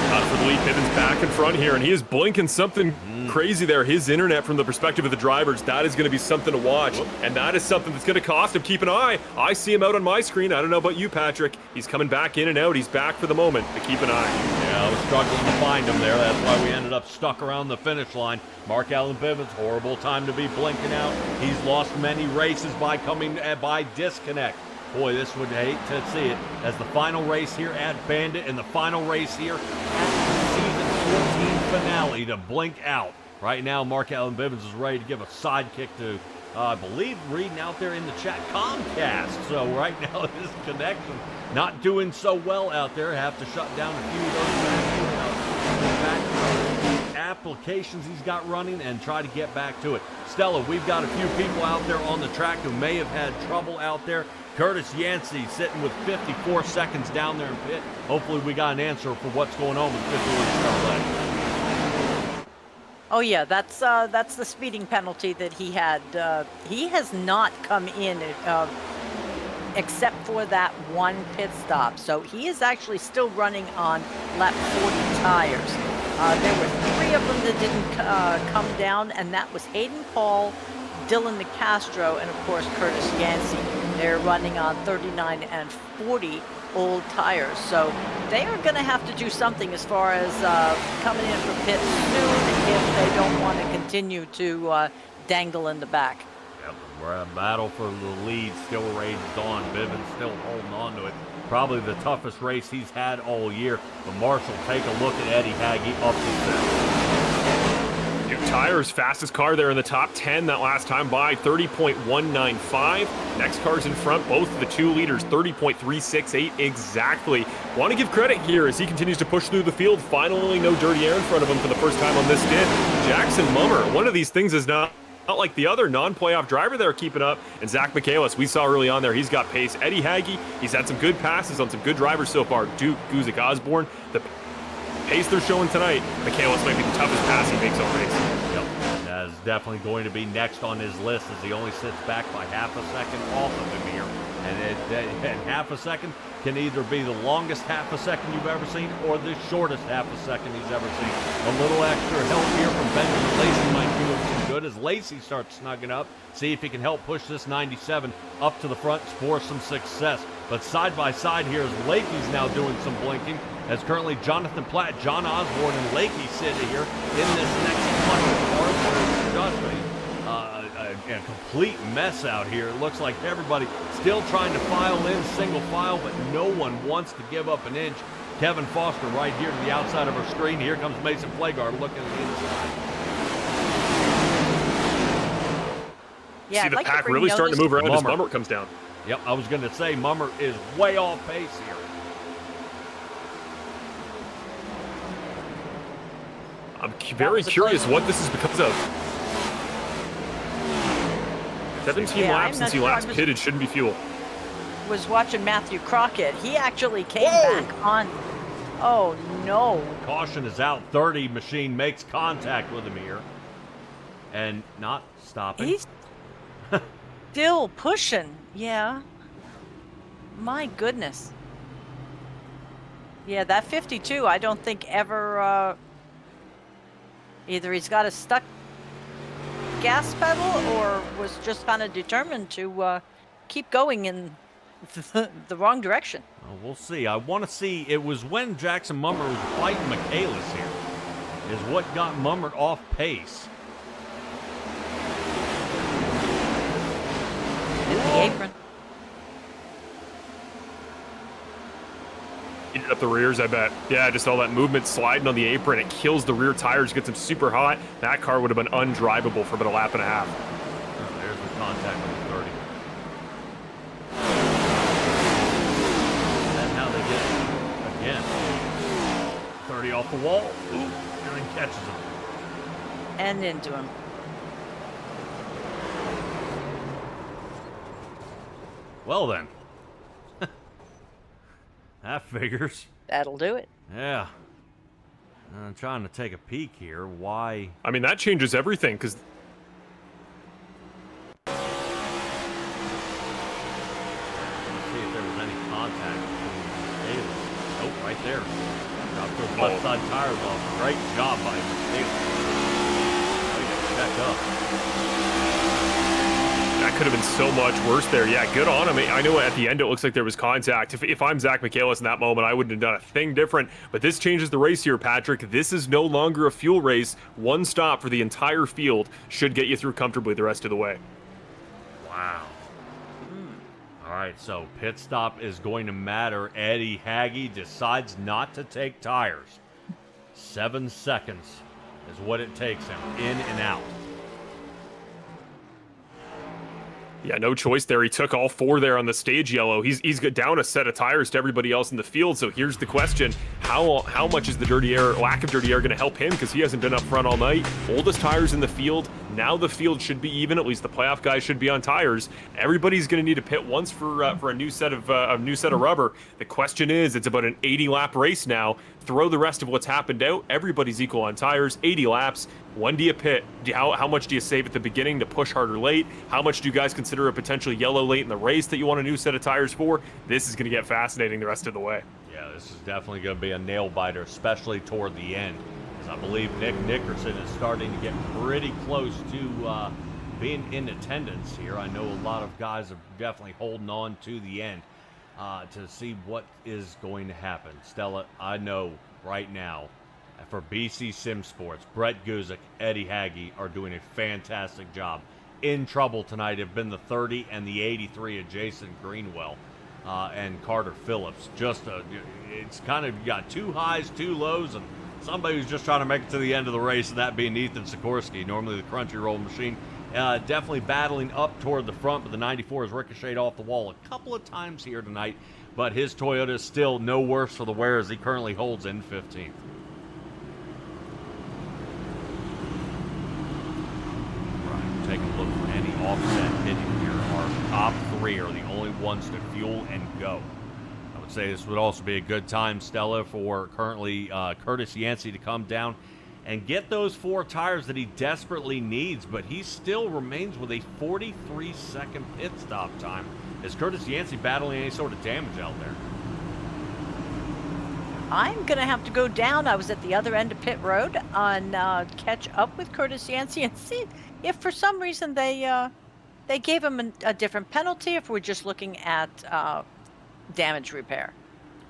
Not for the lead. Bivens back in front here, and he is blinking something crazy there. His internet, from the perspective of the drivers, that is going to be something to watch, and that is something that's going to cost him. Keep an eye. I see him out on my screen. I don't know about you, Patrick. He's coming back in and out. He's back for the moment, but keep an eye. Yeah, I was struggling to find him there. That's why we ended up stuck around the finish line. Mark Allen Bivens, horrible time to be blinking out. He's lost many races by by disconnect. Boy, this would hate to see it as the final race here at Bandit and the final race here at the season 14 finale to blink out. Right now, Mark Allen Bivens is ready to give a sidekick to, I believe, reading out there in the chat, Comcast. So right now, this connection not doing so well out there. Have to shut down a few of those back applications he's got running and try to get back to it. Stella, we've got a few people out there on the track who may have had trouble out there. Curtis Yancey sitting with 54 seconds down there in pit. Hopefully we got an answer for what's going on with 51 Chevrolet. Oh yeah, that's the speeding penalty that he had. He has not come in except for that one pit stop. So he is actually still running on lap 40 tires. There were 3 of them that didn't come down, and that was Hayden Paul, Dylan DeCastro, and of course Curtis Yancey. They're running on 39 and 40 old tires, so they are going to have to do something as far as coming in for pit soon if they don't want to continue to dangle in the back. Yep, we're in a battle for the lead still rages on. Bivens still holding on to it. Probably the toughest race he's had all year. But Marshall, take a look at Eddie Hagge up to 7. New tires, fastest car there in the top 10 that last time by, 30.195. Next car's in front, both of the 2 leaders, 30.368 exactly. Want to give credit here as he continues to push through the field. Finally, no dirty air in front of him for the first time on this stint. Jackson Mummer, one of these things is not like the other non-playoff driver there keeping up. And Zach Michaelis, we saw early on there, he's got pace. Eddie Hagge, he's had some good passes on some good drivers so far. Duke, Guzik, Osborne, the pace they're showing tonight, Michaelis might be the toughest pass he makes all race. Yep, that is definitely going to be next on his list as he only sits back by half a second off of him here. And half a second can either be the longest half a second you've ever seen or the shortest half a second he's ever seen. A little extra help here from Benjamin Lacey might do him some good as Lacey starts snugging up. See if he can help push this 97 up to the front for some success. But side by side here as Lakey's now doing some blinking, as currently Jonathan Platt, John Osborne, and Lakey sit here in this next car where just a complete mess out here. It looks like everybody still trying to file in single file, but no one wants to give up an inch. Kevin Foster right here to the outside of our screen. Here comes Mason Flagard looking at the inside. Yeah, See the pack really starting to move around as Mummer comes down. Yep, I was going to say Mummer is way off pace here. I'm very curious what this is because of. 17 laps since he last pitted, shouldn't be fuel. Was watching Matthew Crockett. He actually came back on. Oh no. Caution is out. 30 machine makes contact with him here. And not stopping. He's still pushing. Yeah. My goodness. Yeah, that 52, I don't think ever either he's got a stuck gas pedal or was just kind of determined to keep going in the wrong direction. Well, we'll see. I want to see. It was when Jackson Mummer was fighting Michaelis here is what got Mummer off pace. In the apron. Eating up the rears, I bet. Yeah, just all that movement sliding on the apron. It kills the rear tires, gets them super hot. That car would have been undrivable for about a lap and a half. Oh, there's the contact with the 30. That's how they get it again. 30 off the wall. Ooh, and then catches him. And into him. Well then. That figures. That'll do it. Yeah. I'm trying to take a peek here. Why? I mean, that changes everything because. See if there was any contact between Davis. Nope, right there. Dropped those left side tires off. Great job by Davis. Check up. That could have been so much worse there. Yeah, good on him. I know at the end it looks like there was contact. If I'm Zach Michaelis in that moment, I wouldn't have done a thing different. But this changes the race here, Patrick. This is no longer a fuel race. One stop for the entire field should get you through comfortably the rest of the way. Wow. All right, so pit stop is going to matter. Eddie Hagge decides not to take tires. 7 seconds is what it takes him in and out. Yeah, no choice there. He took all 4 there on the stage yellow. He's got down a set of tires to everybody else in the field. So here's the question. How much is the dirty air, lack of dirty air, going to help him? Because he hasn't been up front all night. Oldest tires in the field. Now the field should be even. At least the playoff guys should be on tires. Everybody's going to need to pit once for a new set of rubber. The question is, it's about an 80-lap race now. Throw the rest of what's happened out. Everybody's equal on tires. 80 laps. When do you pit? How much do you save at the beginning to push harder late? How much do you guys consider a potential yellow late in the race that you want a new set of tires for? This is going to get fascinating the rest of the way. Yeah, this is definitely going to be a nail biter, especially toward the end. As I believe Nick Nickerson is starting to get pretty close to being in attendance here. I know a lot of guys are definitely holding on to the end to see what is going to happen. Stella, I know right now for BC Sim Sports, Brett Guzik, Eddie Hagge are doing a fantastic job. In trouble tonight have been the 30 and the 83 of Jason Greenwell and Carter Phillips. It's kind of, you got two highs, two lows, and somebody who's just trying to make it to the end of the race, and that being Ethan Sikorsky, normally the Crunchyroll machine. Definitely battling up toward the front, but the 94 has ricocheted off the wall a couple of times here tonight, but his Toyota is still no worse for the wear as he currently holds in 15th. Right, taking a look for any offset hitting here. Our top three are the only ones to fuel and go. I would say this would also be a good time, Stella, for currently Curtis Yancey to come down and get those 4 tires that he desperately needs, but he still remains with a 43-second pit stop time. Is Curtis Yancey battling any sort of damage out there? I'm going to have to go down. I was at the other end of pit road and catch up with Curtis Yancey and see if for some reason they gave him a different penalty, if we're just looking at damage repair.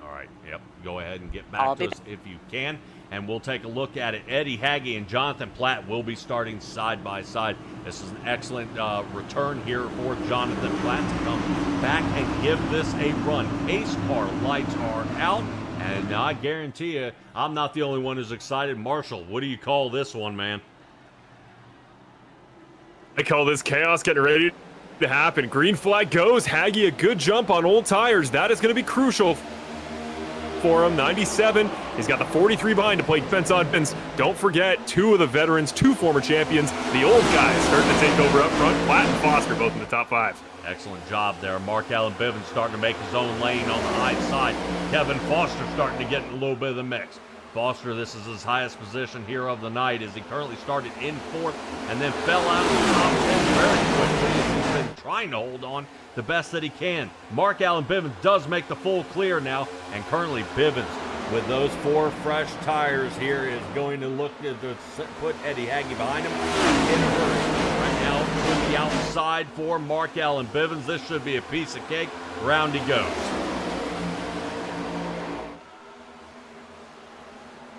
All right, yep. Go ahead and get back to us if you can, and we'll take a look at it. Eddie Hagge and Jonathan Platt will be starting side by side. This is an excellent return here for Jonathan Platt to come back and give this a run. Pace car lights are out, and I guarantee you, I'm not the only one who's excited. Marshall, what do you call this one, man? I call this chaos getting ready to happen. Green flag goes. Hagge, a good jump on old tires. That is going to be crucial for him. 97. He's got the 43 behind to play defense on defense. Don't forget, 2 of the veterans, 2 former champions, the old guys starting to take over up front. Platt and Foster both in the top 5. Excellent job there. Mark Allen Bivens starting to make his own lane on the high side. Kevin Foster starting to get a little bit of the mix. Foster, this is his highest position here of the night as he currently started in 4th and then fell out of the top 10 very quickly as he's been trying to hold on the best that he can. Mark Allen Bivens does make the full clear now, and currently Bivens with those 4 fresh tires here is going to look to put Eddie Hagge behind him in a hurry. Right now to the outside for Mark Allen Bivens. This should be a piece of cake. Round he goes.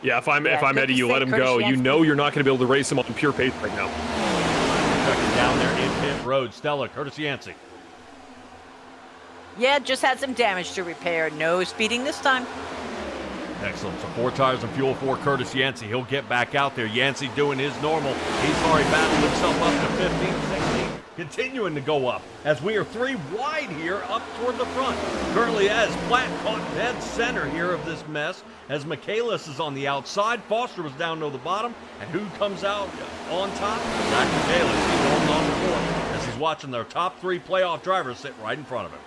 Yeah, if I'm Eddie, you let him go. You know you're not going to be able to race him on pure pace right now. Checking down there in pit road. Stella, Curtis Yancey. Yeah, just had some damage to repair. No speeding this time. Excellent. So 4 tires and fuel for Curtis Yancey. He'll get back out there. Yancey doing his normal. He's already battled himself up to 15, 16. Continuing to go up as we are 3 wide here up toward the front. Currently as Platt caught dead center here of this mess as Michaelis is on the outside. Foster was down to the bottom. And who comes out on top? Zach Michaelis. He's holding on to 4th as he's watching their top 3 playoff drivers sit right in front of him.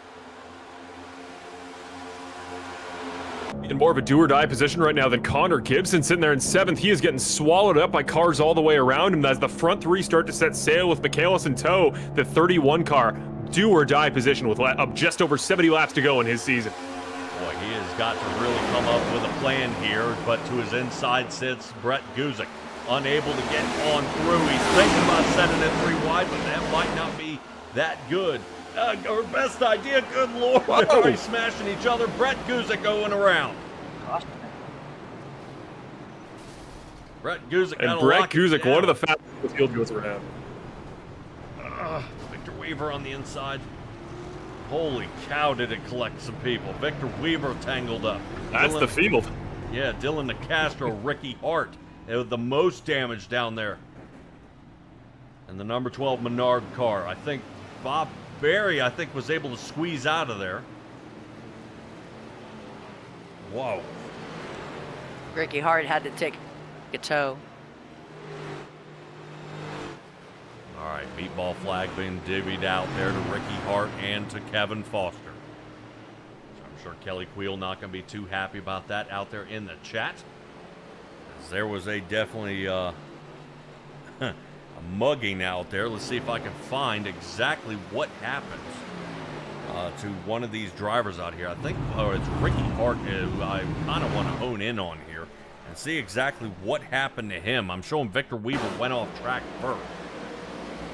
In more of a do-or-die position right now than Connor Gibson, sitting there in 7th. He is getting swallowed up by cars all the way around him as the front 3 start to set sail with Michaelis in tow. The 31 car, do-or-die position with just over 70 laps to go in his season. Boy, he has got to really come up with a plan here, but to his inside sits Brett Guzik, unable to get on through. He's thinking about setting it 3 wide, but that might not be that good. Our best idea, good lord. They're already smashing each other. Brett Guzik going around. Brett Guzik and Brett Guzik, one of the fastest the field goes around. Victor Weaver on the inside. Holy cow, did it collect some people. Victor Weaver tangled up. That's the field. Yeah, Dylan DeCastro, Ricky Hart. It was the most damage down there. And the number 12 Menard car. I think Bob Barry, was able to squeeze out of there. Whoa. Ricky Hart had to take a tow. All right, meatball flag being divvied out there to Ricky Hart and to Kevin Foster. So I'm sure Kelly Queel not going to be too happy about that out there in the chat. As there was a definitely a mugging out there. Let's see if I can find exactly what happens to one of these drivers out here. I think it's Ricky Hart who I kind of want to hone in on here and see exactly what happened to him. I'm showing Victor Weaver went off track first.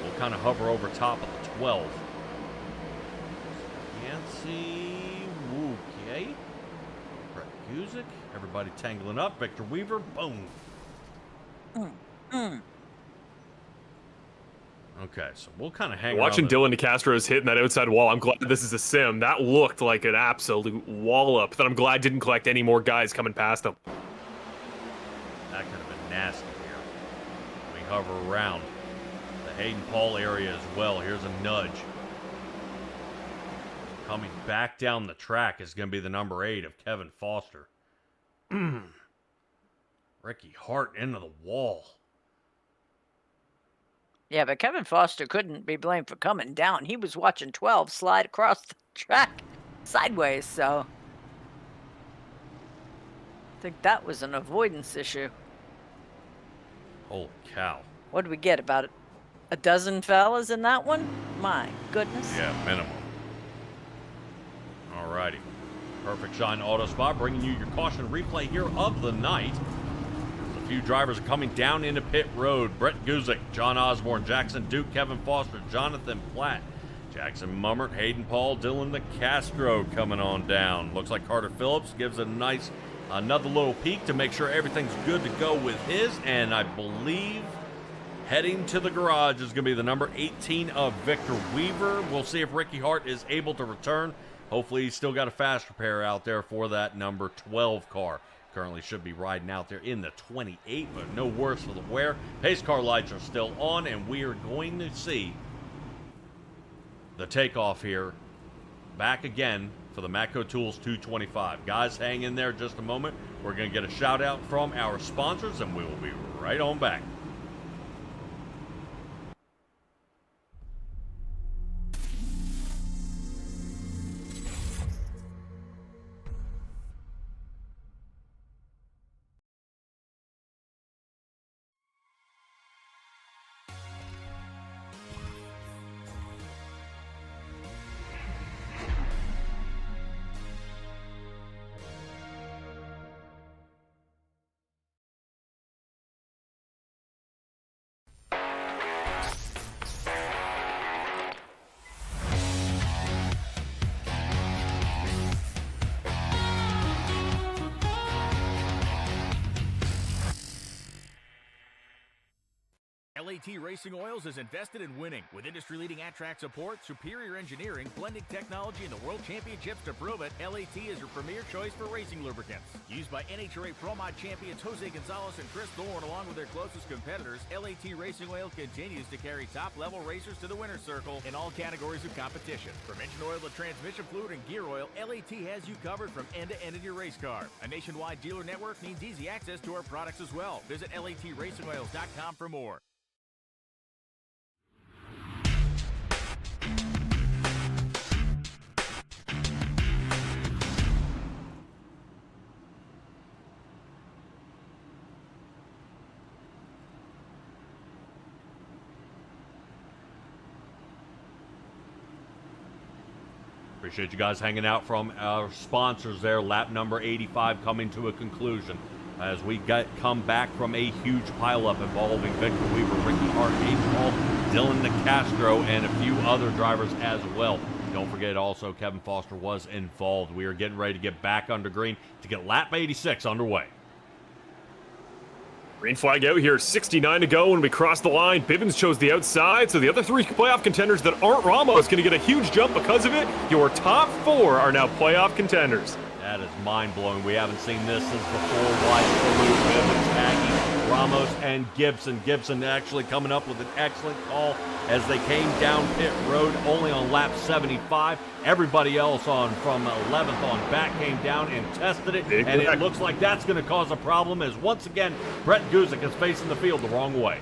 We'll We'll kind of hover over top of the 12. Yancey, okay. Brett Guzik, everybody tangling up. Victor Weaver, boom. Okay, so we'll kind of hang Watching around Dylan DeCastro's hitting that outside wall, I'm glad this is a sim. That looked like an absolute wallop that I'm glad didn't collect any more guys coming past him. That could have been nasty here. We hover around the Hayden Paul area as well. Here's a nudge. Coming back down the track is going to be the number 8 of Kevin Foster. Ricky Hart into the wall. Yeah, but Kevin Foster couldn't be blamed for coming down. He was watching 12 slide across the track sideways, so I think that was an avoidance issue. Holy cow. What did we get, about a dozen fellas in that one? My goodness. Yeah, minimum. Alrighty. Perfect Shine Auto Spot bringing you your caution replay here of the night. A few drivers are coming down into pit road. Brett Guzik, John Osborne, Jackson Duke, Kevin Foster, Jonathan Platt, Jackson Mummert, Hayden Paul, Dylan DeCastro coming on down. Looks like Carter Phillips gives a nice another little peek to make sure everything's good to go with his, and I believe heading to the garage is going to be the number 18 of Victor Weaver. We'll see if Ricky Hart is able to return. Hopefully he's still got a fast repair out there for that number 12 car. Currently should be riding out there in the 28, but no worse for the wear. Pace car lights are still on, and we are going to see the takeoff here back again for the Matco Tools 225. Guys, hang in there just a moment. We're going to get a shout out from our sponsors, and we will be right on back. LAT Racing Oils is invested in winning. With industry-leading at-track support, superior engineering, blending technology, and the World Championships to prove it, LAT is your premier choice for racing lubricants. Used by NHRA Pro Mod champions Jose Gonzalez and Chris Thorne, along with their closest competitors, LAT Racing Oil continues to carry top-level racers to the winner's circle in all categories of competition. From engine oil to transmission fluid and gear oil, LAT has you covered from end to end in your race car. A nationwide dealer network means easy access to our products as well. Visit LATRacingOils.com for more. Appreciate you guys hanging out from our sponsors there. Lap number 85 coming to a conclusion as we come back from a huge pileup involving Victor Weaver, Ricky Hart, Hayden Paul, Dylan DeCastro, and a few other drivers as well. Don't forget also Kevin Foster was involved. We are getting ready to get back under green to get lap 86 underway. Green flag out here, 69 to go when we cross the line. Bivens chose the outside, so the other three playoff contenders that aren't Ramos going to get a huge jump because of it. Your top four are now playoff contenders. That is mind-blowing. We haven't seen this since before. Wide salute, Bivens, Aggie, Ramos, and Gibson. Gibson actually coming up with an excellent call as they came down pit road only on lap 75. Everybody else on from 11th on back came down and tested it, and it looks like that's going to cause a problem as once again Brett Guzik is facing the field the wrong way.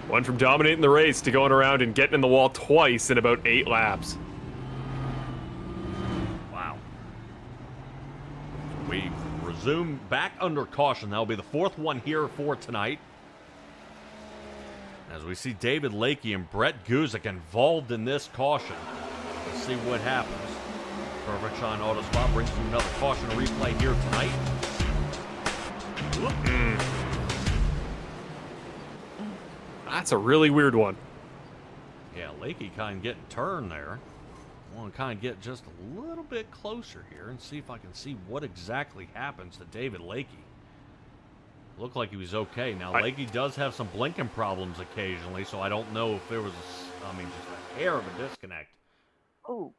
One from dominating the race to going around and getting in the wall twice in about 8 laps. Wow. We resume back under caution. That'll be the 4th one here for tonight. As we see David Lakey and Brett Guzik involved in this caution. Let's see what happens. Perfect Shine Auto Spot brings you another caution replay here tonight. That's a really weird one. Yeah, Lakey kind of getting turned there. I want to kind of get just a little bit closer here and see if I can see what exactly happens to David Lakey. Looked like he was okay. Now, Lakey does have some blinking problems occasionally, so I don't know if there was, just a hair of a disconnect. Oh.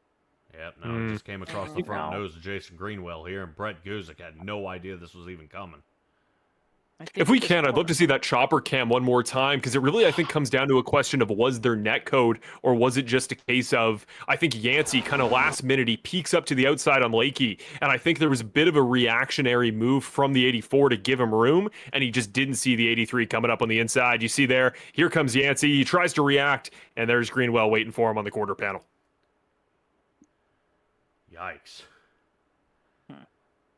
Yep, no, it just came across the front nose of Jason Greenwell here, and Brett Guzik had no idea this was even coming. If we can, I'd love to see that chopper cam one more time, because it really, I think, comes down to a question of was there net code, or was it just a case of, I think Yancey kind of last minute, he peeks up to the outside on Lakey, and I think there was a bit of a reactionary move from the 84 to give him room, and he just didn't see the 83 coming up on the inside. You see there, here comes Yancey, he tries to react, and there's Greenwell waiting for him on the quarter panel. Yikes.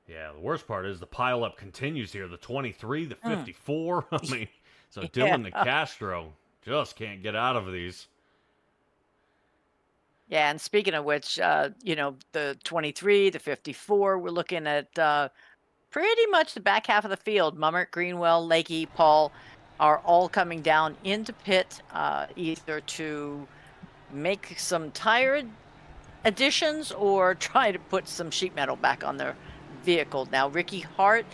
Yeah, the worst part is the pileup continues here. The 23, the 54. I mean, so Dylan DeCastro just can't get out of these. Yeah, and speaking of which, the 23, the 54, we're looking at pretty much the back half of the field. Mummert, Greenwell, Lakey, Paul are all coming down into pit, either to make some tire additions or try to put some sheet metal back on their vehicle. Now, Ricky Hart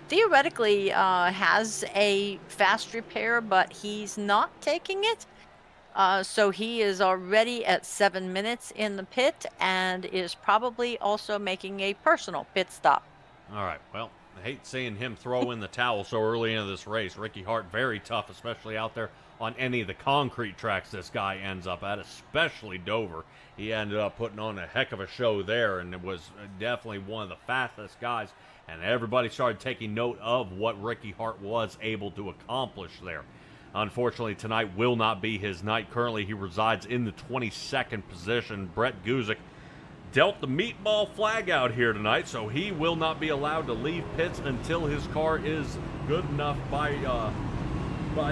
theoretically has a fast repair, but he's not taking it. So he is already at 7 minutes in the pit and is probably also making a personal pit stop. All right, well, I hate seeing him throw in the towel so early into this race. Ricky Hart, very tough, especially out there on any of the concrete tracks this guy ends up at, especially Dover. He ended up putting on a heck of a show there, and it was definitely one of the fastest guys, and everybody started taking note of what Ricky Hart was able to accomplish there. Unfortunately, tonight will not be his night. Currently, he resides in the 22nd position. Brett Guzik dealt the meatball flag out here tonight, so he will not be allowed to leave pits until his car is good enough by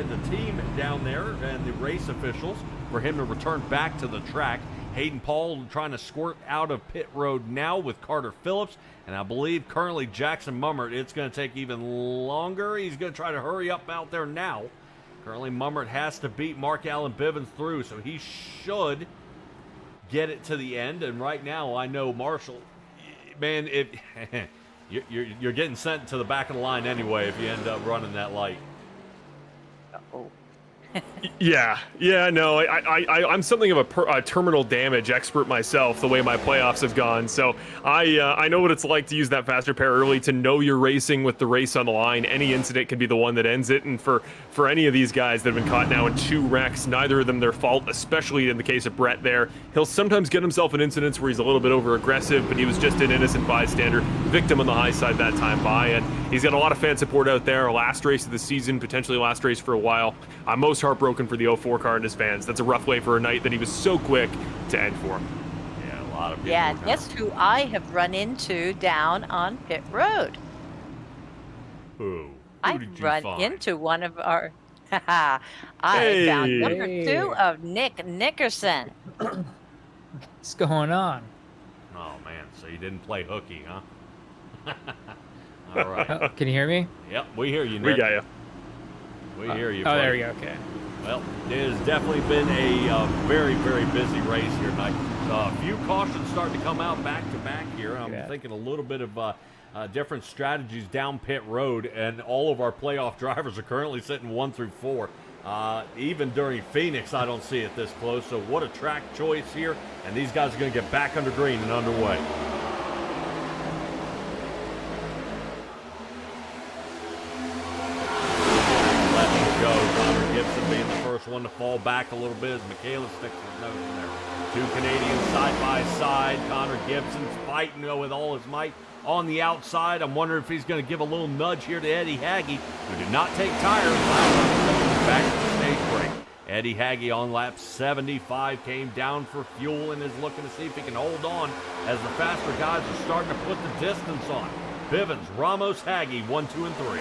the team down there and the race officials for him to return back to the track. Hayden Paul trying to squirt out of pit road now with Carter Phillips, and I believe currently Jackson Mummert, it's going to take even longer. He's going to try to hurry up out there now. Currently Mummert has to beat Mark Allen Bivens through, so he should get it to the end. And right now I know Marshall, man, you're getting sent to the back of the line anyway if you end up running that light. Oh. Yeah, no, I'm something of a terminal damage expert myself, the way my playoffs have gone. So I know what it's like to use that fast repair early, to know you're racing with the race on the line. Any incident can be the one that ends it. And for any of these guys that have been caught now in 2 wrecks, neither of them their fault, especially in the case of Brett there. He'll sometimes get himself in incidents where he's a little bit over aggressive, but he was just an innocent bystander, victim on the high side that time by. And he's got a lot of fan support out there. Last race of the season, potentially last race for a while. I'm most heartbroken for the 04 car and his fans. That's a rough way for a night that he was so quick to end for him. Yeah, a lot of people. Yeah, guess who I have run into down on pit road? Who I've did you run find? into one of our... I Hey. found number 2 of Nick Nickerson. What's going on? Oh, man, so you didn't play hooky, huh? All right. Oh, can you hear me? Yep, we hear you, We Nick. got you. We hear you, Oh, there buddy. we go. Okay. Well, it has definitely been a very, very busy race here tonight. A few cautions starting to come out back to back here. I'm thinking a little bit of different strategies down pit road, and all of our playoff drivers are currently sitting 1 through 4. Even during Phoenix, I don't see it this close. So what a track choice here, and these guys are going to get back under green and underway. Being the first one to fall back a little bit as Michaela sticks his nose in there. 2 Canadians side by side. Connor Gibson's fighting with all his might on the outside. I'm wondering if he's going to give a little nudge here to Eddie Haggy, who did not take tires back to the stage break. Eddie Haggy on lap 75 came down for fuel and is looking to see if he can hold on as the faster guys are starting to put the distance on. Bivens, Ramos, Haggy, 1, 2, and 3.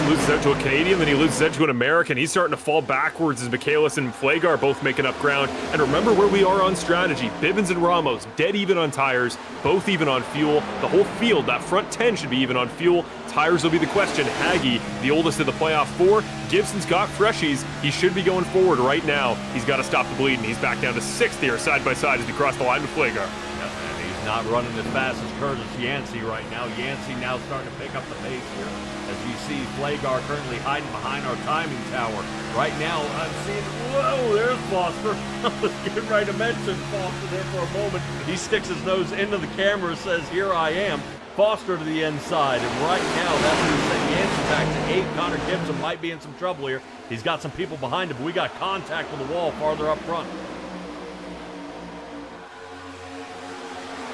loses out to a Canadian, then he loses out to an American. He's starting to fall backwards as Michaelis and Flagar both making up ground. And remember where we are on strategy. Bibbins and Ramos, dead even on tires, both even on fuel. The whole field, that front 10 should be even on fuel. Tires will be the question. Haggy, the oldest of the playoff 4. Gibson's got freshies. He should be going forward right now. He's got to stop the bleeding. He's back down to 6th here, side by side, as he crossed the line with Flagar. And he's not running as fast as Curtis Yancey right now. Yancey now starting to pick up the pace here. As you see, Flagar currently hiding behind our timing tower. Right now, I'm seeing, whoa, there's Foster. I was getting ready to mention Foster there for a moment. He sticks his nose into the camera, says, here I am. Foster to the inside, and right now, that's going to send Yancey back to 8. Connor Gibson might be in some trouble here. He's got some people behind him, but we got contact with the wall farther up front.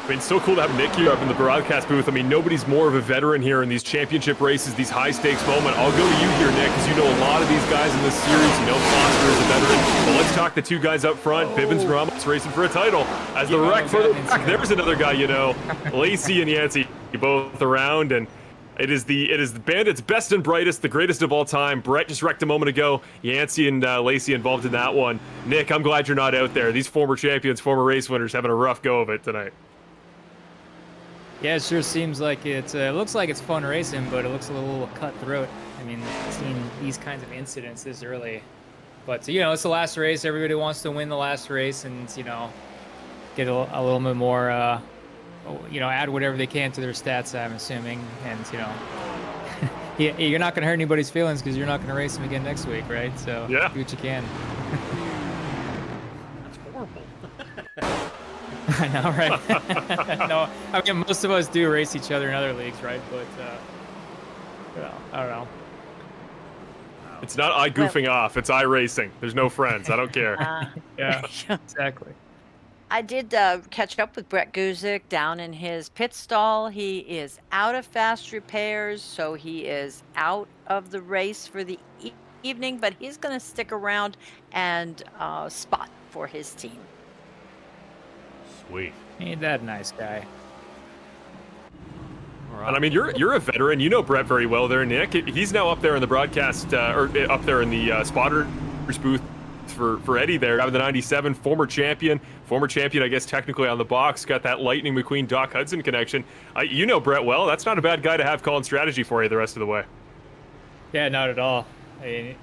I mean, it's so cool to have Nick here up in the broadcast booth. I mean, nobody's more of a veteran here in these championship races, these high-stakes moments. I'll go to you here, Nick, because you know a lot of these guys in this series. You know Foster is a veteran. But let's talk the 2 guys up front. Bibbins and Ramos racing for a title. As the wreck further back, there's another guy you know. Lacey and Yancey both around, and it is the Bandit's best and brightest, the greatest of all time. Brett just wrecked a moment ago. Yancey and Lacey involved in that one. Nick, I'm glad you're not out there. These former champions, former race winners having a rough go of it tonight. Yeah, it sure seems like it looks like it's fun racing, but it looks a little cutthroat. I mean, seeing these kinds of incidents this early. But, you know, it's the last race. Everybody wants to win the last race and, you know, get a little bit more, you know, add whatever they can to their stats, I'm assuming. And, you know, you're not going to hurt anybody's feelings because you're not going to race them again next week, right? So yeah, do what you can. That's horrible. I know, right? No, I mean, most of us do race each other in other leagues, right? But, well, I don't know. It's not goofing off. It's iRacing. There's no friends. I don't care. Yeah, exactly. I did catch up with Brett Guzik down in his pit stall. He is out of fast repairs, so he is out of the race for the evening, but he's going to stick around and spot for his team. Sweet. Ain't that a nice guy? Right. And I mean, you're a veteran. You know Brett very well there, Nick. He's now up there in the broadcast, or up there in the spotters booth for Eddie there. Out of the 97, former champion, I guess technically on the box. Got that Lightning McQueen Doc Hudson connection. You know Brett well. That's not a bad guy to have calling strategy for you the rest of the way. Yeah, not at all. I mean,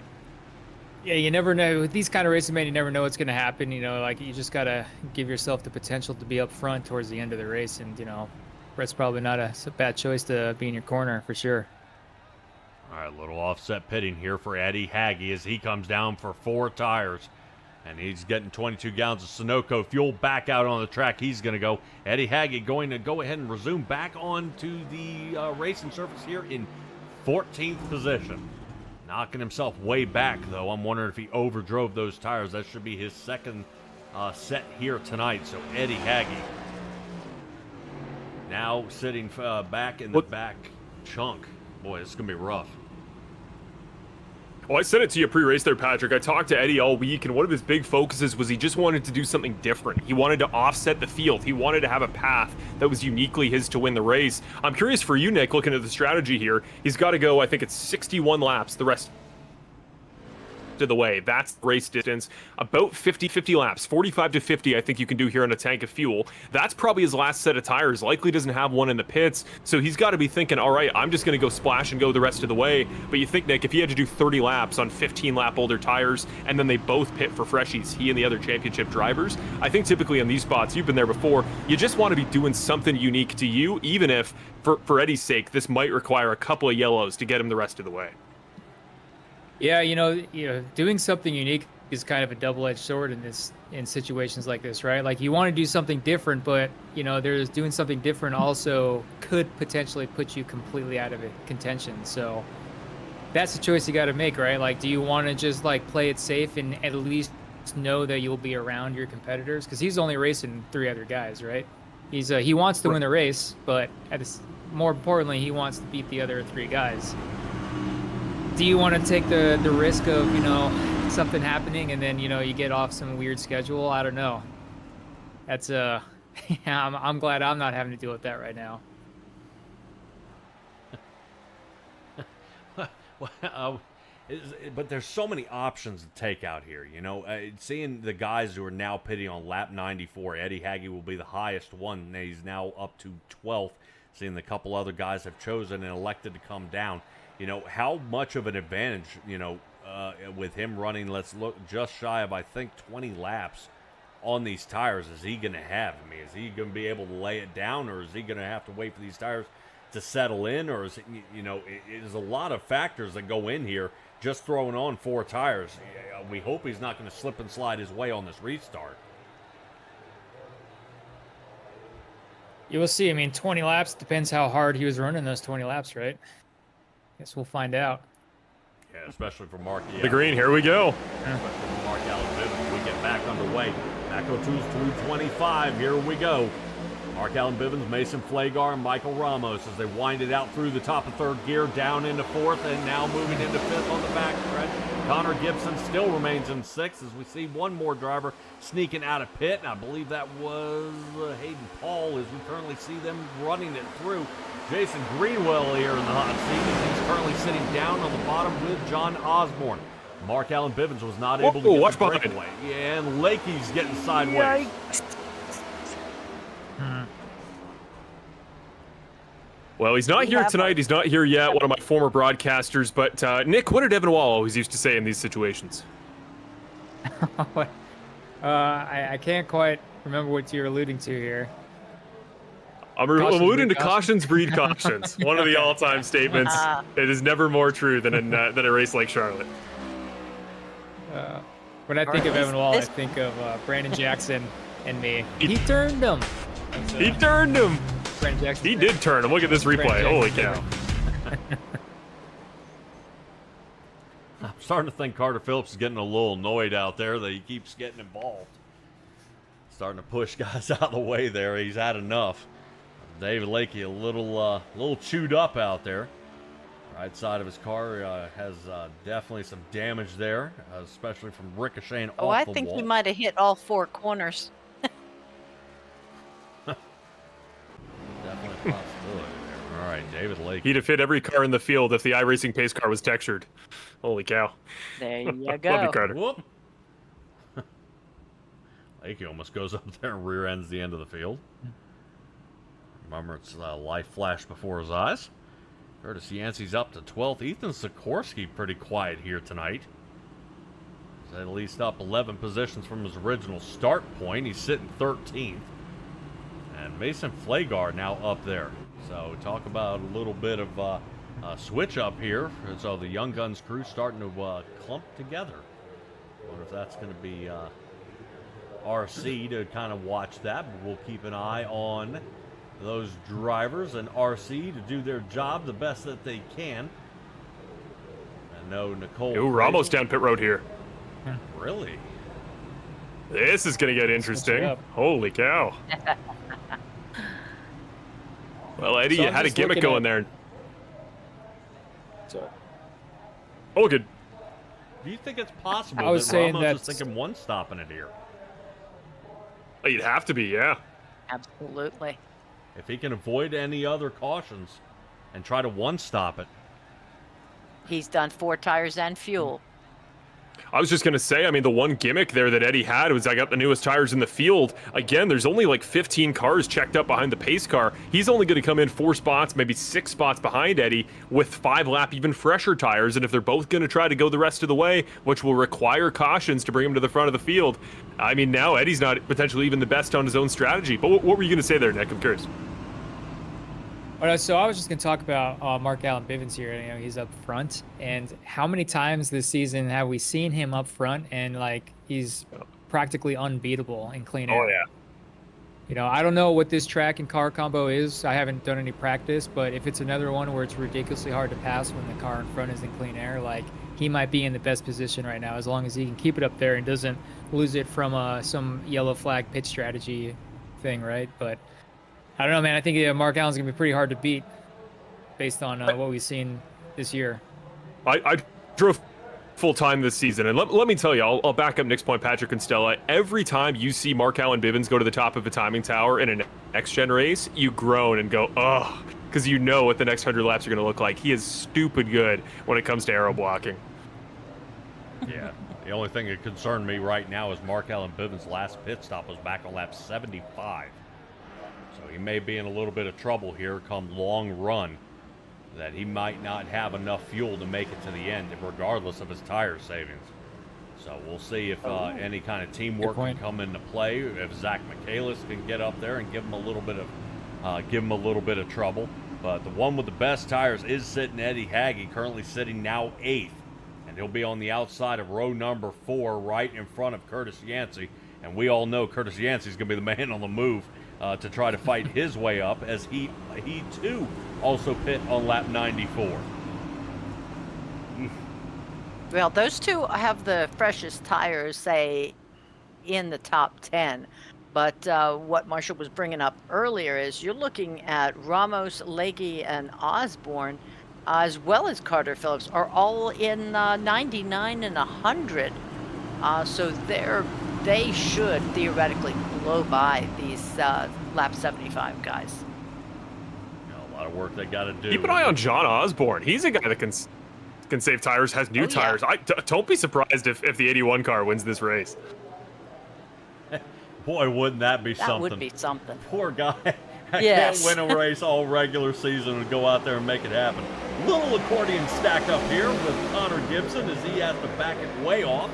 yeah, you never know. With these kind of races, man, you never know what's going to happen. You know, like, you just got to give yourself the potential to be up front towards the end of the race. And, you know, Brett's probably not a bad choice to be in your corner for sure. All right, little offset pitting here for Eddie Haggy as he comes down for 4 tires. And he's getting 22 gallons of Sunoco fuel back out on the track. He's going to go. Eddie Haggy going to go ahead and resume back onto the racing surface here in 14th position. Knocking himself way back, though. I'm wondering if he overdrove those tires. That should be his second set here tonight. So Eddie Haggy now sitting back in the back chunk. Boy, this is going to be rough. Well, I said it to you pre-race there, Patrick. I talked to Eddie all week, and one of his big focuses was he just wanted to do something different. He wanted to offset the field. He wanted to have a path that was uniquely his to win the race. I'm curious for you, Nick, looking at the strategy here. He's got to go, I think it's 61 laps the rest of the way. That's the race distance. About 50 laps, 45 to 50, I think you can do here on a tank of fuel. That's probably his last set of tires. Likely doesn't have one in the pits, so he's got to be thinking, all right, I'm just going to go splash and go the rest of the way. But you think, Nick, if he had to do 30 laps on 15 lap older tires, and then they both pit for freshies, he and the other championship drivers, I think typically on these spots, you've been there before, you just want to be doing something unique to you, even if, for Eddie's sake, this might require a couple of yellows to get him the rest of the way. Yeah, you know, doing something unique is kind of a double-edged sword in situations like this, right? Like, you want to do something different, but you know, there's doing something different also could potentially put you completely out of contention. So that's the choice you got to make, right? Like, do you want to just like play it safe and at least know that you'll be around your competitors? Because he's only racing 3 other guys, right? He wants to win the race, but more importantly, he wants to beat the other 3 guys. Do you want to take the risk of, you know, something happening and then, you know, you get off some weird schedule? I don't know. That's yeah, I'm glad I'm not having to deal with that right now. But there's so many options to take out here, you know. Seeing the guys who are now pitting on lap 94, Eddie Hagge will be the highest one. He's now up to 12th. Seeing the couple other guys have chosen and elected to come down. You know, how much of an advantage, you know, with him running, let's look, just shy of, I think, 20 laps on these tires is he going to have? I mean, is he going to be able to lay it down, or is he going to have to wait for these tires to settle in, or is it, you know, there's a lot of factors that go in here just throwing on 4 tires. We hope he's not going to slip and slide his way on this restart. You will see. I mean, 20 laps depends how hard he was running those 20 laps, right? Guess we'll find out. Yeah, especially for Mark. Yeah. The green, here we go. Especially for Mark Allen. We get back underway. Matco 2's 225. Here we go. Mark Allen Bivens, Mason Flagar, and Michael Ramos as they wind it out through the top of 3rd gear, down into 4th, and now moving into 5th on the back stretch. Connor Gibson still remains in 6th as we see one more driver sneaking out of pit. And I believe that was Hayden Paul as we currently see them running it through. Jason Greenwell here in the hot seat as he's currently sitting down on the bottom with John Osborne. Mark Allen Bivens was not able to get the breakaway. Yeah, and Lakey's getting sideways. Well, he's not here tonight. He's not here yet, one of my former broadcasters. But, Nick, what did Evan Wall always used to say in these situations? I can't quite remember what you're alluding to here. I'm alluding to cautions breed cautions. One of the all-time statements. It is never more true than than a race like Charlotte. When I think of Evan Wall, I think of Brandon Jackson and me. He turned him. He turned him. Brandon Jackson. He did turn him. Look at this replay. Holy cow. I'm starting to think Carter Phillips is getting a little annoyed out there that he keeps getting involved. Starting to push guys out of the way there. He's had enough. David Lakey a little chewed up out there. Right side of his car has definitely some damage there, especially from ricocheting off the wall. I think he might have hit all 4 corners. Definitely a possibility there. All right, David Lakey. He'd have fit every car in the field if the iRacing pace car was textured. Holy cow. There you go. Love you, Carter. Whoop. Lakey almost goes up there and rear ends the end of the field. Remember, it's life flashed before his eyes. Curtis Yancey's up to 12th. Ethan Sikorsky pretty quiet here tonight. He's at least up 11 positions from his original start point. He's sitting 13th. And Mason Flagar now up there. So talk about a little bit of a switch up here. So the Young Guns crew starting to clump together. I wonder if that's going to be RC to kind of watch that. But we'll keep an eye on those drivers and RC to do their job the best that they can. I know Nicole. Ooh, Ramos down pit road here. Really? This is going to get interesting. Holy cow. Well, Eddie, So you I'm had a just gimmick looking going at- there. Oh, good. Do you think it's possible I was that saying Ramos is that's- thinking one stopping it here? Oh, you'd have to be, yeah. Absolutely. If he can avoid any other cautions and try to one-stop it. He's done 4 tires and fuel. I was just going to say, I mean, the one gimmick there that Eddie had was I got the newest tires in the field. Again, there's only like 15 cars checked up behind the pace car. He's only going to come in 4 spots, maybe 6 spots behind Eddie with 5-lap, even fresher tires. And if they're both going to try to go the rest of the way, which will require cautions to bring him to the front of the field, I mean, now Eddie's not potentially even the best on his own strategy. But what were you going to say there, Nick? I'm curious. So I was just going to talk about Mark Allen Bivens here. You know, he's up front, and how many times this season have we seen him up front and like he's practically unbeatable in clean air? Oh, yeah. You know, I don't know what this track and car combo is. I haven't done any practice, but if it's another one where it's ridiculously hard to pass when the car in front is in clean air, like he might be in the best position right now as long as he can keep it up there and doesn't lose it from some yellow flag pit strategy thing, right? But I don't know, man. I think Mark Allen's going to be pretty hard to beat based on what we've seen this year. I drove full time this season, and let me tell you, I'll back up Nick's point, Patrick and Stella. Every time you see Mark Allen Bivens go to the top of a timing tower in an X-Gen race, you groan and go, oh, because you know what the next 100 laps are going to look like. He is stupid good when it comes to aero blocking. Yeah. The only thing that concerned me right now is Mark Allen Bivens' last pit stop was back on lap 75. So he may be in a little bit of trouble here come long run, that he might not have enough fuel to make it to the end, regardless of his tire savings. So we'll see if any kind of teamwork can come into play. If Zach Michaelis can get up there and give him a little bit of trouble. But the one with the best tires is sitting Eddie Hagge, currently sitting now 8th. And he'll be on the outside of row number 4, right in front of Curtis Yancey. And we all know Curtis Yancey's going to be the man on the move to try to fight his way up, as he too also pit on lap 94. Well, those two have the freshest tires, say, in the top 10. But what Marshall was bringing up earlier is you're looking at Ramos, Leahy, and Osborne, as well as Carter Phillips, are all in 99 and 100. So they should theoretically blow by these lap 75 guys. A lot of work they got to do. Keep an eye on John Osborne. He's a guy that can save tires, has new tires. Don't be surprised if the 81 car wins this race. Boy, wouldn't that be something? That would be something. Poor guy. Yes. Can't win a race all regular season and go out there and make it happen. Little accordion stack up here with Connor Gibson as he has to back it way off.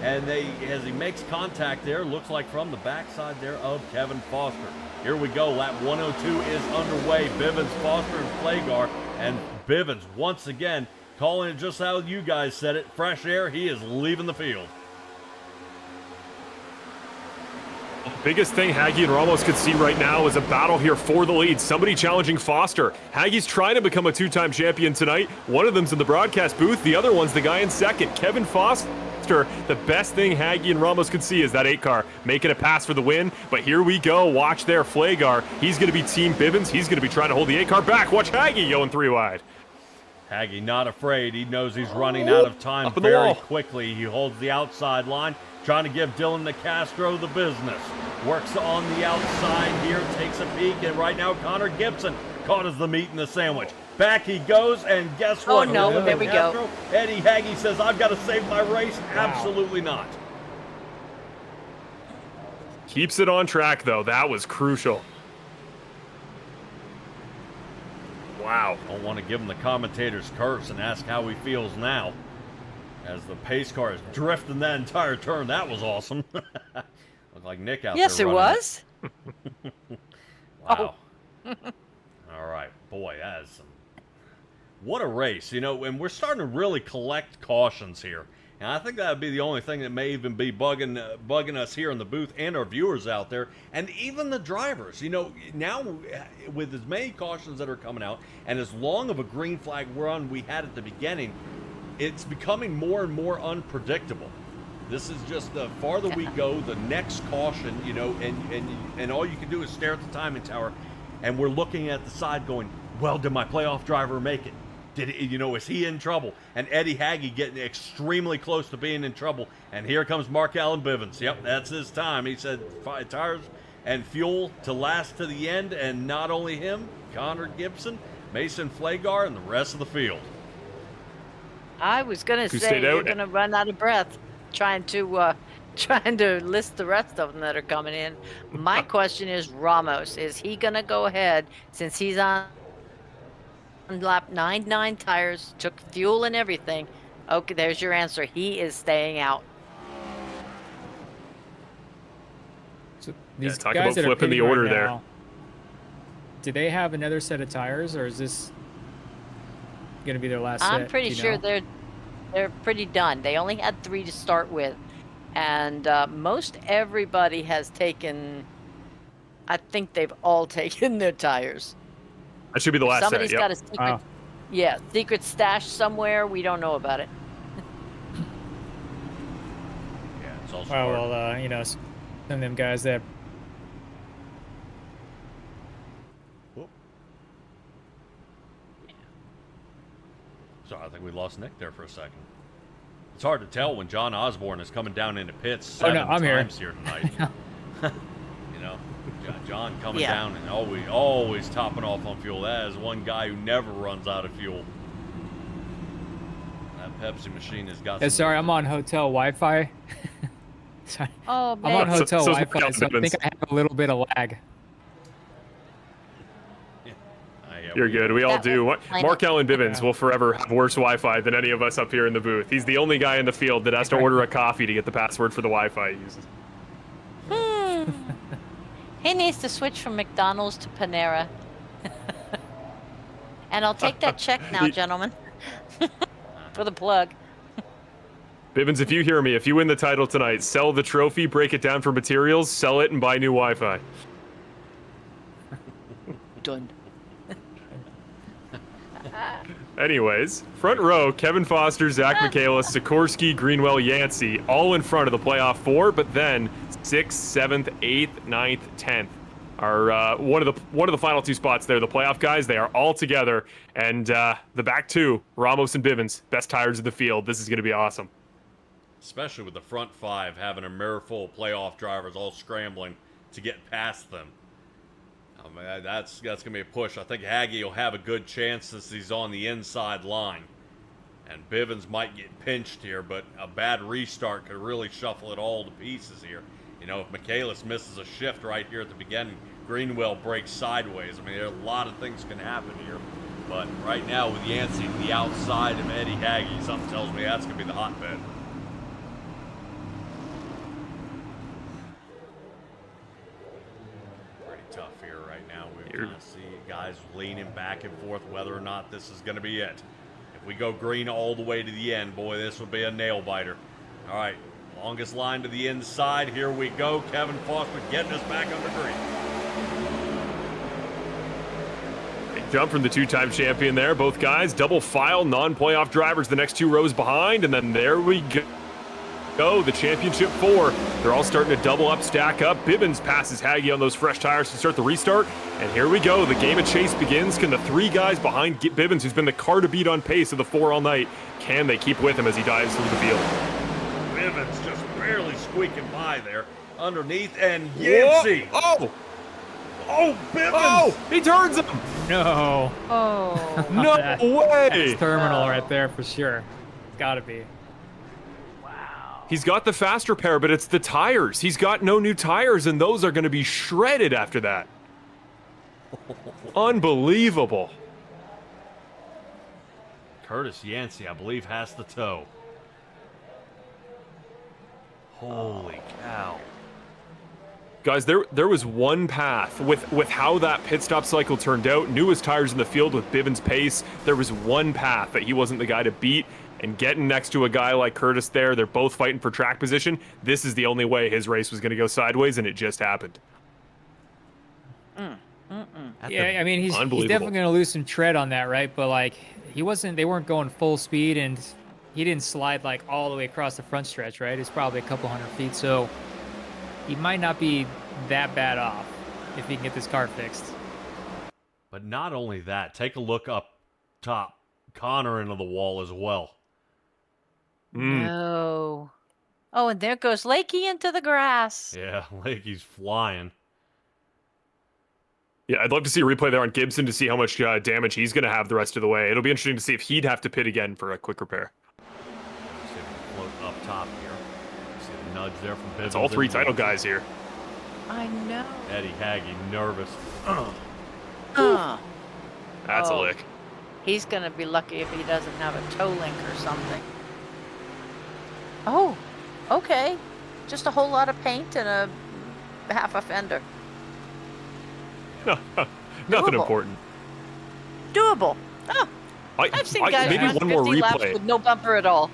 And as he makes contact there, looks like from the backside there of Kevin Foster. Here we go. Lap 102 is underway. Bivens, Foster, and Flagar. And Bivens, once again, calling it just how you guys said it. Fresh air. He is leaving the field. Biggest thing Hagge and Ramos could see right now is a battle here for the lead. Somebody challenging Foster. Hagge's trying to become a 2-time champion tonight. One of them's in the broadcast booth. The other one's the guy in second, Kevin Foster. The best thing Hagge and Ramos could see is that 8 car making a pass for the win. But here we go. Watch there, Flagar. He's going to be Team Bivens. He's going to be trying to hold the 8 car back. Watch Hagge going 3 wide. Hagge not afraid. He knows he's running out of time very quickly. He holds the outside line, trying to give Dylan DeCastro the business. Works on the outside here, takes a peek, and right now Connor Gibson caught as the meat in the sandwich. Back he goes, and guess what? Oh, no, there we go. Eddie Hagge says, I've got to save my race. Wow. Absolutely not. Keeps it on track, though. That was crucial. Wow. Don't want to give him the commentator's curse and ask how he feels now. As the pace car is drifting that entire turn. That was awesome. Looked like Nick out there. Yes, it was. Wow. All right. Boy, that is some... What a race, you know, and we're starting to really collect cautions here. And I think that would be the only thing that may even be bugging us here in the booth and our viewers out there, and even the drivers. You know, now with as many cautions that are coming out, and as long of a green flag run we had at the beginning, it's becoming more and more unpredictable. This is just the farther we go, the next caution, you know, and all you can do is stare at the timing tower, and we're looking at the side going, well, did my playoff driver make it? Did he, you know, is he in trouble? And Eddie Hagge getting extremely close to being in trouble. And here comes Mark Allen Bivens. Yep, that's his time. He said tires and fuel to last to the end. And not only him, Connor Gibson, Mason Flagar, and the rest of the field. I was going to say you're going to run out of breath trying to list the rest of them that are coming in. My question is Ramos. Is he going to go ahead since he's on lap 99 tires, took fuel and everything? Okay, there's your answer. He is staying out. So these talk guys about that flipping are the pitting order right there. now, do they have another set of tires, or is this going to be their last set? I'm pretty sure they're pretty done. They only had 3 to start with, and most everybody has taken. I think they've all taken their tires. That should be the last Somebody's set. got a secret, secret stash somewhere. We don't know about it. Yeah, it's all well, you know, some of them guys that. Sorry, I think we lost Nick there for a second. It's hard to tell when John Osborne is coming down into pits I'm here. times here tonight. You know, John coming Yeah. down and always topping off on fuel. That is one guy who never runs out of fuel. That Pepsi machine has got. Yeah, some sorry, work I'm to on hotel Wi-Fi. Sorry. Oh, I'm on man. hotel so Wi-Fi, so I think I have a little bit of lag. do. Yeah, You're good. We all That do. was fine. Mark Allen Bivens Yeah. will forever have worse Wi-Fi than any of us up here in the booth. He's the only guy in the field that has to order a coffee to get the password for the Wi-Fi he uses. He needs to switch from McDonald's to Panera. And I'll take that check now, gentlemen. For the plug. Bivens, if you hear me, if you win the title tonight, sell the trophy, break it down for materials, sell it, and buy new Wi-Fi. Done. Anyways, front row, Kevin Foster, Zach Michaelis, Sikorsky, Greenwell, Yancey, all in front of the playoff 4, but then 6th, 7th, 8th, 9th, 10th are one of the final 2 spots there. The playoff guys, they are all together, and the back 2, Ramos and Bivens, best tires in the field. This is going to be awesome. Especially with the front 5 having a mirror full of playoff drivers all scrambling to get past them. I mean, that's going to be a push. I think Haggy will have a good chance since he's on the inside line. And Bivens might get pinched here, but a bad restart could really shuffle it all to pieces here. You know, if Michaelis misses a shift right here at the beginning, Greenwell breaks sideways. I mean, there are a lot of things can happen here. But right now with Yancey to the outside of Eddie Haggy, something tells me that's going to be the hotbed. Tough here right now. We kind of see guys leaning back and forth whether or not this is going to be it. If we go green all the way to the end, boy, this will be a nail biter. All right, longest line to the inside. Here we go. Kevin Foster getting us back under green. Big jump from the 2-time champion there. Both guys double file, non-playoff drivers the next 2 rows behind, and then there we go. The championship 4. They're all starting to double up, stack up. Bivens passes Haggy on those fresh tires to start the restart. And here we go. The game of chase begins. Can the 3 guys behind Bivens, who's been the car to beat on pace of the 4 all night, can they keep with him as he dives through the field? Bivens just barely squeaking by there underneath, and Yancey. Oh! Oh, Bivens! Oh! He turns him! No. Oh. No way! That's terminal right there for sure. It's got to be. He's got the fast repair, but it's the tires. He's got no new tires, and those are going to be shredded after that. Unbelievable. Curtis Yancey, I believe, has the tow. Holy cow. Guys, there was one path with how that pit stop cycle turned out. Newest tires in the field with Bivens' pace. There was one path that he wasn't the guy to beat. And getting next to a guy like Curtis there, they're both fighting for track position. This is the only way his race was going to go sideways, and it just happened. Yeah, I mean, he's Unbelievable. definitely going to lose some tread on that, right? But like, they weren't going full speed, and he didn't slide like all the way across the front stretch, right? It's probably a couple hundred feet, so he might not be that bad off if he can get this car fixed. But not only that, take a look up top. Connor into the wall as well. No. Oh, and there goes Lakey into the grass. Yeah, like he's flying. Yeah, I'd love to see a replay there on Gibson to see how much damage he's going to have the rest of the way. It'll be interesting to see if he'd have to pit again for a quick repair. See if we can float up top here. See the nudge there from Bivens. It's all 3 into title the- guys here. I know. Eddie Haggy nervous. That's a Oh. lick. He's going to be lucky if he doesn't have a toe link or something. Oh, okay. Just a whole lot of paint and a half a fender. Nothing Doable. important. Doable. Oh, I've seen guys maybe run one more 50 laps replay. with no bumper at all.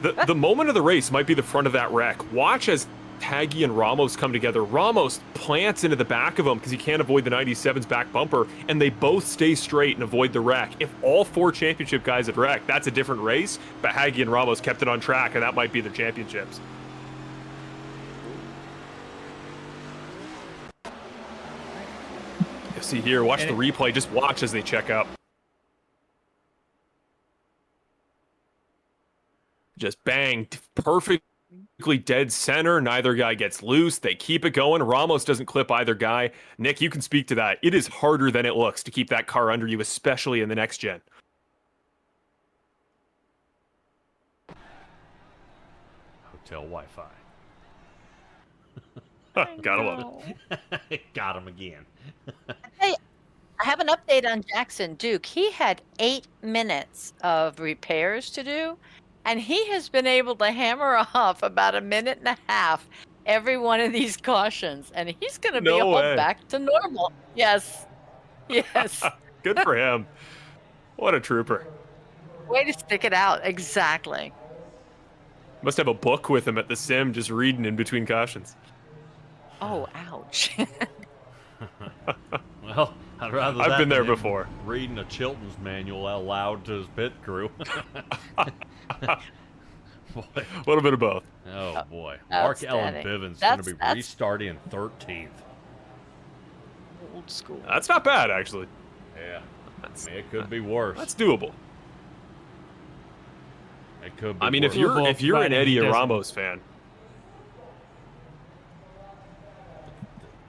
The moment of the race might be the front of that wreck. Watch as Haggy and Ramos come together. Ramos plants into the back of him because he can't avoid the 97's back bumper, and they both stay straight and avoid the wreck. If all 4 championship guys had wrecked, that's a different race, but Haggy and Ramos kept it on track, and that might be the championships. You see here, watch the replay. Just watch as they check up. Just bang, perfect dead center. Neither guy gets loose. They keep it going. Ramos doesn't clip either guy. Nick, you can speak to that. It is harder than it looks to keep that car under you, especially in the next gen. Hotel Wi-Fi. Gotta love it. Got him again. Hey, I have an update on Jackson Duke. He had 8 minutes of repairs to do, and he has been able to hammer off about 1.5 minutes every one of these cautions, and he's going to be all back to normal. Yes. Yes. Good for him. What a trooper. Way to stick it out. Exactly. Must have a book with him at the sim, just reading in between cautions. Oh, ouch. Well, I'd rather I've that been there than him before. Reading a Chilton's manual out loud to his pit crew. A little bit of both. Oh, boy. Mark Ellen Outstanding. Bivens going to be That's- restarting in 13th. Old school. That's not bad, actually. Yeah. I mean, it could be worse. That's doable. It could be I mean, worse. if you're an Providing Eddie he doesn't. Ramos fan,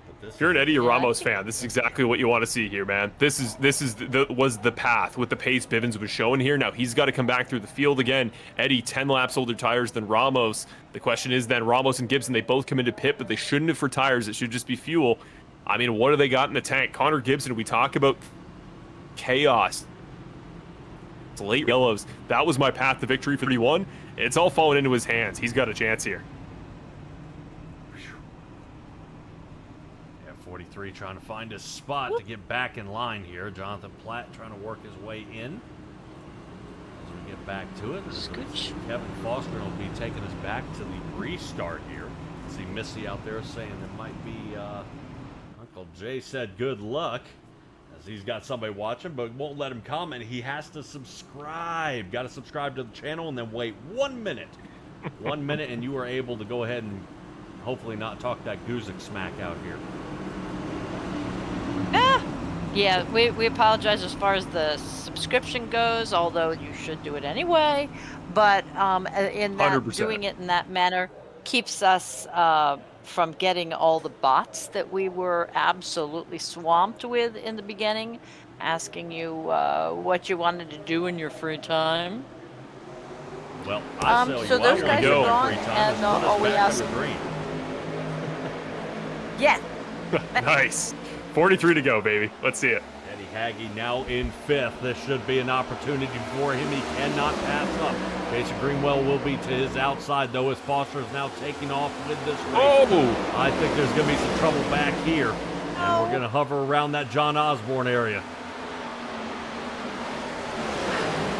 But this if you're an is- Eddie Yeah, I Ramos think- fan, this is exactly what you want to see here, man. This was the path with the pace Bivens was showing here. Now he's got to come back through the field again. Eddie 10 laps older tires than Ramos. The question is then Ramos and Gibson, they both come into pit, but they shouldn't have for tires. It should just be fuel. I mean, what do they got in the tank? Connor Gibson, we talk about chaos. It's late yellows. That was my path to victory for 31. It's all falling into his hands. He's got a chance here. Yeah, 43 trying to find a spot to get back in line here. Jonathan Platt trying to work his way in. As we get back to it, Scooch. Kevin Foster will be taking us back to the restart here. See Missy out there saying it might be Uncle Jay said good luck, as he's got somebody watching, but won't let him comment. He has to subscribe. Got to subscribe to the channel and then wait 1 minute. 1 minute, and you are able to go ahead and hopefully not talk that Guzik smack out here. Yeah, we apologize as far as the subscription goes, although you should do it anyway. But in that 100%. doing it in that manner keeps us from getting all the bots that we were absolutely swamped with in the beginning, asking you what you wanted to do in your free time. Well, I tell you so what, those we guys go are gone, free time. and Let's put us all we back ask. under green. Yeah. Nice. 43 to go, baby. Let's see it. Eddie Haggy now in 5th. This should be an opportunity for him. He cannot pass up. Jason Greenwell will be to his outside, though, as Foster is now taking off with this race. Oh! I think there's going to be some trouble back here. And we're going to hover around that John Osborne area.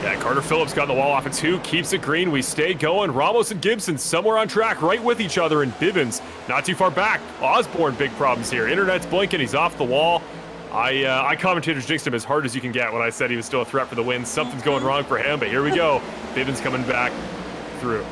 Yeah, Carter Phillips got the wall off at 2, keeps it green. We stay going. Ramos and Gibson somewhere on track, right with each other. And Bivens not too far back. Osborne, big problems here. Internet's blinking. He's off the wall. I commentators jinxed him as hard as you can get when I said he was still a threat for the win. Something's going wrong for him, but here we go. Bivens coming back through.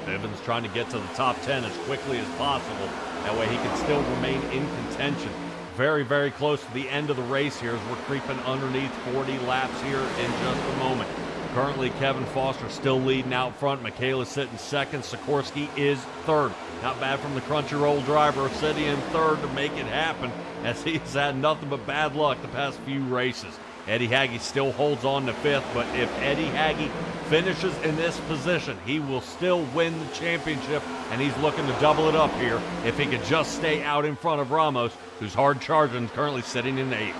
Yep. Bivens trying to get to the top 10 as quickly as possible. That way he can still remain in contention. Very, very close to the end of the race here as we're creeping underneath 40 laps here in just a moment. Currently, Kevin Foster still leading out front. Michaela's sitting second. Sikorsky is third. Not bad from the Crunchyroll driver, sitting in third to make it happen, as he's had nothing but bad luck the past few races. Eddie Haggy still holds on to 5th, but if Eddie Haggy finishes in this position, he will still win the championship, and he's looking to double it up here if he could just stay out in front of Ramos, who's hard charging, currently sitting in 8th.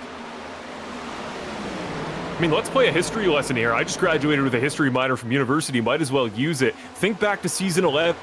I mean, let's play a history lesson here. I just graduated with a history minor from university. Might as well use it. Think back to season 11.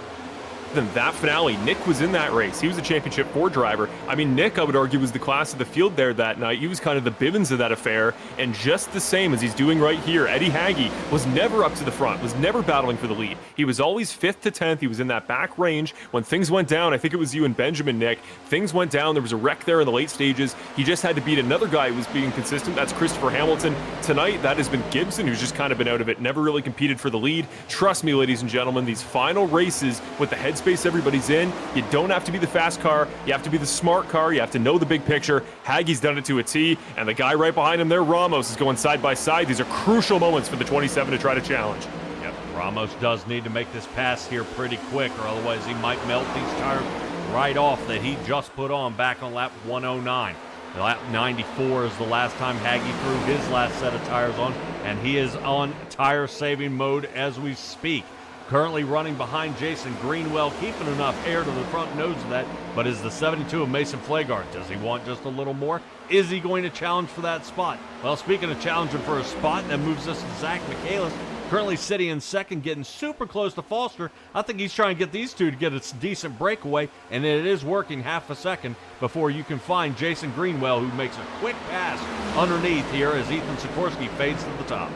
That finale, Nick was in that race. He was a championship 4 driver. I mean, Nick, I would argue, was the class of the field there that night. He was kind of the Bivens of that affair, and just the same as he's doing right here. Eddie Haggy was never up to the front, was never battling for the lead. He was always 5th to 10th. He was in that back range. When things went down, I think it was you and Benjamin, Nick, things went down. There was a wreck there in the late stages. He just had to beat another guy who was being consistent. That's Christopher Hamilton. Tonight, that has been Gibson, who's just kind of been out of it, never really competed for the lead. Trust me, ladies and gentlemen, these final races with the headspace everybody's in, you don't have to be the fast car, you have to be the smart car, you have to know the big picture. Haggy's done it to a T, and the guy right behind him there, Ramos, is going side by side. These are crucial moments for the 27 to try to challenge. Yep, Ramos does need to make this pass here pretty quick, or otherwise he might melt these tires right off that he just put on back on lap 109. Lap 94 is the last time Haggy threw his last set of tires on, and he is on tire-saving mode as we speak. Currently running behind Jason Greenwell, keeping enough air to the front nose of that, but is the 72 of Mason Flagard. Does he want just a little more? Is he going to challenge for that spot? Well, speaking of challenging for a spot, that moves us to Zach Michaelis, currently sitting in second, getting super close to Foster. I think he's trying to get these two to get a decent breakaway, and it is working half a second before you can find Jason Greenwell, who makes a quick pass underneath here as Ethan Sikorsky fades to the top.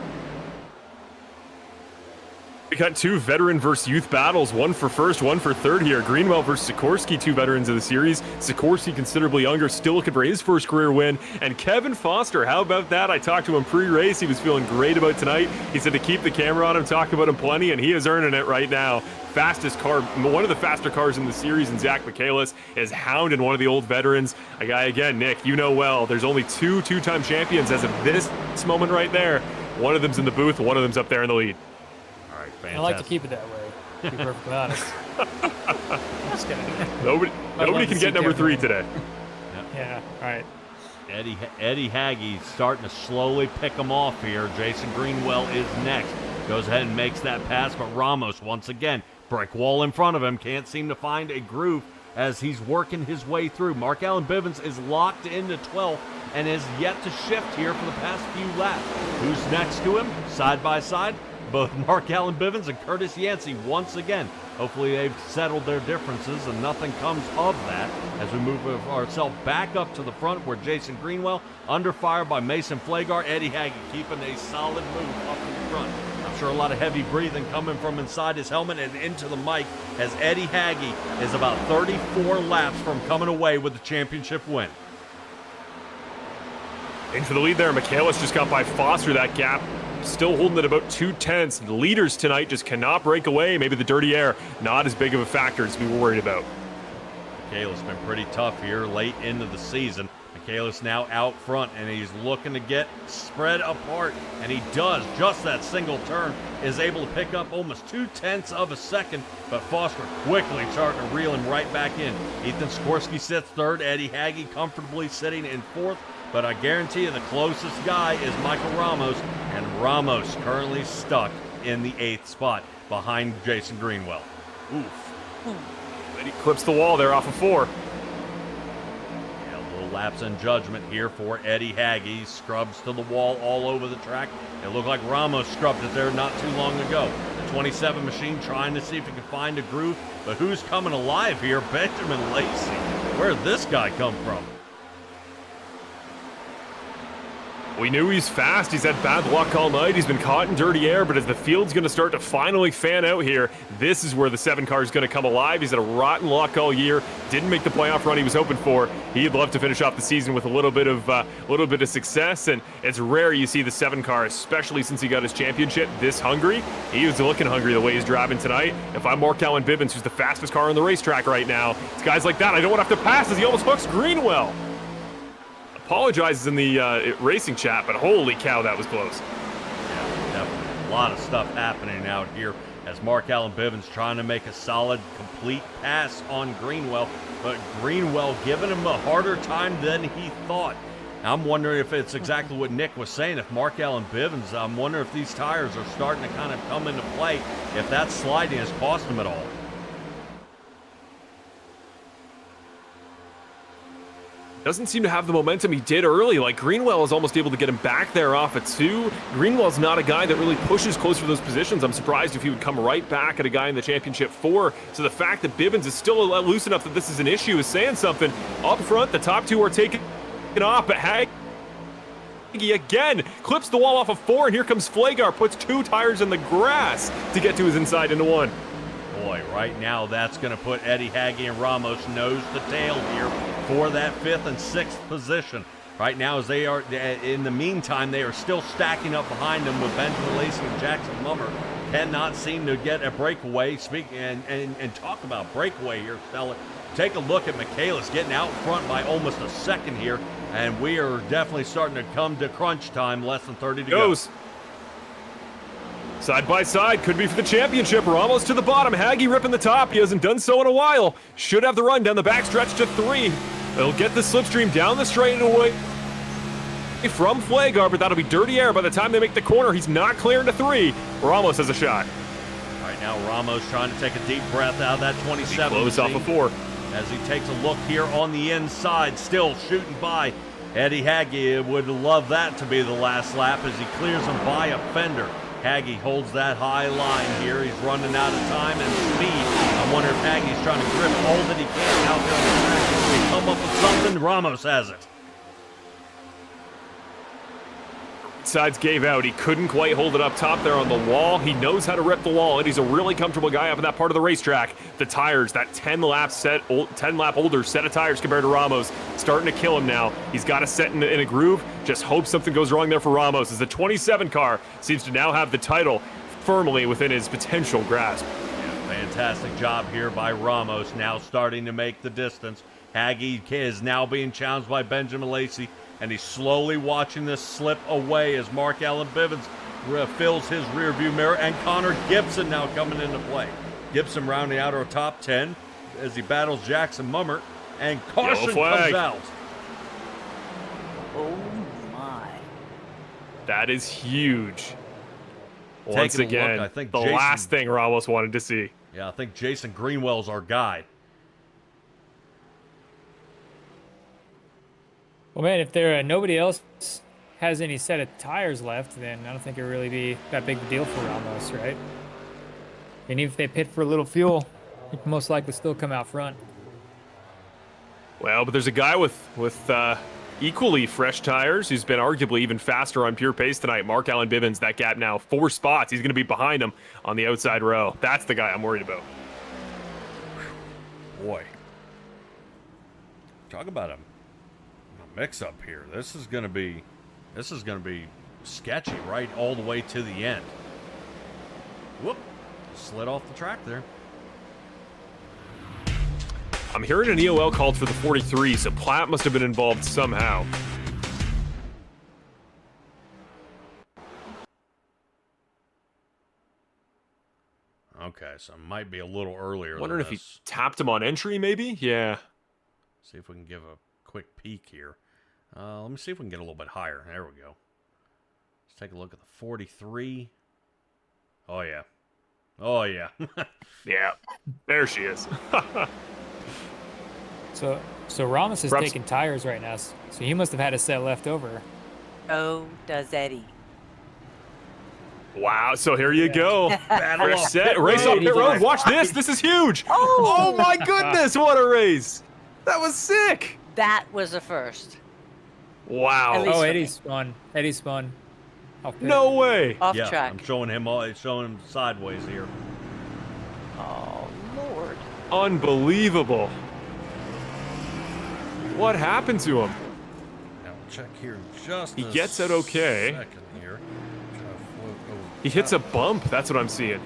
We got two veteran versus youth battles, one for first, one for third here. Greenwell versus Sikorsky, two veterans of the series. Sikorsky, considerably younger, still looking for his first career win. And Kevin Foster, how about that? I talked to him pre-race. He was feeling great about tonight. He said to keep the camera on him, talk about him plenty, and he is earning it right now. Fastest car, one of the faster cars in the series, and Zach Michaelis is hounding one of the old veterans. A guy, again, Nick, you know well, there's only two-time champions as of this moment right there. One of them's in the booth, one of them's up there in the lead. Fantastic. I like to keep it that way, to be perfectly honest. Just kidding. Nobody can get number 3 today. Yeah, all right. Eddie Haggy starting to slowly pick him off here. Jason Greenwell is next. Goes ahead and makes that pass, but Ramos, once again, brick wall in front of him. Can't seem to find a groove as he's working his way through. Mark Allen Bivens is locked into 12th and is yet to shift here for the past few laps. Who's next to him? Side by side? Both Mark Allen Bivens and Curtis Yancey once again. Hopefully they've settled their differences and nothing comes of that as we move ourselves back up to the front where Jason Greenwell under fire by Mason Flagar. Eddie Haggy keeping a solid move up in the front. I'm sure a lot of heavy breathing coming from inside his helmet and into the mic as Eddie Haggy is about 34 laps from coming away with the championship win. Into the lead there. Michaelis just got by Foster. That gap still holding at about 2/10. The leaders tonight just cannot break away. Maybe the dirty air not as big of a factor as we were worried about. Michaelis been pretty tough here late into the season. Michaelis now out front, and he's looking to get spread apart, and he does. Just that single turn is able to pick up almost 2/10 of a second, but Foster quickly starting to reel him right back in. Ethan Sikorsky sits third. Eddie Haggy comfortably sitting in fourth, but I guarantee you the closest guy is Michael Ramos, and Ramos currently stuck in the 8th spot behind Jason Greenwell. Oof. And he clips the wall there off of 4. Yeah, a little lapse in judgment here for Eddie Haggy. Scrubs to the wall all over the track. It looked like Ramos scrubbed it there not too long ago. The 27 machine trying to see if he can find a groove, but who's coming alive here? Benjamin Lacey. Where'd this guy come from? We knew he's fast. He's had bad luck all night. He's been caught in dirty air, but as the field's going to start to finally fan out here, this is where the 7 car is going to come alive. He's had a rotten luck all year. Didn't make the playoff run he was hoping for. He'd love to finish off the season with a little bit of success, and it's rare you see the 7 car, especially since he got his championship, this hungry. He was looking hungry the way he's driving tonight. If I'm Mark Allen Bivens, who's the fastest car on the racetrack right now, it's guys like that I don't want to have to pass as he almost hooks Greenwell. Apologizes in the racing chat, but holy cow, that was close. Yeah, definitely. A lot of stuff happening out here as Mark Allen Bivens trying to make a solid, complete pass on Greenwell, but Greenwell giving him a harder time than he thought. I'm wondering if it's exactly what Nick was saying. If Mark Allen Bivens, I'm wondering if these tires are starting to kind of come into play, if that sliding is costing him at all. Doesn't seem to have the momentum he did early. Like, Greenwell is almost able to get him back there off a 2. Greenwell's not a guy that really pushes close for those positions. I'm surprised if he would come right back at a guy in the championship 4. So the fact that Bivens is still loose enough that this is an issue is saying something. Up front, the top 2 are taking it off, but Haggy again clips the wall off of 4, and here comes Flagar, puts 2 tires in the grass to get to his inside into 1. Boy, right now that's going to put Eddie Haggy and Ramos nose to tail here for that 5th and 6th position. Right now, as they are, in the meantime, they are still stacking up behind them with Benjamin Lacey and Jackson Mummer. Cannot seem to get a breakaway. And talk about breakaway here, Stella. Take a look at Michaelis getting out front by almost a second here, and we are definitely starting to come to crunch time, less than 30 to go. Side by side, could be for the championship. Ramos to the bottom, Haggy ripping the top. He hasn't done so in a while. Should have the run down the backstretch to 3. They'll get the slipstream down the straightaway from Flagar, but that'll be dirty air by the time they make the corner. He's not clearing to 3. Ramos has a shot. All right, now Ramos trying to take a deep breath out of that 27. Close off a 4. As he takes a look here on the inside, still shooting by Eddie Haggy. Would love that to be the last lap as he clears him by a fender. Haggy holds that high line here. He's running out of time and speed. I wonder if Haggy's trying to grip all that he can out there on the track. They come up with something. Ramos has it. Sides gave out. He couldn't quite hold it up top there on the wall. He knows how to rip the wall, and he's a really comfortable guy up in that part of the racetrack. The tires, that 10 lap older set of tires compared to Ramos, starting to kill him now. He's got to set in a groove. Just hope something goes wrong there for Ramos, as the 27 car seems to now have the title firmly within his potential grasp. Yeah, fantastic job here by Ramos, now starting to make the distance. Haggy is now being challenged by Benjamin Lacey, and he's slowly watching this slip away as Mark Allen Bivens fills his rear view mirror, and Connor Gibson now coming into play. Gibson rounding out our top 10 as he battles Jackson Mummert, and caution comes out. Oh my. That is huge. Once Once again, look, I think the last thing Ramos wanted to see. Yeah, I think Jason Greenwell's our guy. Well, man, if there nobody else has any set of tires left, then I don't think it would really be that big of a deal for Ramos, right? And even if they pit for a little fuel, he can most likely still come out front. Well, but there's a guy with equally fresh tires who's been arguably even faster on pure pace tonight. Mark Allen Bivens, that gap now 4 spots. He's going to be behind him on the outside row. That's the guy I'm worried about. Boy. Talk about a mix-up here. This is going to be sketchy right all the way to the end. Whoop. Slid off the track there. I'm hearing an EOL called for the 43, so Platt must have been involved somehow. Okay, so it might be a little earlier. Wondering if he tapped him on entry, maybe? Yeah. See if we can give a quick peek here. Let me see if we can get a little bit higher. There we go. Let's take a look at the 43. Oh, yeah. Oh, yeah. Yeah. There she is. So Ramos is Perhaps- taking tires right now, so he must have had a set left over. Oh, does Eddie. Wow, so here you go. Battle Fresh off set, pit race road. off pit road. Watch this. This is huge. Oh my goodness, what a race. That was sick. That was a first. Wow. At least Oh, for Eddie me. spun. Eddie spun. Off pit. No way. Off Yeah, track. I'm showing him sideways here. Oh, Lord. Unbelievable. What happened to him? Now we'll check here in just He a gets it okay. second here. Try to float over He the hits a top. bump. That's what I'm seeing.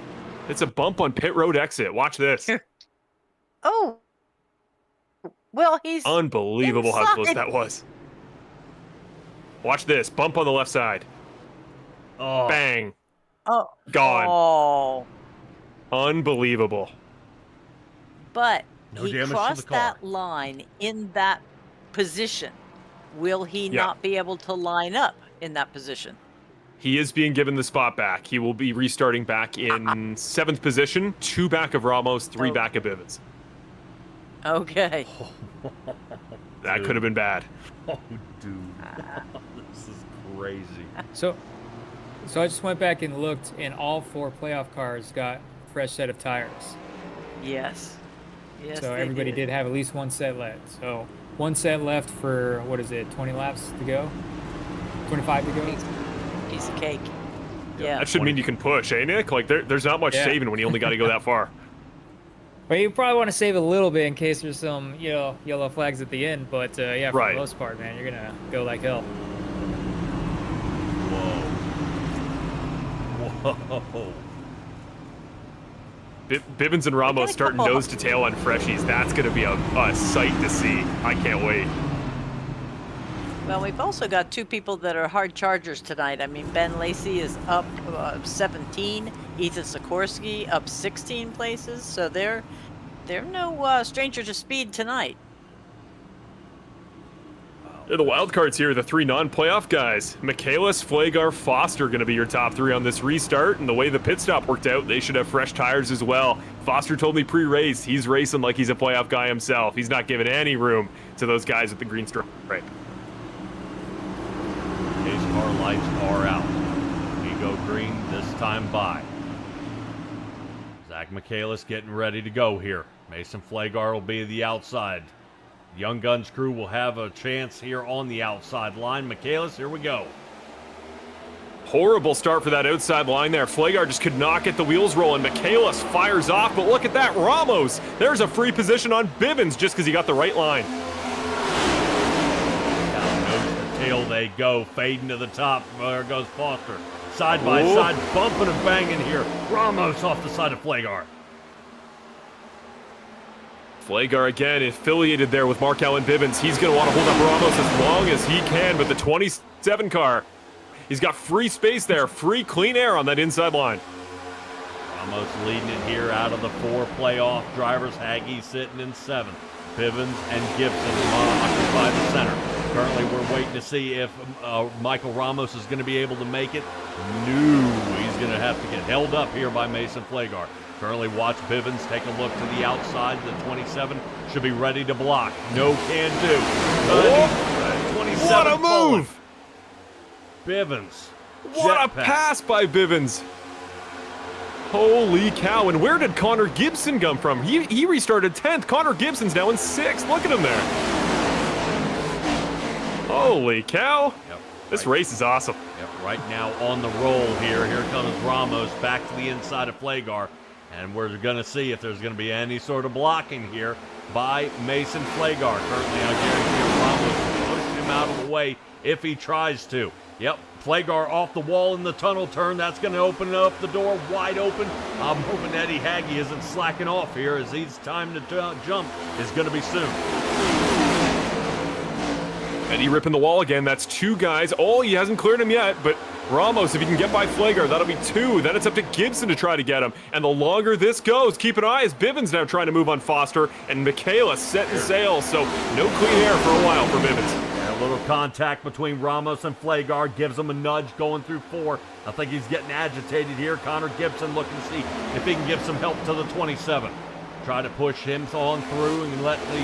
It's a bump on pit road exit. Watch this. Oh. Well, he's Unbelievable how close inside. that was. Watch this. Bump on the left side. Oh, Bang. oh. Gone. Oh. Unbelievable. But No he damage to the crossed car. that line in that position. Will he Yeah. not be able to line up in that position? He is being given the spot back. He will be restarting back in 7th position, 2 back of Ramos, 3 Oh. back of Bivens. Okay. That Dude. could have been bad. oh, dude. This is crazy. So I just went back and looked, and all 4 playoff cars got fresh set of tires. Yes. Yes. So they everybody did have at least 1 set left. So 1 set left for, what is it, 20 laps to go? 25 to go? Piece of cake. Yeah. That should mean you can push, eh, Nick? Like, there's not much Yeah. saving when you only got to go that far. But you probably want to save a little bit in case there's some, yellow flags at the end. But yeah, for Right. the most part, man, you're gonna go like hell. Whoa. Bivens and Ramos gotta starting come on. nose to tail on freshies. That's going to be a sight to see. I can't wait. Well, we've also got two people that are hard chargers tonight. I mean, Ben Lacey is up 17, Ethan Sikorsky up 16 places, so they're no stranger to speed tonight. The wild cards here, the 3 non-playoff guys. Michaelis, Flagar, Foster going to be your top 3 on this restart, and the way the pit stop worked out, they should have fresh tires as well. Foster told me pre-race he's racing like he's a playoff guy himself. He's not giving any room to those guys with the green stripe. Pace car lights are out. We go green this time by. Zach Michaelis getting ready to go here. Mason Flagar will be the outside. Young Guns crew will have a chance here on the outside line. Michaelis, here we go. Horrible start for that outside line there. Flagar just could not get the wheels rolling. Michaelis fires off, but look at that. Ramos, there's a free position on Bivens just because he got the right line. Down nose to tail they go, fading to the top. There goes Foster. Side by side, bumping and banging here. Ramos off the side of Flagar. Flagar again affiliated there with Mark Allen Bivens. He's going to want to hold up Ramos as long as he can, but the 27 car, he's got free space there, free clean air on that inside line. Ramos leading it here out of the 4 playoff drivers. Haggy sitting in 7th. Bivens and Gibson occupy the center. Currently, we're waiting to see if Michael Ramos is going to be able to make it. No, he's going to have to get held up here by Mason Flagar. Currently, watch Bivens take a look to the outside. The 27 should be ready to block. No can do. 27 what a move! Bivens. What a pass by Bivens. Holy cow, and where did Connor Gibson come from? He restarted 10th. Connor Gibson's now in 6th. Look at him there. Holy cow. Yep, this race is awesome. Yep, right now on the roll here. Here comes Ramos back to the inside of Flagar. And we're going to see if there's going to be any sort of blocking here by Mason Flagar. Currently, I guarantee Ramos will push him out of the way if he tries to. Yep, Flagar off the wall in the tunnel turn. That's going to open up the door wide open. I'm hoping Eddie Haggy isn't slacking off here, as he's time to jump is going to be soon. Eddie ripping the wall again. That's 2 guys. Oh, he hasn't cleared him yet, but Ramos, if he can get by Flagar, that'll be 2. Then it's up to Gibson to try to get him. And the longer this goes, keep an eye as Bivens now trying to move on Foster, and Michaelis setting sail. So no clean air for a while for Bivens. A little contact between Ramos and Flagar gives him a nudge going through 4. I think he's getting agitated here. Connor Gibson looking to see if he can give some help to the 27. Try to push him on through and let the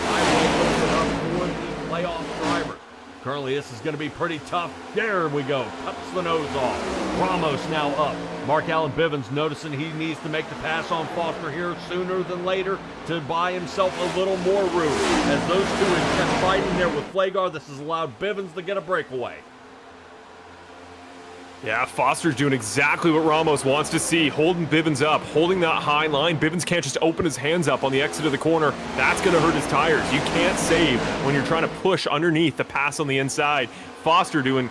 highway open up for the playoff drivers. Currently, this is going to be pretty tough. There we go. Cuts the nose off. Ramos now up. Mark Allen Bivens noticing he needs to make the pass on Foster here sooner than later to buy himself a little more room. As those two have kept fighting there with Flagar, this has allowed Bivens to get a breakaway. Yeah, Foster's doing exactly what Ramos wants to see, holding Bivens up, holding that high line. Bivens can't just open his hands up on the exit of the corner. That's going to hurt his tires. You can't save when you're trying to push underneath the pass on the inside. Foster doing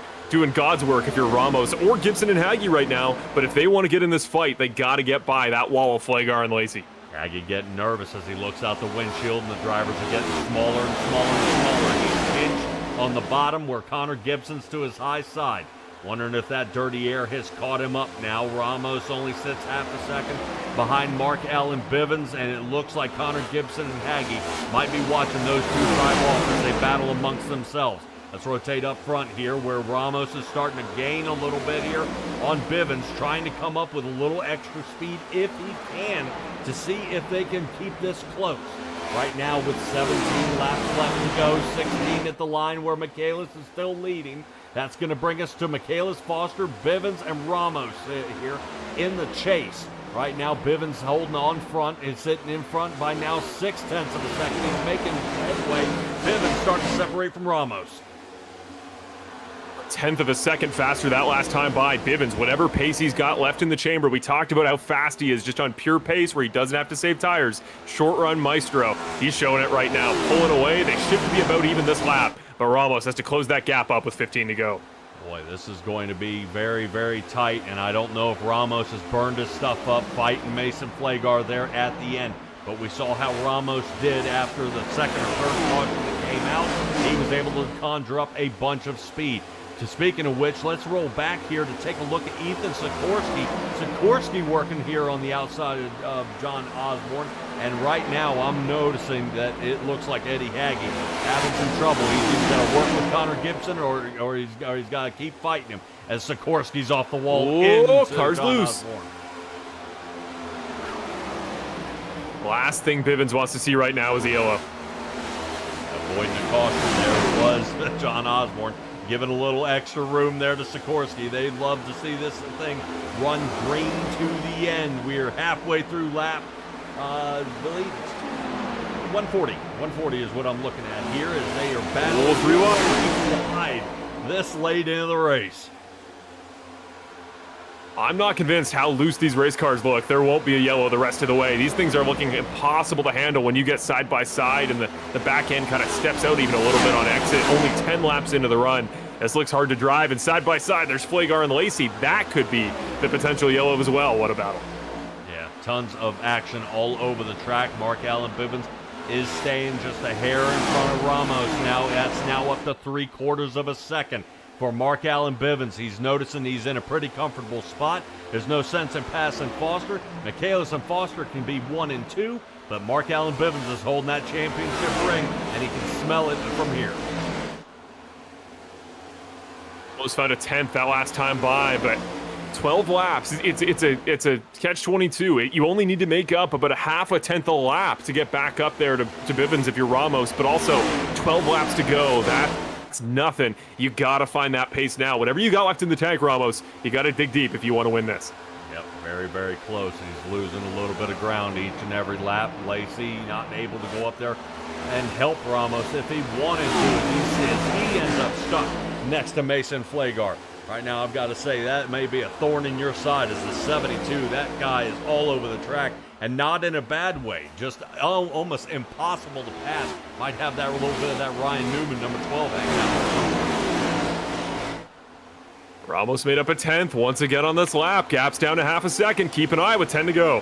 God's work if you're Ramos or Gibson and Haggy right now, but if they want to get in this fight, they got to get by that wall of Flagar and Lacey. Haggy getting nervous as he looks out the windshield, and the drivers are getting smaller and smaller and smaller. He's pinched on the bottom where Connor Gibson's to his high side. Wondering if that dirty air has caught him up now. Ramos only sits half a second behind Mark Allen Bivens, and it looks like Connor Gibson and Haggy might be watching those two drive off as they battle amongst themselves. Let's rotate up front here where Ramos is starting to gain a little bit here on Bivens, trying to come up with a little extra speed if he can to see if they can keep this close. Right now with 17 laps left to go, 16 at the line where Michaelis is still leading. That's going to bring us to Michaelis, Foster, Bivens, and Ramos here in the chase. Right now, Bivens holding on front is sitting in front by now 0.6 of a second. He's making headway. Bivens starting to separate from Ramos. 1/10 of a second faster that last time by Bivens. Whatever pace he's got left in the chamber, we talked about how fast he is just on pure pace where he doesn't have to save tires. Short run maestro. He's showing it right now. Pulling away. They should be about even this lap. But Ramos has to close that gap up with 15 to go. Boy, this is going to be very, very tight, and I don't know if Ramos has burned his stuff up fighting Mason Flagar there at the end. But we saw how Ramos did after the second or third caution that came out, he was able to conjure up a bunch of speed. Speaking of which, let's roll back here to take a look at Ethan Sikorsky. Sikorsky working here on the outside of John Osborne. And right now, I'm noticing that it looks like Eddie Hagee having some trouble. He's either got to work with Connor Gibson or he's got to keep fighting him as Sikorsky's off the wall. Oh, car's John loose. Osborne. Last thing Bivens wants to see right now is a yellow. Avoiding the caution, there was John Osborne. Giving a little extra room there to Sikorsky. They'd love to see this thing run green to the end. We're halfway through lap, I believe it's 140. 140 is what I'm looking at here as they are battling through wide this late into the race. I'm not convinced how loose these race cars look. There won't be a yellow the rest of the way. These things are looking impossible to handle when you get side by side and the back end kind of steps out even a little bit on exit. Only 10 laps into the run. This looks hard to drive, and side by side there's Flagar and Lacey. That could be the potential yellow as well. What about it? Yeah, tons of action all over the track. Mark Allen Bivens is staying just a hair in front of Ramos now. That's now up to 3/4 of a second. For Mark Allen Bivens, he's noticing he's in a pretty comfortable spot. There's no sense in passing Foster. Michaelis and Foster can be 1 and 2, but Mark Allen Bivens is holding that championship ring, and he can smell it from here. Almost found a 10th that last time by, but 12 laps. It's a catch-22. You only need to make up about a half a tenth a lap to get back up there to Bivens if you're Ramos, but also 12 laps to go. That's nothing. You gotta find that pace now. Whatever you got left in the tank, Ramos, you gotta dig deep if you want to win this. Yep, very, very close. He's losing a little bit of ground each and every lap. Lacey not able to go up there and help Ramos if he wanted to. He ends up stuck next to Mason Flagar. Right now, I've got to say that may be a thorn in your side as the 72. That guy is all over the track, and not in a bad way. Just almost impossible to pass. Might have that little bit of that Ryan Newman, number 12, hanging out. Ramos made up a 10th once again on this lap. Gap's down to half a second. Keep an eye with 10 to go.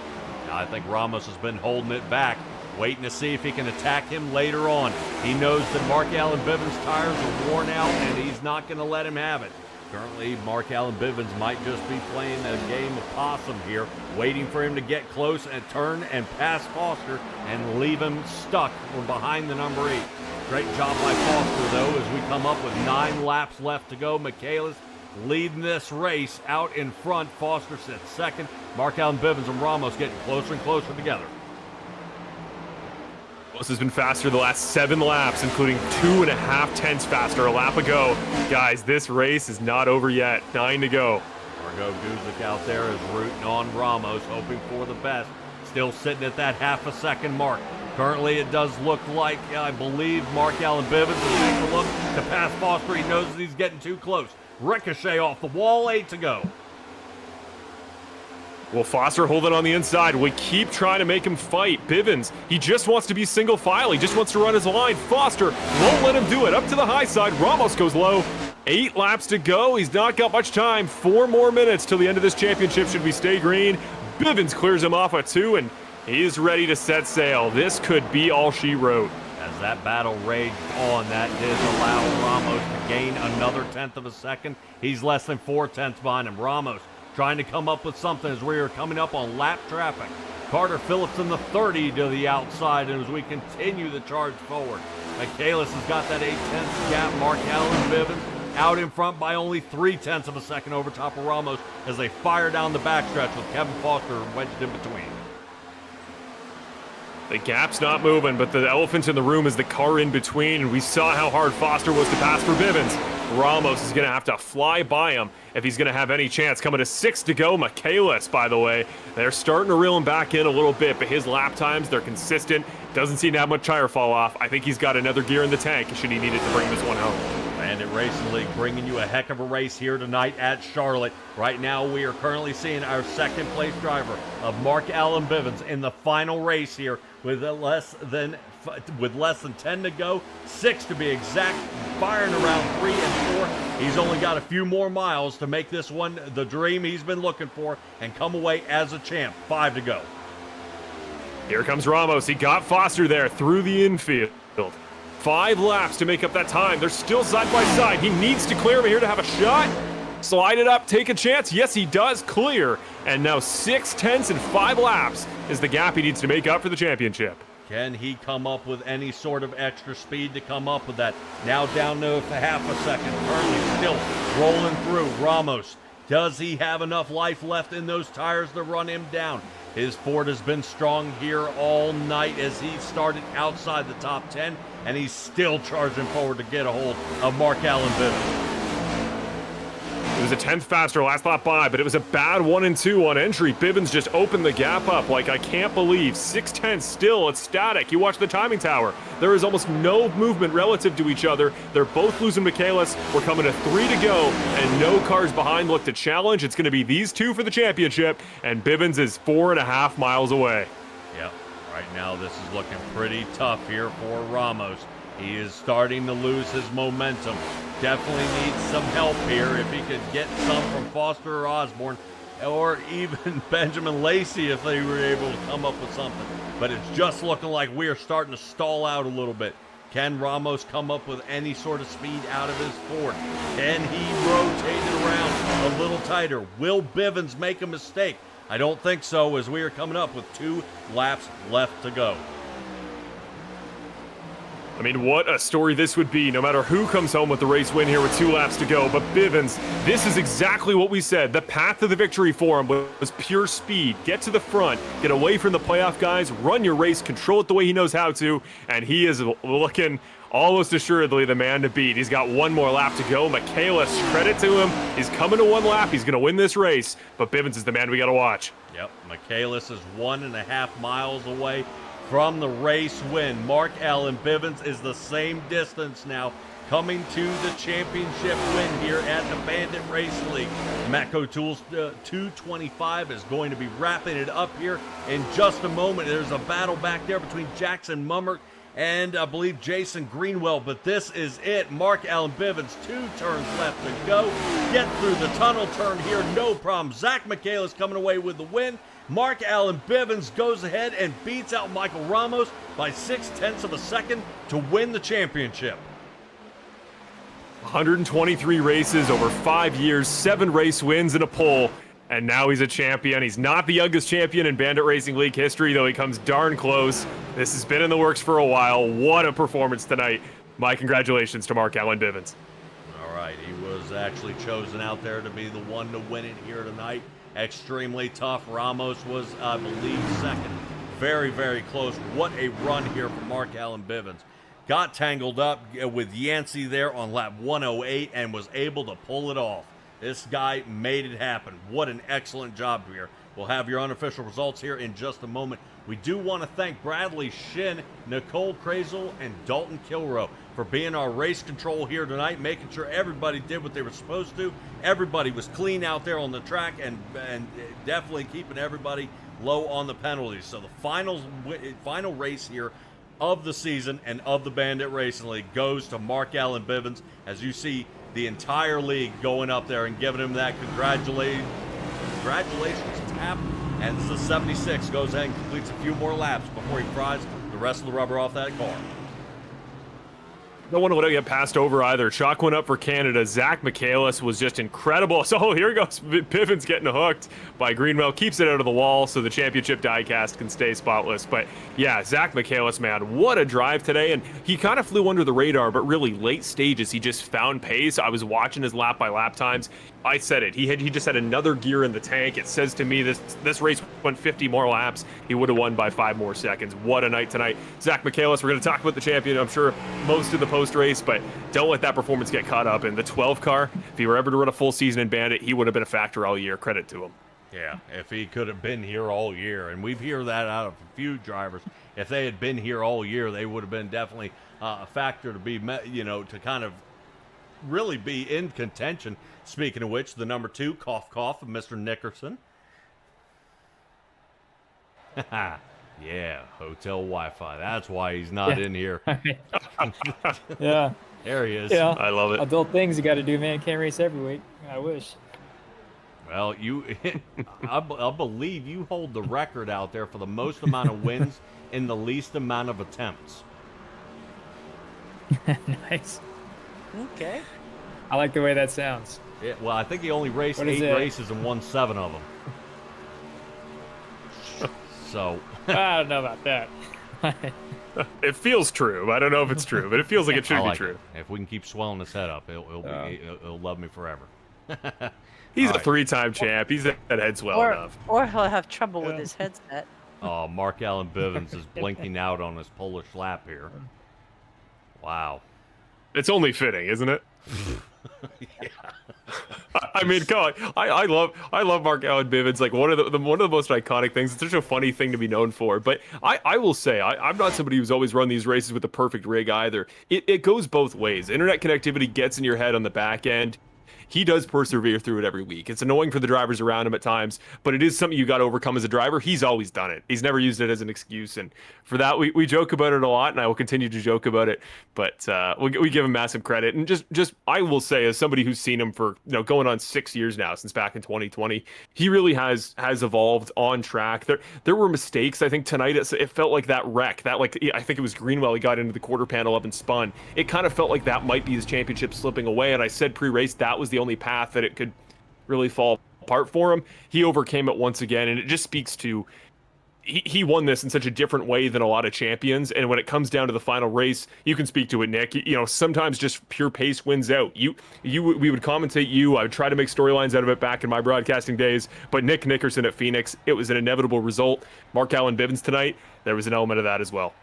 I think Ramos has been holding it back, waiting to see if he can attack him later on. He knows that Mark Allen Bivens' tires are worn out, and he's not going to let him have it. Currently, Mark Allen Bivens might just be playing a game of possum here, waiting for him to get close and turn and pass Foster and leave him stuck from behind the number 8. Great job by Foster, though, as we come up with 9 laps left to go. Michaelis leading this race out in front. Foster sits second. Mark Allen Bivens and Ramos getting closer and closer together. Ramos has been faster the last 7 laps, including 2.5 tenths faster a lap ago. Guys, this race is not over yet. 9 to go. Margo Guzik out there is rooting on Ramos, hoping for the best. Still sitting at that half a second mark. Currently, it does look like, I believe, Mark Allen Bivens is taking a look to pass Foster. He knows that he's getting too close. Ricochet off the wall, 8 to go. Well, Foster holding on the inside. We keep trying to make him fight. Bivens, he just wants to be single file. He just wants to run his line. Foster won't let him do it. Up to the high side. Ramos goes low. 8 laps to go. He's not got much time. 4 more minutes till the end of this championship should we stay green. Bivens clears him off at 2, and he is ready to set sail. This could be all she wrote. As that battle raged on, that did allow Ramos to gain another 1/10 of a second. He's less than 4 tenths behind him. Ramos trying to come up with something as we are coming up on lap traffic. Carter Phillips in the 30 to the outside, and as we continue the charge forward. Michaelis has got that 8/10 gap. Mark Allen Bivens out in front by only 3/10 of a second over top of Ramos as they fire down the backstretch with Kevin Foster wedged in between. The gap's not moving, but the elephant in the room is the car in between, and we saw how hard Foster was to pass for Bivens. Ramos is going to have to fly by him if he's going to have any chance. Coming to 6 to go. Michaelis, by the way, they're starting to reel him back in a little bit, but his lap times, they're consistent. Doesn't seem to have much tire fall off. I think he's got another gear in the tank should he need it to bring this one home. Bandit Racing League bringing you a heck of a race here tonight at Charlotte. Right now, we are currently seeing our second place driver of Mark Allen Bivens in the final race here with less than 10 to go, 6 to be exact, firing around 3 and 4. He's only got a few more miles to make this one the dream he's been looking for and come away as a champ. 5 to go. Here comes Ramos. He got Foster there through the infield. 5 laps to make up that time. They're still side by side. He needs to clear him here to have a shot. Slide it up, take a chance. Yes, he does clear. And now 6 tenths and 5 laps is the gap he needs to make up for the championship. Can he come up with any sort of extra speed to come up with that? Now down to half a second. Currently still rolling through. Ramos, does he have enough life left in those tires to run him down? His Ford has been strong here all night as he started outside the top 10, and he's still charging forward to get a hold of Mark Allen Bivens. It was a 10th faster last lap by, but it was a bad 1 and 2 on entry. Bivens just opened the gap up like I can't believe. 6 tenths still, it's static. You watch the timing tower. There is almost no movement relative to each other. They're both losing Michaelis. We're coming to 3 to go, and no cars behind look to challenge. It's going to be these 2 for the championship, and Bivens is 4.5 miles away. Yep, right now this is looking pretty tough here for Ramos. He is starting to lose his momentum. Definitely needs some help here. If he could get some from Foster or Osborne, or even Benjamin Lacey if they were able to come up with something. But it's just looking like we are starting to stall out a little bit. Can Ramos come up with any sort of speed out of his Ford? Can he rotate it around a little tighter? Will Bivens make a mistake? I don't think so, as we are coming up with 2 laps left to go. I mean, what a story this would be, no matter who comes home with the race win here with 2 laps to go. But Bivens, this is exactly what we said. The path to the victory for him was pure speed. Get to the front, get away from the playoff guys, run your race, control it the way he knows how to, and he is looking almost assuredly the man to beat. He's got 1 more lap to go. Michaelis, credit to him. He's coming to 1 lap. He's going to win this race, but Bivens is the man we got to watch. Yep, Michaelis is 1.5 miles away from the race win. Mark Allen Bivens is the same distance now, coming to the championship win here at the Bandit Race League. Matco Tools 225 is going to be wrapping it up here in just a moment. There's a battle back there between Jackson Mummert and I believe Jason Greenwell, but this is it. Mark Allen Bivens, 2 turns left to go. Get through the tunnel turn here, no problem. Zach Michaelis coming away with the win. Mark Allen Bivens goes ahead and beats out Michael Ramos by 0.6 of a second to win the championship. 123 races over 5 years, 7 race wins and a pole, and now he's a champion. He's not the youngest champion in Bandit Racing League history, though he comes darn close. This has been in the works for a while. What a performance tonight. My congratulations to Mark Allen Bivens. All right, he was actually chosen out there to be the one to win it here tonight. Extremely tough. Ramos was, I believe, second. Very, very close. What a run here for Mark Allen Bivens. Got tangled up with Yancey there on lap 108 and was able to pull it off. This guy made it happen. What an excellent job here. We'll have your unofficial results here in just a moment. We do want to thank Bradley Shin, Nicole Krazel, and Dalton Kilrow for being our race control here tonight, making sure everybody did what they were supposed to. Everybody was clean out there on the track and definitely keeping everybody low on the penalties. So the final race here of the season and of the Bandit Racing League goes to Mark Allen Bivens. As you see, the entire league going up there and giving him that congratulations tap. And the 76 goes ahead and completes a few more laps before he fries the rest of the rubber off that car. No one would get passed over either. Chalk went up for Canada. Zach Michaelis was just incredible. So here goes Bivens getting hooked by Greenwell. Keeps it out of the wall so the championship diecast can stay spotless. But yeah, Zach Michaelis, man, what a drive today. And he kind of flew under the radar, but really late stages, he just found pace. I was watching his lap by lap times. I said it. He just had another gear in the tank. It says to me this race went 50 more laps. He would have won by 5 more seconds. What a night tonight. Zach Michaelis, we're going to talk about the champion, I'm sure, most of the post-race, but don't let that performance get caught up in the 12 car. If he were ever to run a full season in Bandit, he would have been a factor all year. Credit to him. Yeah, if he could have been here all year, and we've heard that out of a few drivers. If they had been here all year, they would have been definitely a factor to be, to kind of really be in contention. Speaking of which, the number 2, cough, cough, of Mr. Nickerson. Yeah, hotel Wi-Fi. That's why he's not in here. Yeah. There he is. Yeah. I love it. Adult things you got to do, man. Can't race every week. I wish. Well, I believe you hold the record out there for the most amount of wins in the least amount of attempts. Nice. Okay. I like the way that sounds. Yeah, well, I think he only raced What 8 is it? races and won 7 of them. So, I don't know about that. It feels true. I don't know if it's true, but it feels like it should I be like true. it. If we can keep swelling his head up, he'll love me forever. He's All a right. 3-time champ. He's that head swell enough. Or he'll have trouble with his headset. Oh, Mark Allen Bivens is blinking out on his Polish lap here. Wow. It's only fitting, isn't it? I mean, God, I love Mark Allen Bivens. Like one of the most iconic things. It's such a funny thing to be known for. But I will say I'm not somebody who's always run these races with the perfect rig either. It goes both ways. Internet connectivity gets in your head on the back end. He does persevere through it every week. It's annoying for the drivers around him at times, but it is something you got to overcome as a driver. He's always done it. He's never used it as an excuse, and for that we joke about it a lot, and I will continue to joke about it. But we give him massive credit, and just I will say, as somebody who's seen him for going on 6 years now, since back in 2020, he really has evolved on track. There were mistakes. I think tonight it felt like that wreck. That I think it was Greenwell. He got into the quarter panel up and spun. It kind of felt like that might be his championship slipping away. And I said pre-race that was the only path that it could really fall apart for him. He overcame it once again, and it just speaks to he won this in such a different way than a lot of champions. And when it comes down to the final race, you can speak to it, Nick. Sometimes just pure pace wins out. We would commentate you. I would try to make storylines out of it back in my broadcasting days. But Nick Nickerson at Phoenix, it was an inevitable result. Mark Allen Bivens tonight, there was an element of that as well.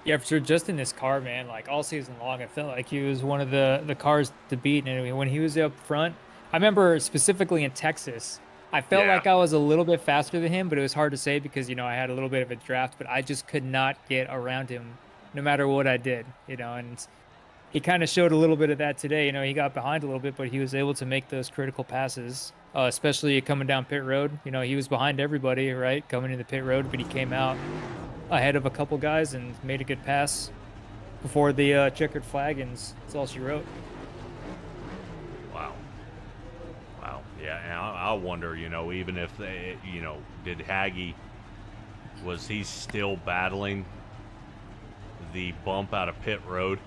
Yeah, for sure. Just in this car, man, like all season long, I felt like he was one of the cars to beat. And I mean, when he was up front, I remember specifically in Texas, I felt like I was a little bit faster than him, but it was hard to say because, I had a little bit of a draft, but I just could not get around him no matter what I did, and he kind of showed a little bit of that today. He got behind a little bit, but he was able to make those critical passes, especially coming down pit road. He was behind everybody, right, coming in the pit road, but he came out ahead of a couple guys and made a good pass before the checkered flag, and that's all she wrote. Wow. Yeah, and I wonder, even if they, did Haggy, was he still battling the bump out of pit road?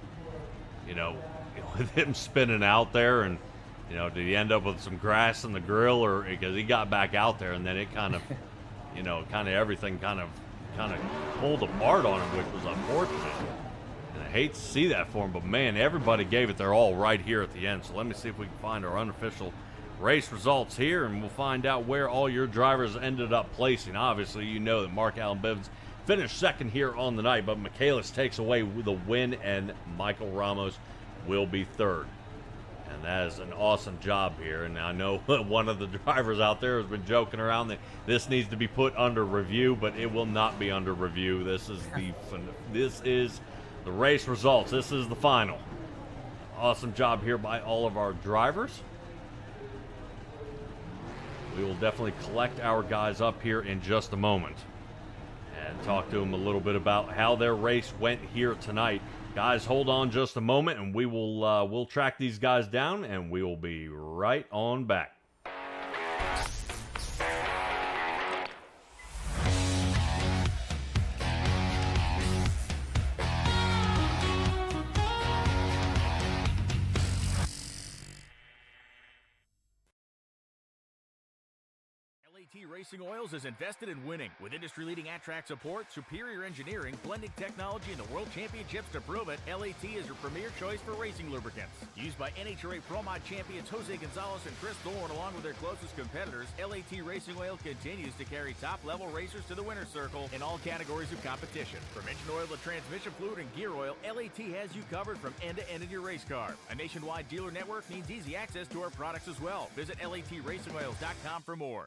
With him spinning out there, and did he end up with some grass in the grill, or because he got back out there and then it kind of, everything kind of pulled apart on him, which was unfortunate. And I hate to see that for him, but man, everybody gave it their all right here at the end. So let me see if we can find our unofficial race results here, and we'll find out where all your drivers ended up placing. Obviously, that Mark Allen Bivens finished second here on the night, but Michaelis takes away the win, and Michael Ramos will be third. And that is an awesome job here. And I know one of the drivers out there has been joking around that this needs to be put under review, but it will not be under review. This is the race results. This is the final. Awesome job here by all of our drivers. We will definitely collect our guys up here in just a moment and talk to them a little bit about how their race went here tonight. Guys, hold on just a moment, and we'll track these guys down, and we will be right on back. LAT Racing Oils is invested in winning. With industry-leading at-track support, superior engineering, blending technology, and the World Championships to prove it, LAT is your premier choice for racing lubricants. Used by NHRA Pro Mod champions Jose Gonzalez and Chris Thorne, along with their closest competitors, LAT Racing Oil continues to carry top-level racers to the winner's circle in all categories of competition. From engine oil to transmission fluid and gear oil, LAT has you covered from end to end in your race car. A nationwide dealer network means easy access to our products as well. Visit LATRacingOils.com for more.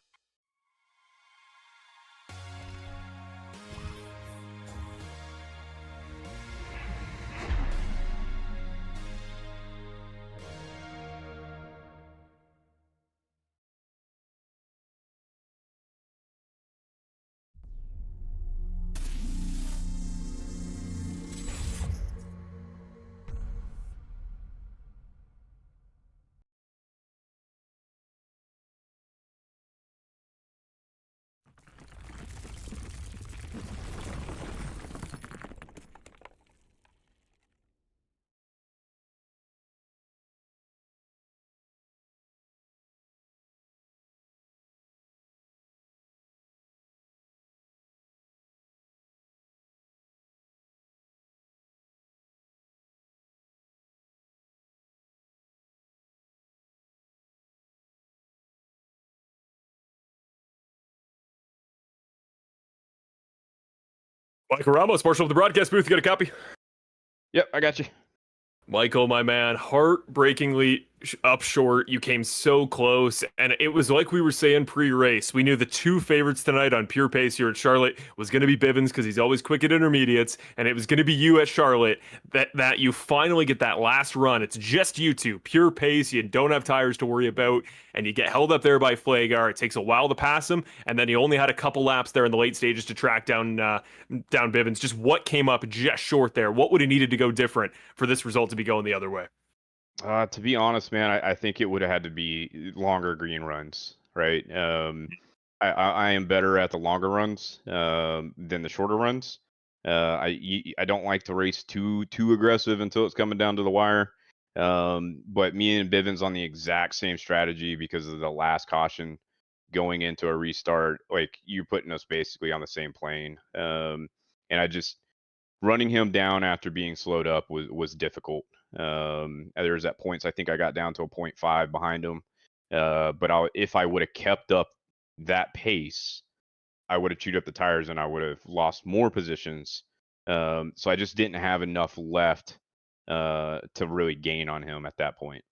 Michael Ramos, Marshall of the broadcast booth. You got a copy? Yep, I got you. Michael, my man, heartbreakingly up short. You came so close, and it was like we were saying pre-race. We knew the two favorites tonight on pure pace here at Charlotte was going to be Bivens because he's always quick at intermediates, and it was going to be you at Charlotte. That you finally get that last run. It's just you two, pure pace. You don't have tires to worry about, and you get held up there by Flagar. It takes a while to pass him, and then he only had a couple laps there in the late stages to track down Bivens. Just what came up just short there? What would have needed to go different for this result to be going the other way? To be honest, man, I think it would have had to be longer green runs, right? I am better at the longer runs than the shorter runs. I don't like to race too aggressive until it's coming down to the wire. But me and Bivens on the exact same strategy because of the last caution going into a restart. Like, you're putting us basically on the same plane. And I just running him down after being slowed up was difficult. There was at points I think I got down to a 0.5 behind him. But if I would have kept up that pace, I would have chewed up the tires and I would have lost more positions. So I just didn't have enough left to really gain on him at that point.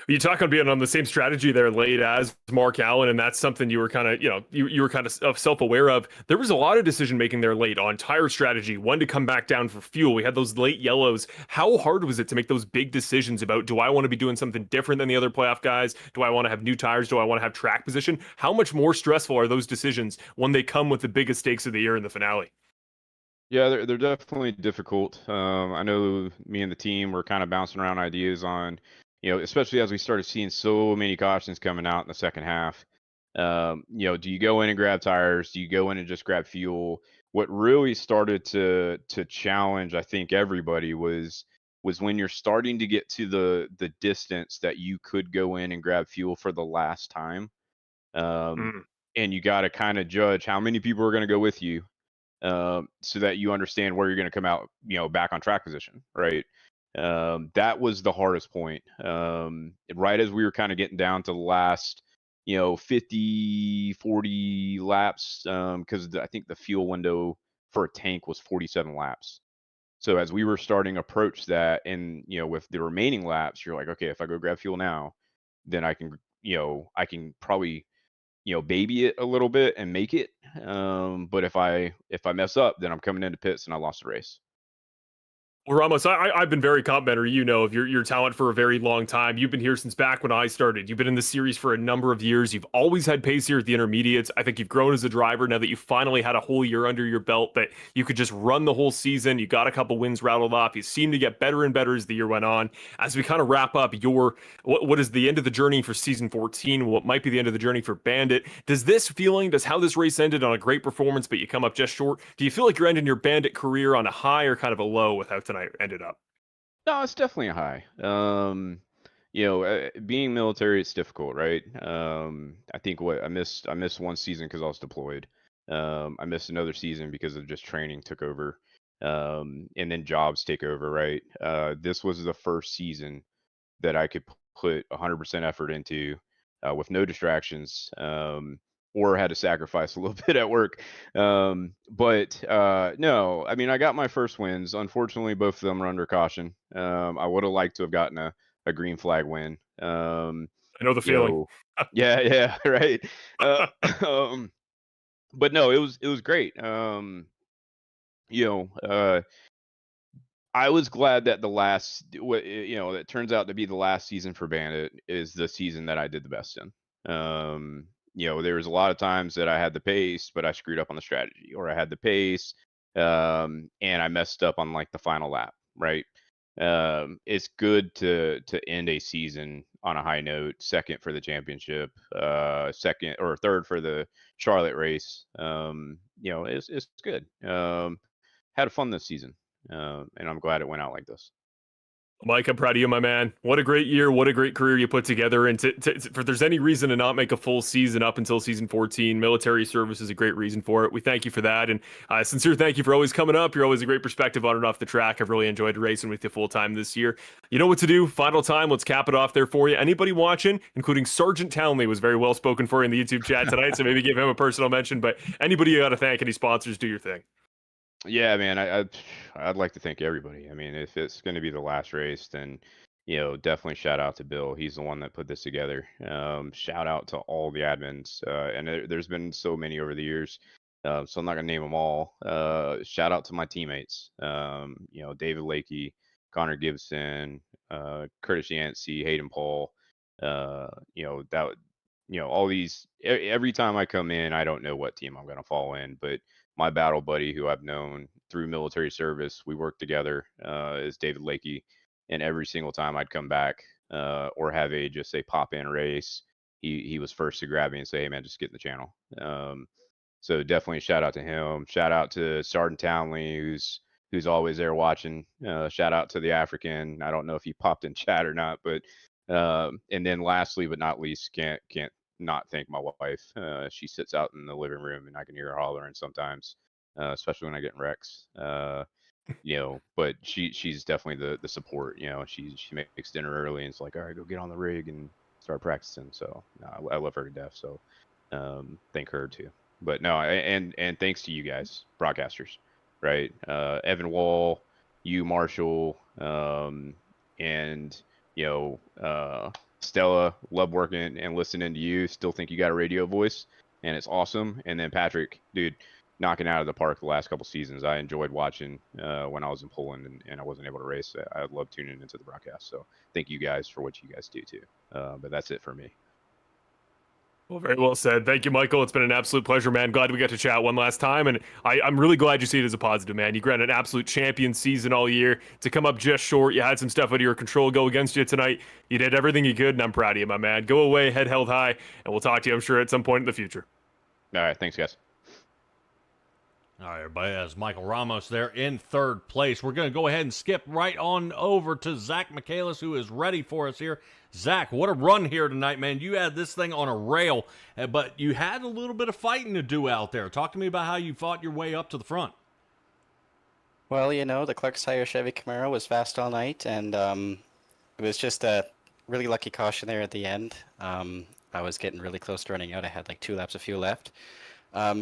You talk on being on the same strategy there late as Mark Allen, and that's something you were kind of, you were kind of self-aware of. There was a lot of decision making there late on tire strategy, when to come back down for fuel. We had those late yellows. How hard was it to make those big decisions about, do I want to be doing something different than the other playoff guys? Do I want to have new tires? Do I want to have track position? How much more stressful are those decisions when they come with the biggest stakes of the year in the finale? Yeah, they're definitely difficult. I know me and the team were kind of bouncing around ideas on, especially as we started seeing so many cautions coming out in the second half. Do you go in and grab tires? Do you go in and just grab fuel? What really started to challenge, I think, everybody was when you're starting to get to the distance that you could go in and grab fuel for the last time. And you got to kind of judge how many people are going to go with you, so that you understand where you're going to come out, back on track position, right? That was the hardest point. Right as we were kind of getting down to the last, 50, 40 laps, because I think the fuel window for a tank was 47 laps. So as we were starting to approach that, and with the remaining laps, you're like, okay, if I go grab fuel now, then I can probably baby it a little bit and make it. But if I mess up, then I'm coming into pits and I lost the race. Well, Ramos, I've been very complimentary, of your talent for a very long time. You've been here since back when I started. You've been in the series for a number of years. You've always had pace here at the intermediates. I think you've grown as a driver now that you finally had a whole year under your belt that you could just run the whole season. You got a couple wins rattled off. You seem to get better and better as the year went on. As we kind of wrap up what is the end of the journey for season 14, what might be the end of the journey for Bandit, does how this race ended on a great performance, but you come up just short, do you feel like you're ending your Bandit career on a high or kind of a low with how tonight ended up? No, it's definitely a high. Being military, it's difficult, right? I think I missed one season because I was deployed. I missed another season because of just training took over, and then jobs take over, right? This was the first season that I could put 100% effort into, with no distractions, or had to sacrifice a little bit at work. But no, I mean, I got my first wins. Unfortunately, both of them are under caution. I would have liked to have gotten a green flag win. I know the feeling. Yeah, right. But no, it was great. I was glad that it turns out to be the last season for Bandit is the season that I did the best in. There was a lot of times that I had the pace, but I screwed up on the strategy, or I had the pace, and I messed up on like the final lap, right? It's good to end a season on a high note, second for the championship, second or third for the Charlotte race. It's good. Had fun this season, and I'm glad it went out like this. Mike, I'm proud of you, my man. What a great year. What a great career you put together. And if there's any reason to not make a full season up until season 14, military service is a great reason for it. We thank you for that. And sincere thank you for always coming up. You're always a great perspective on and off the track. I've really enjoyed racing with you full time this year. You know what to do. Final time. Let's cap it off there for you. Anybody watching, including Sergeant Townley, was very well spoken for in the YouTube chat tonight. So maybe give him a personal mention. But anybody you got to thank, any sponsors, do your thing. Yeah, man, I'd like to thank everybody. I mean, if it's going to be the last race, then definitely shout out to Bill. He's the one that put this together. Shout out to all the admins, and there's been so many over the years, so I'm not gonna name them all. Shout out to my teammates. David Lakey, Connor Gibson, Curtis Yancey, Hayden Paul. That all these. Every time I come in, I don't know what team I'm gonna fall in, but my battle buddy, who I've known through military service, we work together, is David Lakey. And every single time I'd come back or have a just say pop in race, he was first to grab me and say, "Hey man, just get in the channel." So definitely shout out to him. Shout out to Sergeant Townley, who's always there watching. Shout out to the African. I don't know if he popped in chat or not, but and then lastly but not least, can't not thank my wife. She sits out in the living room and I can hear her hollering sometimes, especially when I get in wrecks. But she's definitely the support. She makes dinner early and it's like, all right, go get on the rig and start practicing. So no, I love her to death. So thank her too. But no, and thanks to you guys, broadcasters, right? Evan Wall, you, Marshall, and Stella, love working and listening to you. Still think you got a radio voice, and it's awesome. And then Patrick, dude, knocking out of the park the last couple seasons. I enjoyed watching when I was in Poland and I wasn't able to race. I love tuning into the broadcast. So thank you guys for what you guys do too. But that's it for me. Well, very well said. Thank you, Michael. It's been an absolute pleasure, man. Glad we got to chat one last time. And I'm really glad you see it as a positive, man. You ran an absolute champion season all year. To come up just short, you had some stuff out of your control go against you tonight. You did everything you could, and I'm proud of you, my man. Go away, head held high, and we'll talk to you, I'm sure, at some point in the future. All right. Thanks, guys. All right, everybody, that's Michael Ramos there in third place. We're going to go ahead and skip right on over to Zach Michaelis, who is ready for us here. Zach, what a run here tonight, man. You had this thing on a rail, but you had a little bit of fighting to do out there. Talk to me about how you fought your way up to the front. Well, the Clark's Tire Chevy Camaro was fast all night, and it was just a really lucky caution there at the end. I was getting really close to running out. I had like 2 laps of fuel left.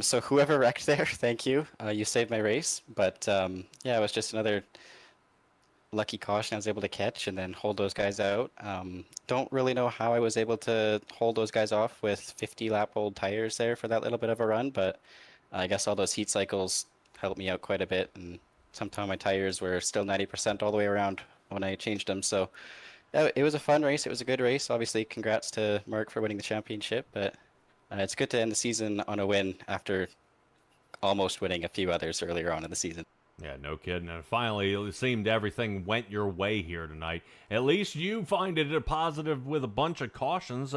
So whoever wrecked there, thank you. You saved my race. But yeah, it was just another lucky caution I was able to catch and then hold those guys out. Don't really know how I was able to hold those guys off with 50-lap-old tires there for that little bit of a run, but I guess all those heat cycles helped me out quite a bit, and somehow my tires were still 90% all the way around when I changed them. So it was a fun race. It was a good race. Obviously, congrats to Mark for winning the championship, but it's good to end the season on a win after almost winning a few others earlier on in the season. Yeah, no kidding. And finally, it seemed everything went your way here tonight. At least you find it a positive with a bunch of cautions.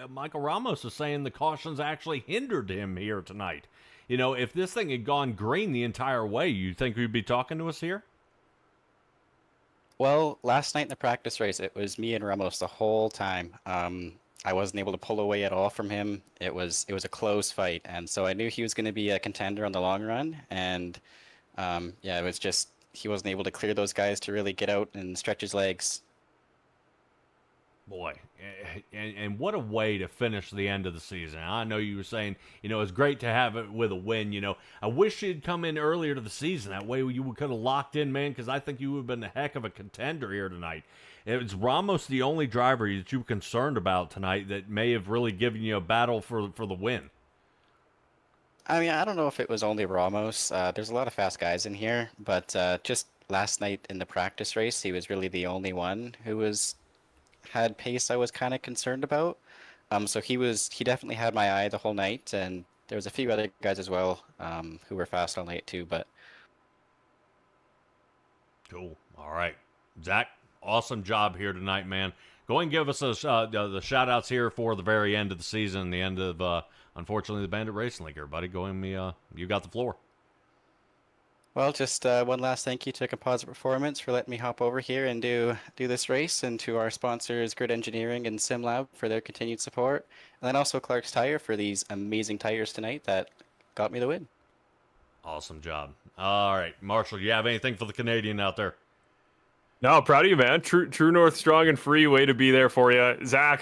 Michael Ramos is saying the cautions actually hindered him here tonight. If this thing had gone green the entire way, you think we'd be talking to us here? Well, last night in the practice race, it was me and Ramos the whole time. I wasn't able to pull away at all from him. It was a close fight, and so I knew he was going to be a contender on the long run. And yeah, it was just he wasn't able to clear those guys to really get out and stretch his legs. Boy, and what a way to finish the end of the season. I know you were saying, it's great to have it with a win. I wish you'd come in earlier to the season. That way you could have locked in, man, because I think you would have been a heck of a contender here tonight. It's Ramos the only driver that you were concerned about tonight that may have really given you a battle for the win? I mean, I don't know if it was only Ramos. There's a lot of fast guys in here, but just last night in the practice race, he was really the only one who had pace I was kind of concerned about. So he definitely had my eye the whole night, and there was a few other guys as well who were fast all night too. But cool. All right, Zach, awesome job here tonight, man. Go and give us the shout outs here for the very end of the season, the end of unfortunately the Bandit Racing League. Everybody, go and you got the floor. Well, just one last thank you to Composite Performance for letting me hop over here and do this race, and to our sponsors Grid Engineering and SimLab for their continued support, and then also Clark's Tire for these amazing tires tonight that got me the win. Awesome job. All right, Marshall, you have anything for the Canadian out there? No, proud of you, man. True North, strong and free. Way to be there for you, Zach.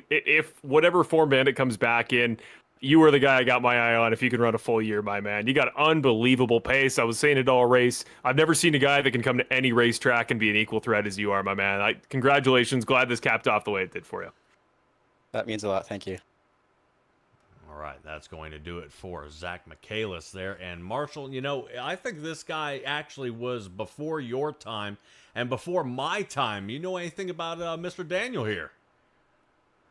If whatever form Bandit comes back in, you were the guy I got my eye on if you could run a full year, my man. You got unbelievable pace. I was saying it all race. I've never seen a guy that can come to any racetrack and be an equal threat as you are, my man. Congratulations. Glad this capped off the way it did for you. That means a lot. Thank you. All right, that's going to do it for Zach Michaelis there. And Marshall, you know, I think this guy actually was before your time and before my time. You know anything about Mr. Daniel here?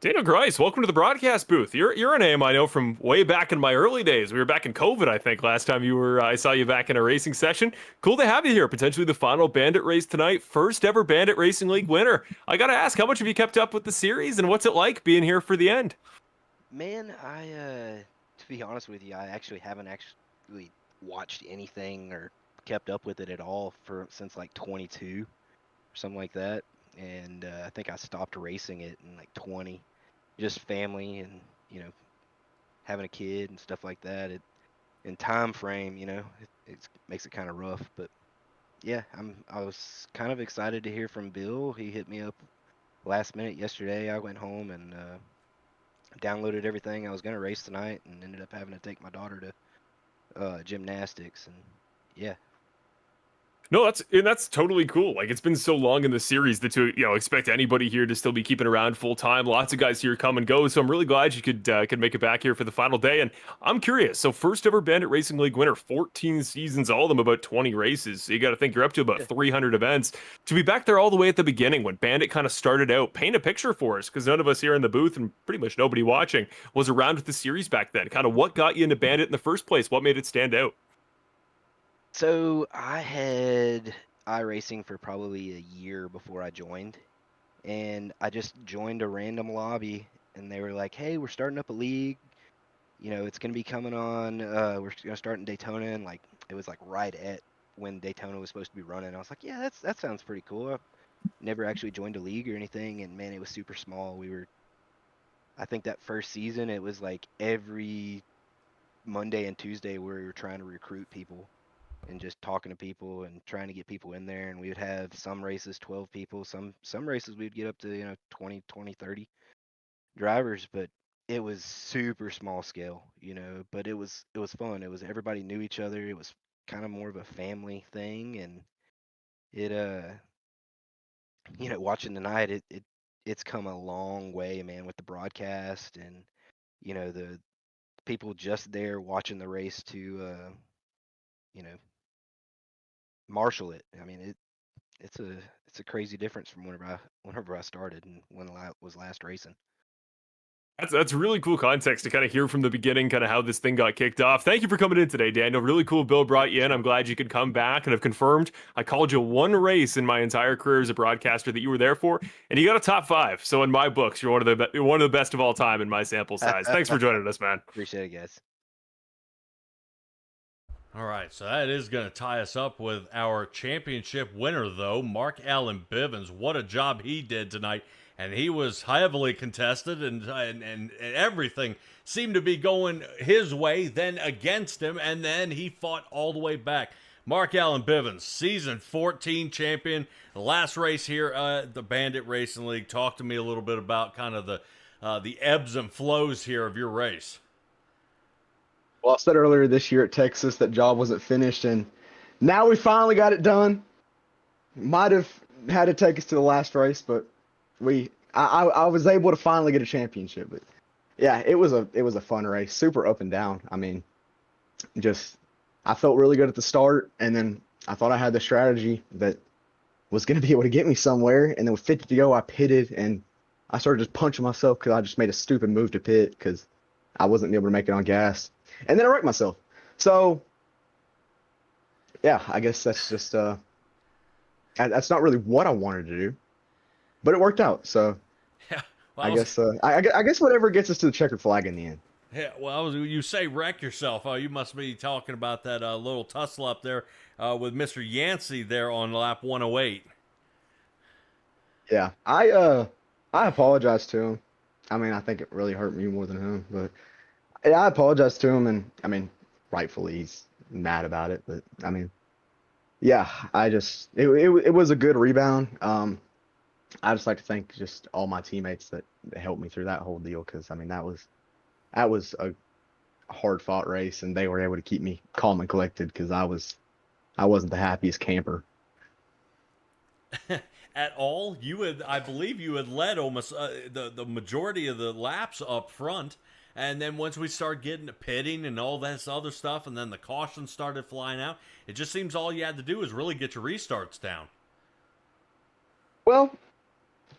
Daniel Grice, welcome to the broadcast booth. You're a name I know from way back in my early days. We were back in COVID, I think, last time I saw you back in a racing session. Cool to have you here. Potentially the final Bandit race tonight. First ever Bandit Racing League winner. I got to ask, how much have you kept up with the series and what's it like being here for the end? Man, to be honest with you, I actually haven't watched anything or kept up with it at all since like 22 or something like that. And I think I stopped racing it in like 20. Just family and, you know, having a kid and stuff like that. In time frame, you know, it makes it kind of rough. But yeah, I was kind of excited to hear from Bill. He hit me up last minute yesterday. I went home and downloaded everything. I was going to race tonight and ended up having to take my daughter to gymnastics. And yeah. No, that's totally cool. Like, it's been so long in the series that to expect anybody here to still be keeping around full time. Lots of guys here come and go, so I'm really glad you could make it back here for the final day. And I'm curious. So, first ever Bandit Racing League winner, 14 seasons, all of them about 20 races. So you got to think you're up to about 300 events. To be back there all the way at the beginning when Bandit kind of started out, paint a picture for us, because none of us here in the booth and pretty much nobody watching was around with the series back then. Kind of what got you into Bandit in the first place? What made it stand out? So I had iRacing for probably a year before I joined, and I just joined a random lobby, and they were like, "Hey, we're starting up a league. You know, it's gonna be coming on. We're gonna start in Daytona." And like, it was like right at when Daytona was supposed to be running. I was like, "Yeah, that sounds pretty cool." I've never actually joined a league or anything, and man, it was super small. I think that first season, it was like every Monday and Tuesday we were trying to recruit people and just talking to people and trying to get people in there. And we would have some races 12 people, some races we'd get up to 20, 30 drivers, but it was super small scale, but it was fun. It was, everybody knew each other. It was kind of more of a family thing. And it watching tonight, it's come a long way, man, with the broadcast and the people just there watching the race to marshal it. I mean, it's a crazy difference from whenever I started and when I was last racing. That's really cool context to kind of hear from the beginning, kind of how this thing got kicked off. Thank you for coming in today, Daniel. Really cool. Bill brought you in. I'm glad you could come back and have confirmed. I called you one race in my entire career as a broadcaster that you were there for, and you got a top 5. So in my books, you're one of the best of all time in my sample size. Thanks for joining us, man. Appreciate it, guys. All right, so that is going to tie us up with our championship winner, though, Mark Allen Bivens. What a job he did tonight, and he was heavily contested, and everything seemed to be going his way, then against him, and then he fought all the way back. Mark Allen Bivens, season 14 champion, the last race here at the Bandit Racing League. Talk to me a little bit about kind of the ebbs and flows here of your race. Well, I said earlier this year at Texas that job wasn't finished, and now we finally got it done. Might have had to take us to the last race, but I was able to finally get a championship. But yeah, it was a fun race, super up and down. I mean, I felt really good at the start, and then I thought I had the strategy that was going to be able to get me somewhere. And then with 50 to go, I pitted, and I started just punching myself because I just made a stupid move to pit because I wasn't able to make it on gas. And then I wrecked myself. So, yeah, I guess that's just that's not really what I wanted to do, but it worked out. So, yeah, well, I guess whatever gets us to the checkered flag in the end. Yeah, well, you say wreck yourself. Oh, you must be talking about that little tussle up there with Mr. Yancey there on lap 108. Yeah, I apologize to him. I mean, I think it really hurt me more than him, but. Yeah, I apologize to him, and I mean, rightfully he's mad about it. But I mean, yeah, it was a good rebound. I just like to thank just all my teammates that helped me through that whole deal, because I mean that was hard fought race, and they were able to keep me calm and collected because I wasn't the happiest camper. At all, I believe you had led almost the majority of the laps up front, and then once we started getting to pitting and all this other stuff, and then the caution started flying out, it just seems all you had to do was really get your restarts down. Well,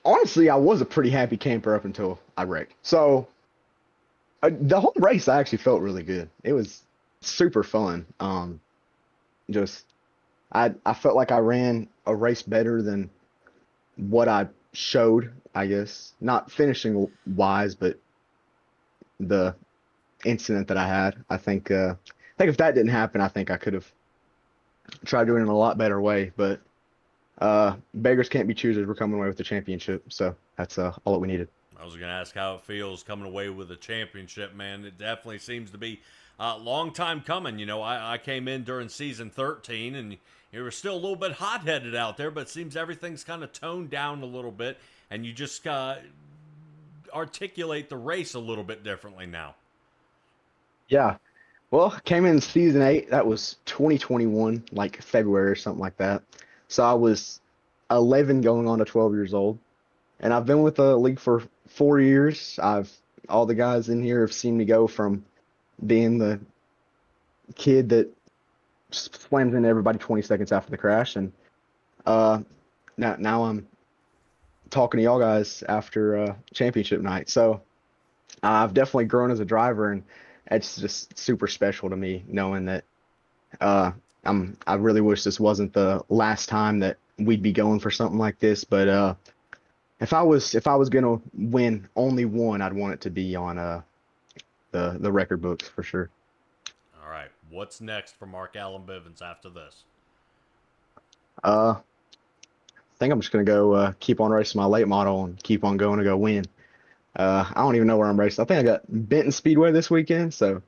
honestly, I was a pretty happy camper up until I wrecked. So the whole race, I actually felt really good. It was super fun. I felt like I ran a race better than what I showed, I guess. Not finishing wise, but the incident that I had. I think if that didn't happen, I think I could have tried doing it in a lot better way. But beggars can't be choosers. We're coming away with the championship, so that's all that we needed. I was going to ask how it feels coming away with a championship, man. It definitely seems to be a long time coming. You know, I came in during season 13, and you were still a little bit hot-headed out there, but it seems everything's kind of toned down a little bit, and you just articulate the race a little bit differently now. Yeah. Well, came in season 8. That was 2021, like February or something like that. So I was 11 going on to 12 years old. And I've been with the league for 4 years. All the guys in here have seen me go from being the kid that slams into everybody 20 seconds after the crash, and now I'm talking to y'all guys after championship night. So I've definitely grown as a driver, and it's just super special to me knowing that I really wish this wasn't the last time that we'd be going for something like this. But if I was gonna win only one, I'd want it to be on the record books for sure. All right, what's next for Mark Allen Bivens after this? I think I'm just gonna go keep on racing my late model and keep on going to go win. I don't even know where I'm racing. I think I got Benton Speedway this weekend, so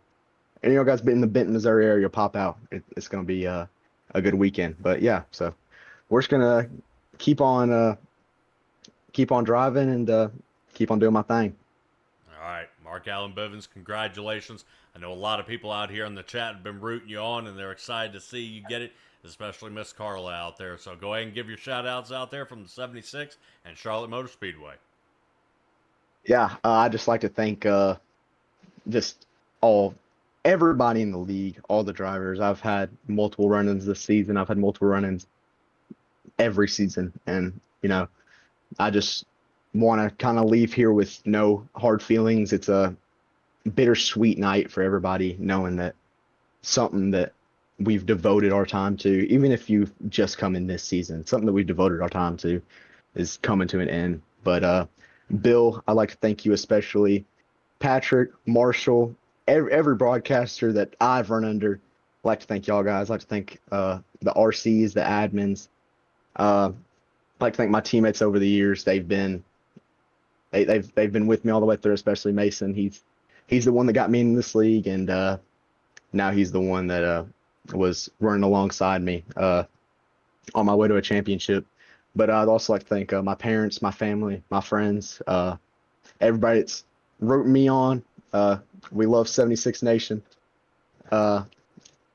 any of you guys been in the Benton, Missouri area, pop out. It's gonna be a good weekend. But yeah, so we're just gonna keep on driving and keep on doing my thing. All right, Mark Allen Bivens, congratulations. I know a lot of people out here in the chat have been rooting you on, and they're excited to see you get it, especially Miss Carla out there. So go ahead and give your shout-outs out there from the 76 and Charlotte Motor Speedway. Yeah, I'd just like to thank just everybody in the league, all the drivers. I've had multiple run-ins this season. I've had multiple run-ins every season, and I just want to kind of leave here with no hard feelings. It's a bittersweet night for everybody, knowing that something that we've devoted our time to, even if you've just come in this season, something that we've devoted our time to is coming to an end. But Bill, I'd like to thank you especially. Patrick, Marshall, every broadcaster that I've run under, I'd like to thank y'all guys. I'd like to thank the RCs, the admins. I'd like to thank my teammates over the years. They've been with me all the way through, especially Mason. He's the one that got me in this league, and now he's the one that was running alongside me on my way to a championship. But I'd also like to thank my parents, my family, my friends, everybody that's rooting me on. We love 76 Nation,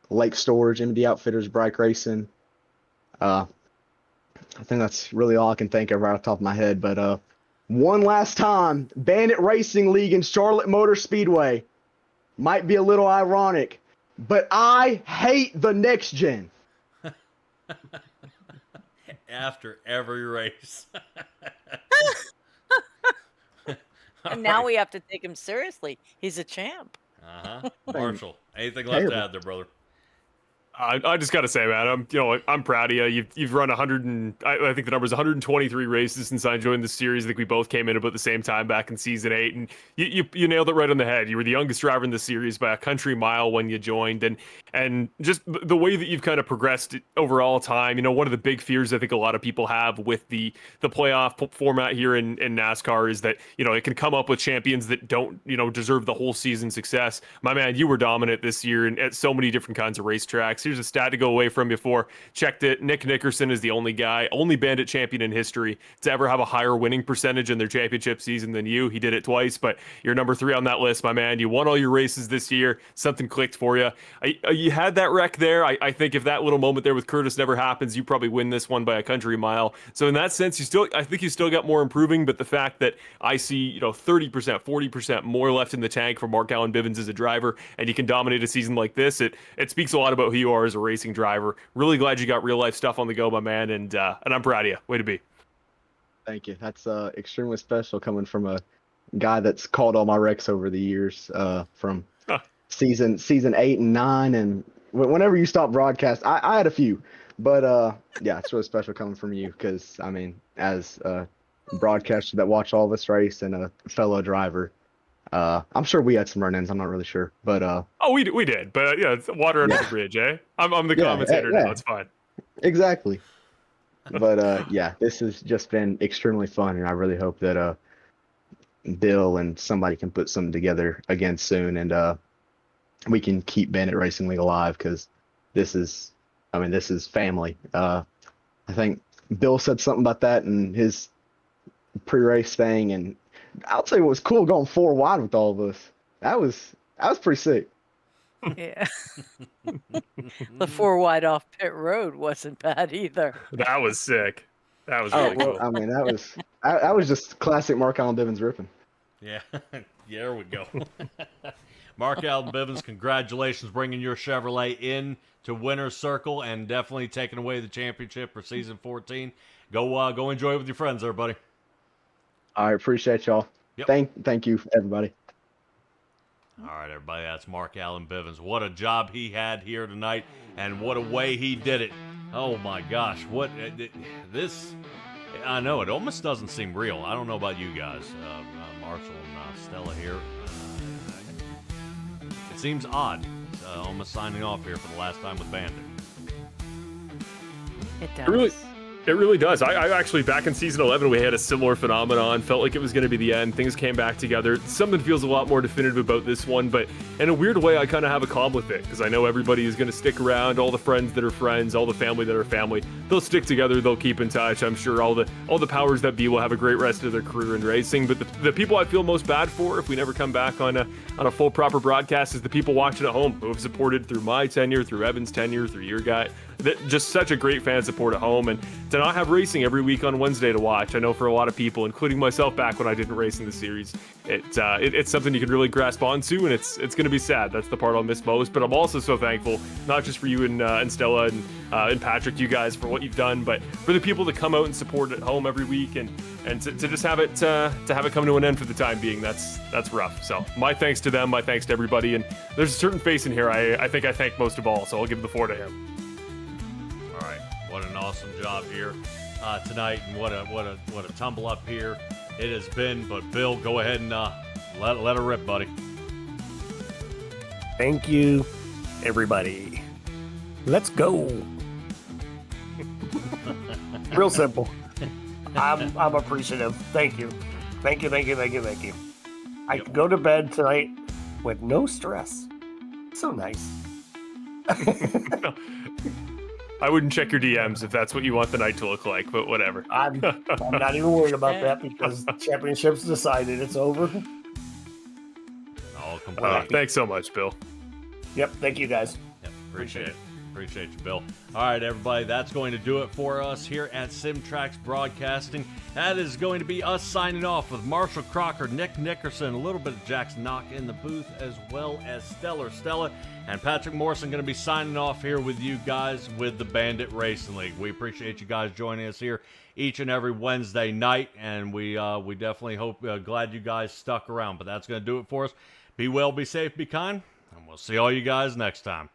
Lake Storage, MD Outfitters, Bike Racing. I think that's really all I can think of right off the top of my head. But one last time, Bandit Racing League and Charlotte Motor Speedway. Might be a little ironic, but I hate the next gen. After every race. And now we have to take him seriously. He's a champ. Marshall, anything left to add there, brother? I just got to say, man, I'm proud of you. You've run I think the number's 123 races since I joined the series. I think we both came in about the same time back in season 8, and you nailed it right on the head. You were the youngest driver in the series by a country mile when you joined, and just the way that you've kind of progressed over all time. One of the big fears I think a lot of people have with the playoff format here in NASCAR is that it can come up with champions that don't deserve the whole season success. My man, you were dominant this year and at so many different kinds of racetracks. Here's a stat to go away from before. Checked it. Nick Nickerson is the only Bandit champion in history to ever have a higher winning percentage in their championship season than you. He did it twice, but you're number 3 on that list, my man. You won all your races this year. Something clicked for you. You had that wreck there. I think if that little moment there with Curtis never happens, you probably win this one by a country mile. So in that sense, I think you still got more improving, but the fact that I see, 30%, 40% more left in the tank for Mark Allen Bivens as a driver, and you can dominate a season like this, it speaks a lot about who you are as a racing driver. Really glad you got real life stuff on the go, my man, and I'm proud of you. Way to be. Thank you. That's extremely special coming from a guy that's called all my wrecks over the years, from season 8 and 9, and whenever you stop broadcast, I had a few, but yeah, it's really special coming from you because I mean, as a broadcaster that watch all of us race and a fellow driver, I'm sure we had some run-ins. I'm not really sure, but oh, we did, but yeah, it's water under the bridge, eh? I'm the commentator now. It's fine. Exactly. But yeah, this has just been extremely fun, and I really hope that Bill and somebody can put something together again soon, and we can keep Bandit Racing League alive because this is family. I think Bill said something about that in his pre-race thing, and I'll tell you what was cool going 4 wide with all of us. That was pretty sick. Yeah. The 4 wide off pit road wasn't bad either. That was sick. That was really cool. I mean, that was just classic Mark Allen Bivens ripping. Yeah, there we go. Mark Allen Bivens, congratulations bringing your Chevrolet in to winner's circle and definitely taking away the championship for season 14. Go enjoy it with your friends there, buddy. I appreciate y'all. Yep. Thank you, everybody. All right, everybody, that's Mark Allen Bivens. What a job he had here tonight, and what a way he did it. Oh, my gosh. This, I know, it almost doesn't seem real. I don't know about you guys, Marshall and Stella here. It seems odd, almost signing off here for the last time with Bandit. It does. It really does. I actually, back in season 11, we had a similar phenomenon. Felt like it was going to be the end. Things came back together. Something feels a lot more definitive about this one, but in a weird way, I kind of have a calm with it because I know everybody is going to stick around. All the friends that are friends, all the family that are family, they'll stick together. They'll keep in touch. I'm sure all the powers that be will have a great rest of their career in racing. But the people I feel most bad for, if we never come back on a full proper broadcast, is the people watching at home who have supported through my tenure, through Evan's tenure, through your guy. Just such a great fan support at home, and to not have racing every week on Wednesday to watch, I know for a lot of people, including myself back when I didn't race in the series, it's something you can really grasp onto, and it's going to be sad. That's the part I'll miss most, but I'm also so thankful, not just for you and Stella and Patrick, you guys, for what you've done, but for the people that come out and support at home every week, and to just have it come to an end for the time being. That's rough. So my thanks to them, my thanks to everybody, and there's a certain face in here I think I thank most of all, so I'll give the floor to him. What an awesome job here tonight, and what a tumble up here it has been. But Bill, go ahead and let her rip, buddy. Thank you, everybody. Let's go. Real simple. I'm appreciative. Thank you. I can go to bed tonight with no stress. So nice. I wouldn't check your DMs if that's what you want the night to look like, but whatever. I'm not even worried about that because the championship's decided. It's over. All complete. Thanks so much, Bill. Yep. Thank you, guys. Yep, appreciate it. Appreciate you, Bill. All right, everybody, that's going to do it for us here at SimTrax Broadcasting. That is going to be us signing off with Marshall Crocker, Nick Nickerson, a little bit of Jax Knock in the booth, as well as Stella, and Patrick Morrison going to be signing off here with you guys with the Bandit Racing League. We appreciate you guys joining us here each and every Wednesday night, and we definitely hope, glad you guys stuck around. But that's going to do it for us. Be well, be safe, be kind, and we'll see all you guys next time.